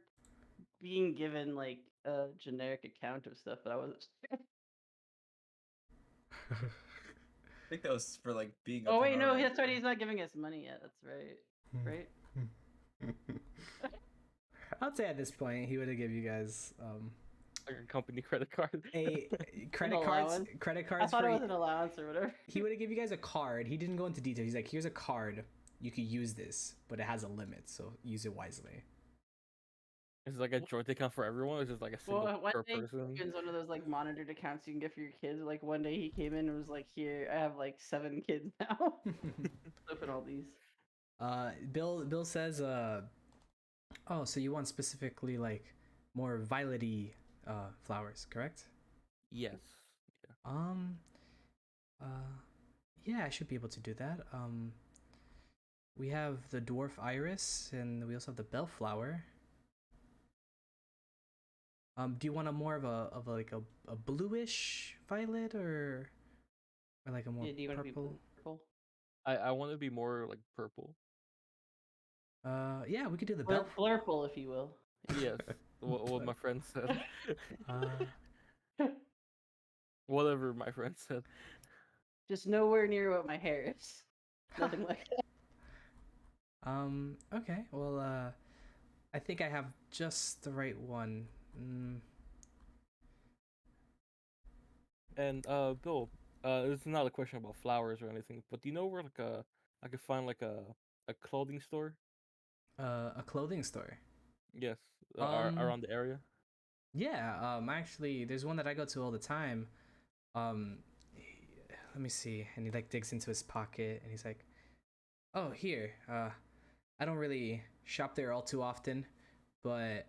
being given like a generic account of stuff, but I wasn't. I think that was for like being. Oh up wait, on no, our that's right. end. He's not giving us money yet. That's right. Right. I'd say at this point he would have given you guys Like a company credit card. a credit An cards. allowance? Credit cards. I thought for it was an allowance or whatever. He would have given you guys a card. He didn't go into detail. He's like, here's a card. You could use this, but it has a limit, so use it wisely. Is it like a joint account for everyone, or is it like a single Well, one per day person? it's one of those like monitored accounts you can get for your kids. Like one day he came in and was like, "Here, I have like 7 kids now. Open all these." Bill says, oh, so you want specifically like more violety flowers, correct? Yes. Yeah, I should be able to do that. We have the dwarf iris, and we also have the bellflower. Do you want a more of a bluish violet or like a more Yeah, do you want to be purple? purple? I want to be more like purple. Yeah, we could do the bell. Blurple, if you will. Yes. what my friend said. Uh, Whatever my friend said. Just nowhere near what my hair is. Nothing like that. Okay. Well, I think I have just the right one. And Bill, this is not a question about flowers or anything, but do you know where I could find like a clothing store? A clothing store. Yes, Um, around the area. Yeah. Actually, there's one that I go to all the time. Um, let me see. And he like digs into his pocket, and he's like, "Oh, here. I don't really shop there all too often, but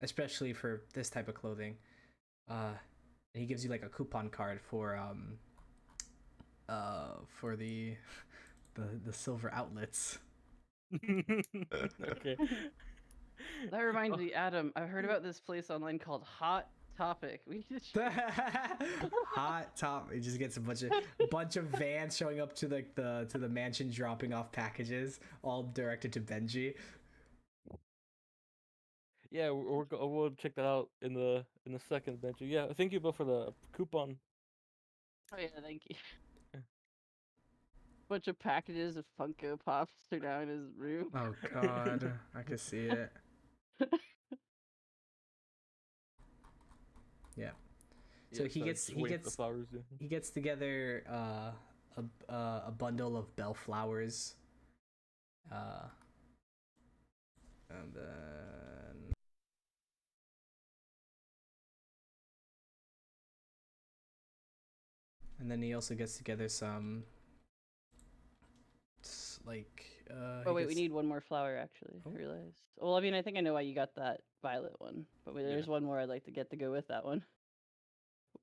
especially for this type of clothing. And he gives you like a coupon card for the silver outlets." Okay. That reminds Oh, me, Adam. I heard about this place online called Hot Topic. We should. Hot top. It just gets a bunch of vans showing up to the mansion, dropping off packages, all directed to Benji. yeah, we'll check that out in the second, Benji. Yeah, thank you, Bill, for the coupon. Oh yeah, thank you. Yeah. Bunch of packages of Funko Pops are down in his room. Oh God, I can see it. Yeah. So Yeah, he gets just waiting for the flowers. Yeah. he gets together a bundle of bellflowers. And then he also gets together some like Oh he wait, we gets- need one more flower actually. Oh. I realized. Well, I mean, I think I know why you got that violet one, but Yeah. there's one more I'd like to get to go with that one.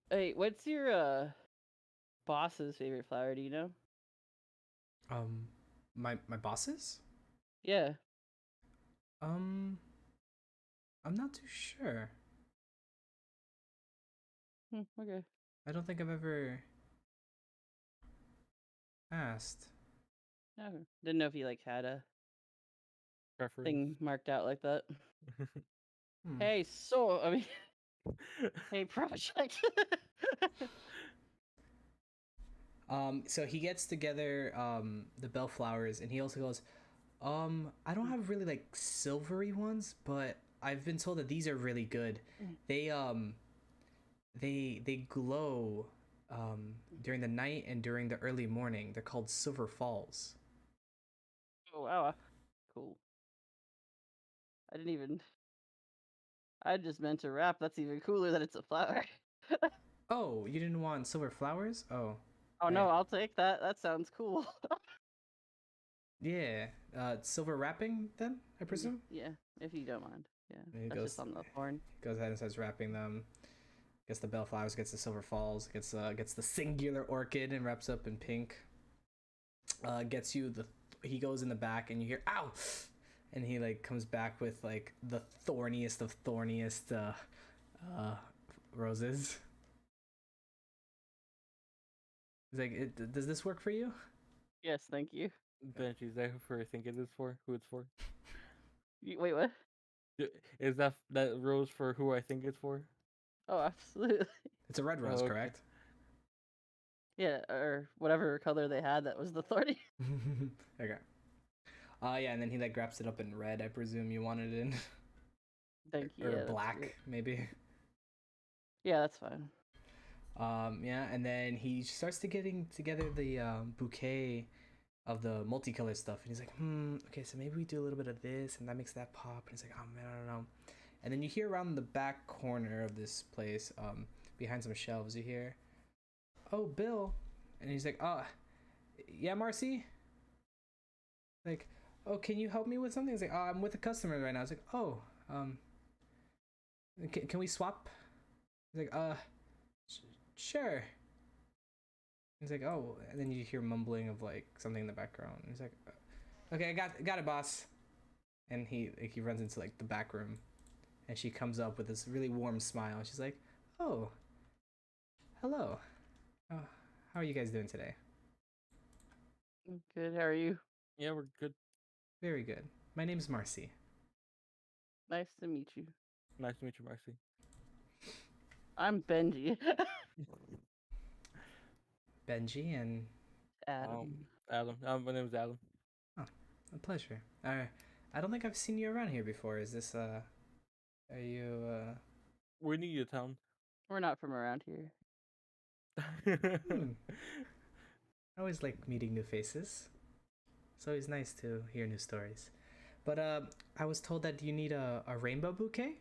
Hey, what's your boss's favorite flower? Do you know? my bosses? Yeah. I'm not too sure. Okay. I don't think I've ever asked. No. Didn't know if you like had a Preference. thing marked out like that. Hmm. Hey, so I mean, hey, project. So he gets together the bellflowers, and he also goes, I don't have really like silvery ones, but I've been told that these are really good. They they glow during the night and during the early morning. They're called silver falls. Oh wow, cool. I didn't even. I just meant to rap. That's even cooler that it's a flower. Oh, you didn't want silver flowers? Oh. Oh no, I'll take that. That sounds cool. Yeah. Silver wrapping then, I presume? Yeah, if you don't mind. Yeah, And he that's goes just on the horn. goes ahead and starts wrapping them. Gets the bellflowers, gets the silver falls, gets the singular orchid and wraps up in pink. Gets you he goes in the back and you hear ow, and he like comes back with like the thorniest of thorniest roses. He's like, does this work for you? Yes, thank you. Benji, is that who I think it is for? Who it's for? Wait, what? Is that rose for who I think it's for? Oh, absolutely. It's a red rose, Oh, okay. correct? Yeah, or whatever color they had that was the thorny. Okay. Yeah, and then he like wraps it up in red. I presume you wanted it in, Thank you. or Yeah, that's black great. maybe. Yeah, that's fine. Yeah, and then he starts to getting together the bouquet of the multicolored stuff, and he's like, okay, so maybe we do a little bit of this, and that makes that pop. And he's like, oh man, I don't know. And then you hear around the back corner of this place, behind some shelves, you hear, oh, Bill, and he's like, oh, yeah, Marcy. Like, oh, can you help me with something? He's like, oh, I'm with a customer right now. I was like, oh, can we swap? He's like, sure. He's like, oh, and then you hear mumbling of like something in the background. He's like, okay, I got it, boss. And he runs into like the back room, and she comes up with this really warm smile. She's like, oh, hello. Oh, how are you guys doing today? Good. How are you? Yeah, we're good. Very good. My name's Marcy. Nice to meet you. Nice to meet you, Marcy. I'm Benji. Benji, and Adam. Adam. My name is Adam. a pleasure. I don't think I've seen you around here before. Is this are you We're new to town. We're not from around here. I always like meeting new faces. It's always nice to hear new stories. But I was told that you need a rainbow bouquet.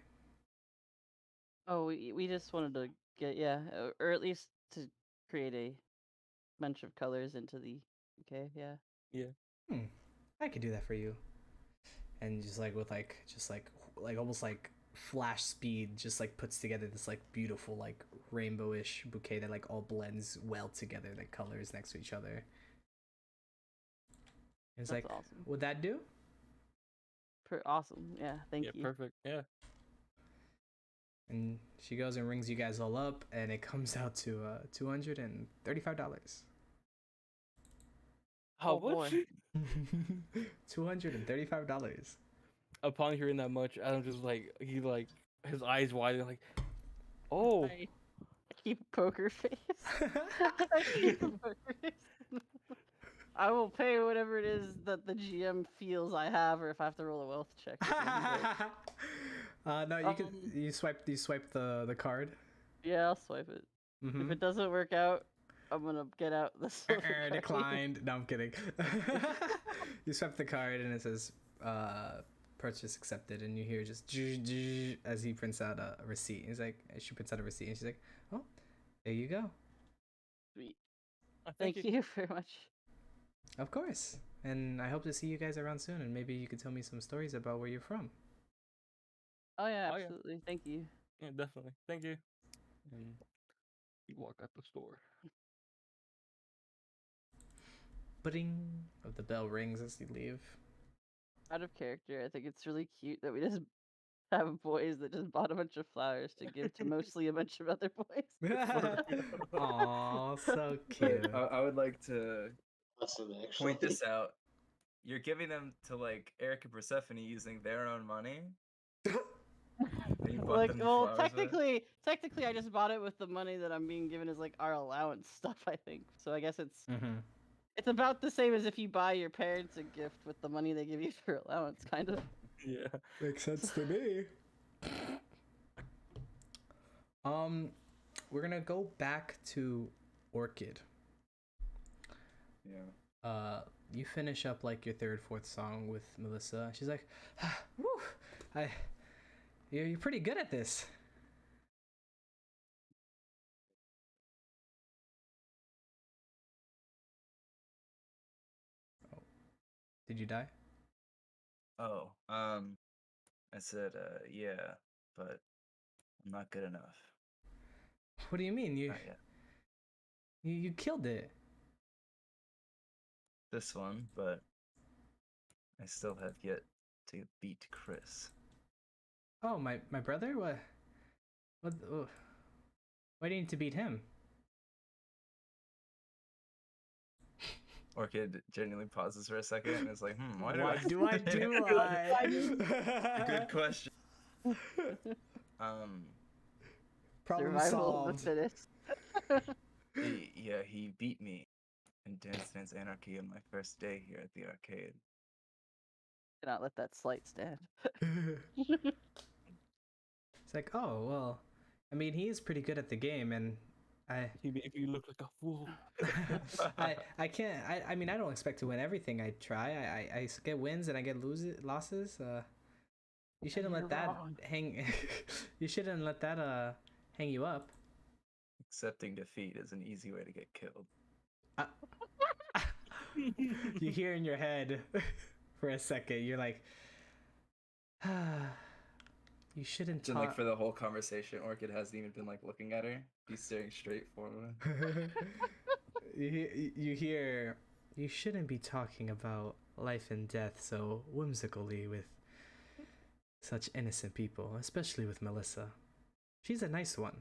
Oh, we just wanted to get or at least to create a bunch of colors into the yeah. I could do that for you. And just like with like almost like flash speed, just like puts together this like beautiful like rainbowish bouquet that like all blends well together, like colors next to each other. It's That's like, awesome. would that do? Awesome. Yeah, thank Yeah, you. perfect. Yeah. And she goes and rings you guys all up, and it comes out to $235. How Oh, much? boy. $235. Upon hearing that much, Adam just like his eyes widen like, oh. I keep a poker face. I keep a poker face. I will pay whatever it is that the GM feels I have, or if I have to roll a wealth check. No, you can you swipe the card. Yeah, I'll swipe it. Mm-hmm. If it doesn't work out, I'm gonna get out the silver card. Declined. No, I'm kidding. You swipe the card and it says purchase accepted, and you hear just as he prints out a receipt. He's like, she prints out a receipt, and she's like, oh, there you go. Sweet. Thank Thank you very much. Of course. And I hope to see you guys around soon, and maybe you could tell me some stories about where you're from. Oh yeah, Oh, yeah. absolutely. Thank you. Yeah, definitely. Thank you. And you walk out the store. Bling of the bell rings as you leave. Out of character, I think it's really cute that we just have boys that just bought a bunch of flowers to give to mostly a bunch of other boys. Aw, so cute. I would like to Awesome, actually. point this out. You're giving them to like Eric and Persephone using their own money. And you bought Like, them well, flowers with it? technically, I just bought it with the money that I'm being given as like our allowance stuff. I think so. I guess it's about the same as if you buy your parents a gift with the money they give you for allowance, kind of. Yeah. Makes sense to me. We're gonna go back to Orchid. Yeah. You finish up like your third, fourth song with Melissa. She's like, woo, you're pretty good at this. Oh, did you die? Oh, I said, yeah, but I'm not good enough. What do you mean? Not yet. You killed it. This one, but I still have yet to beat Chris. Oh, my brother? What? Oh. Why do you need to beat him? Orchid genuinely pauses for a second and is like, why do I do I? Good question. Problem Survival of the solved. fittest. He beat me in Dance Dance Anarchy on my first day here at the arcade. Cannot let that slight stand. It's like, oh well, I mean, he is pretty good at the game, and He made you look like a fool. I can't. I mean, I don't expect to win everything I try. I get wins and I get losses. You shouldn't let that hang. You shouldn't let that hang you up. Accepting defeat is an easy way to get killed. You hear in your head for a second. You're like, you shouldn't And talk. like for the whole conversation, Orchid hasn't even been like looking at her. He's staring straight forward. You hear, you shouldn't be talking about life and death so whimsically with such innocent people, especially with Melissa. She's a nice one.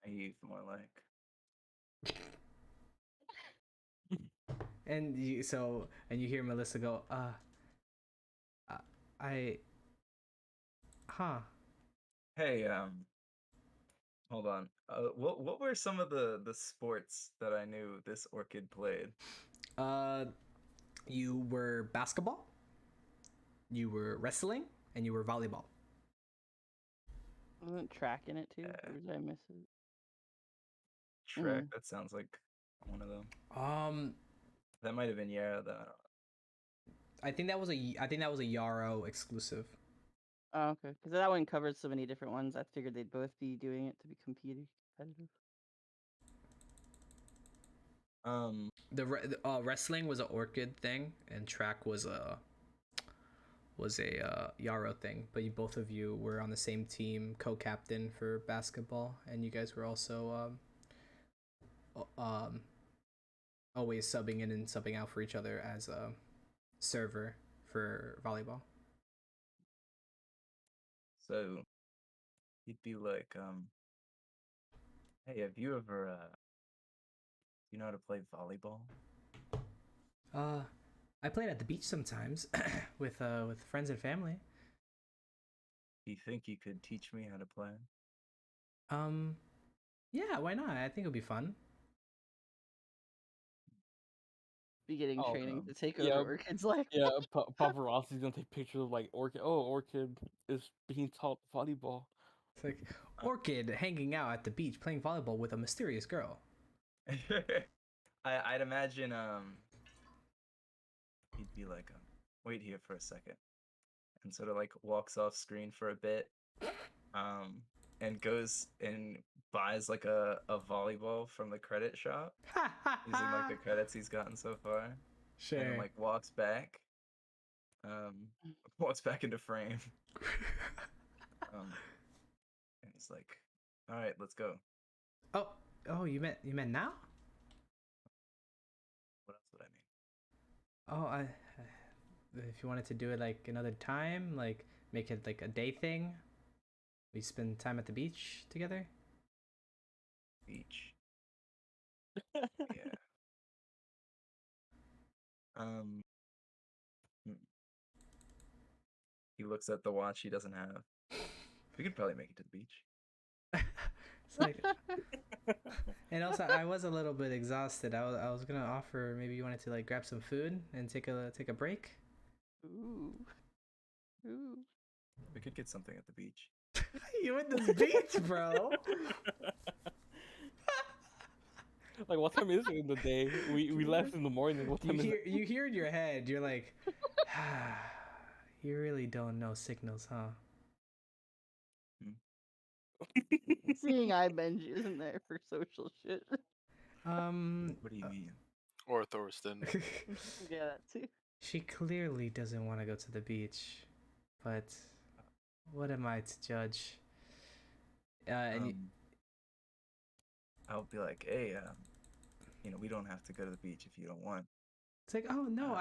Naive, more like. And you hear Melissa go, Hey, Hold on. What were some of the sports that I knew this orchid played? You were basketball, you were wrestling, and you were volleyball. Wasn't track in it too? Or did I miss it? Track. That sounds like one of them. That might have been Yara. Though. I think that was a Yarrow exclusive. Oh, okay. Because that one covered so many different ones. I figured they'd both be doing it to be competitive. The wrestling was an orchid thing, and track was a Yarrow thing. But both of you were on the same team, co-captain for basketball, and you guys were also always subbing in and subbing out for each other as a server for volleyball. So he'd be like, hey, have you ever you know how to play volleyball? I played at the beach sometimes with friends and family. Do you think you could teach me how to play? Yeah, why not? I think it'll be fun. Be getting Oh, training to take yeah, over Orchid's life. Yeah, paparazzi's gonna take pictures of like Orchid. Oh, Orchid is being taught volleyball. It's like Orchid hanging out at the beach playing volleyball with a mysterious girl. I'd imagine he'd be like, wait here for a second, and sort of like walks off screen for a bit, and goes and buys like a volleyball from the credit shop using like the credits he's gotten so far. Sure. And then like walks back into frame. And he's like, all right, let's go. Oh, you meant now? What else would I mean? Oh, if you wanted to do it like another time, like make it like a day thing, we spend time at the beach together. Beach. Yeah. He looks at the watch he doesn't have. We could probably make it to the beach. It's like, and also I was a little bit exhausted. I was gonna offer maybe you wanted to like grab some food and take a break. Ooh. We could get something at the beach. You in this beach, bro? Like, what time is it in the day? We left in the morning. What time is it? You hear in your head, you're like, you really don't know signals, huh? Seeing eye Benji isn't there for social shit. What do you mean? Or Thorsten. Yeah, that too. She clearly doesn't want to go to the beach, but what am I to judge? I'll be like, hey, we don't have to go to the beach if you don't want. It's like, oh no,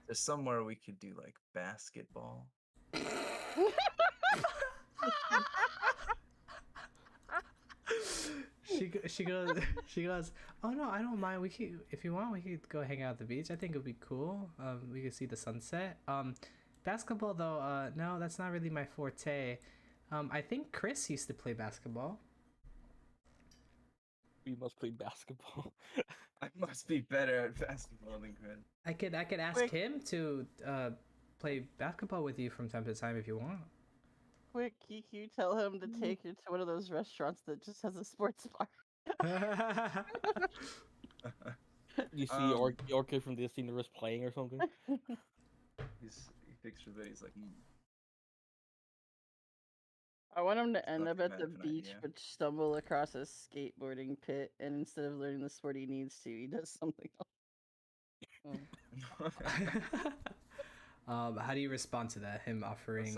There's somewhere we could do like basketball. she goes, oh no, I don't mind. We could, if you want, we could go hang out at the beach. I think it'd be cool. We could see the sunset. Basketball though, no, that's not really my forte. I think Chris used to play basketball. We must play basketball. I must be better at basketball than Chris. I could ask him to play basketball with you from time to time if you want. Quick, you tell him to take you to one of those restaurants that just has a sports bar. You see Orchid from the scenery playing or something. He pictures it. He's like, I want him to end not up too at bad the of an beach idea. but stumble across a skateboarding pit, and instead of learning the sport he needs to, he does something else. How do you respond to that? Him offering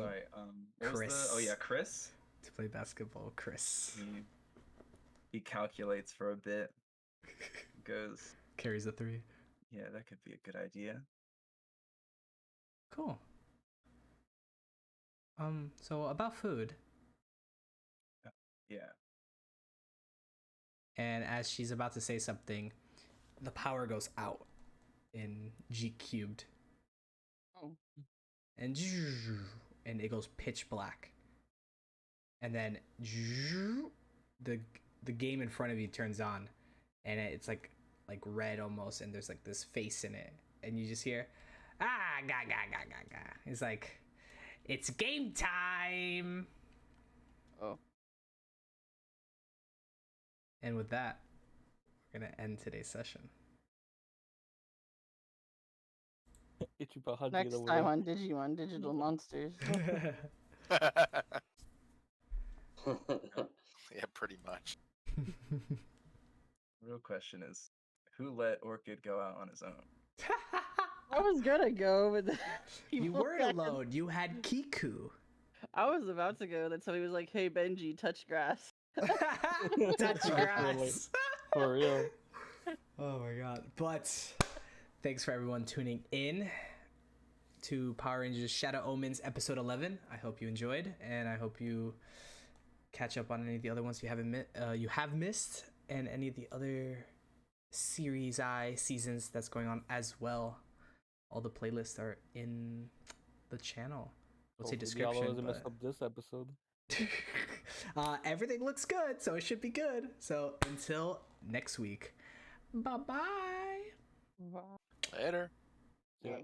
Chris. Chris to play basketball. Chris he calculates for a bit. Goes carries a 3. Yeah, that could be a good idea. Cool. So about food. Yeah. And as she's about to say something, the power goes out in G cubed. Oh. And it goes pitch black. and then the game in front of you turns on, and it's like red almost, and there's like this face in it, and you just hear ga ga ga ga ga. It's like it's game time. Oh. And with that, we're gonna end today's session. Ichiban, how'd you Next get over time there? on Digimon Digital Monsters. Yeah, pretty much. Real question is, who let Orchid go out on his own? I was gonna go, but then You people weren't said- alone. You had Kiku. I was about to go, then somebody was like, "Hey Benji, touch grass." Touch grass. For real. Oh my god. But thanks for everyone tuning in to Power Rangers Shadow Omens episode 11. I hope you enjoyed, and I hope you catch up on any of the other ones you have missed, and any of the other series seasons that's going on as well. All the playlists are in the channel. We'll say Hopefully Diallo description. doesn't mess up this episode. Everything looks good, so it should be good. So until next week, bye bye. Later. Yeah. Okay.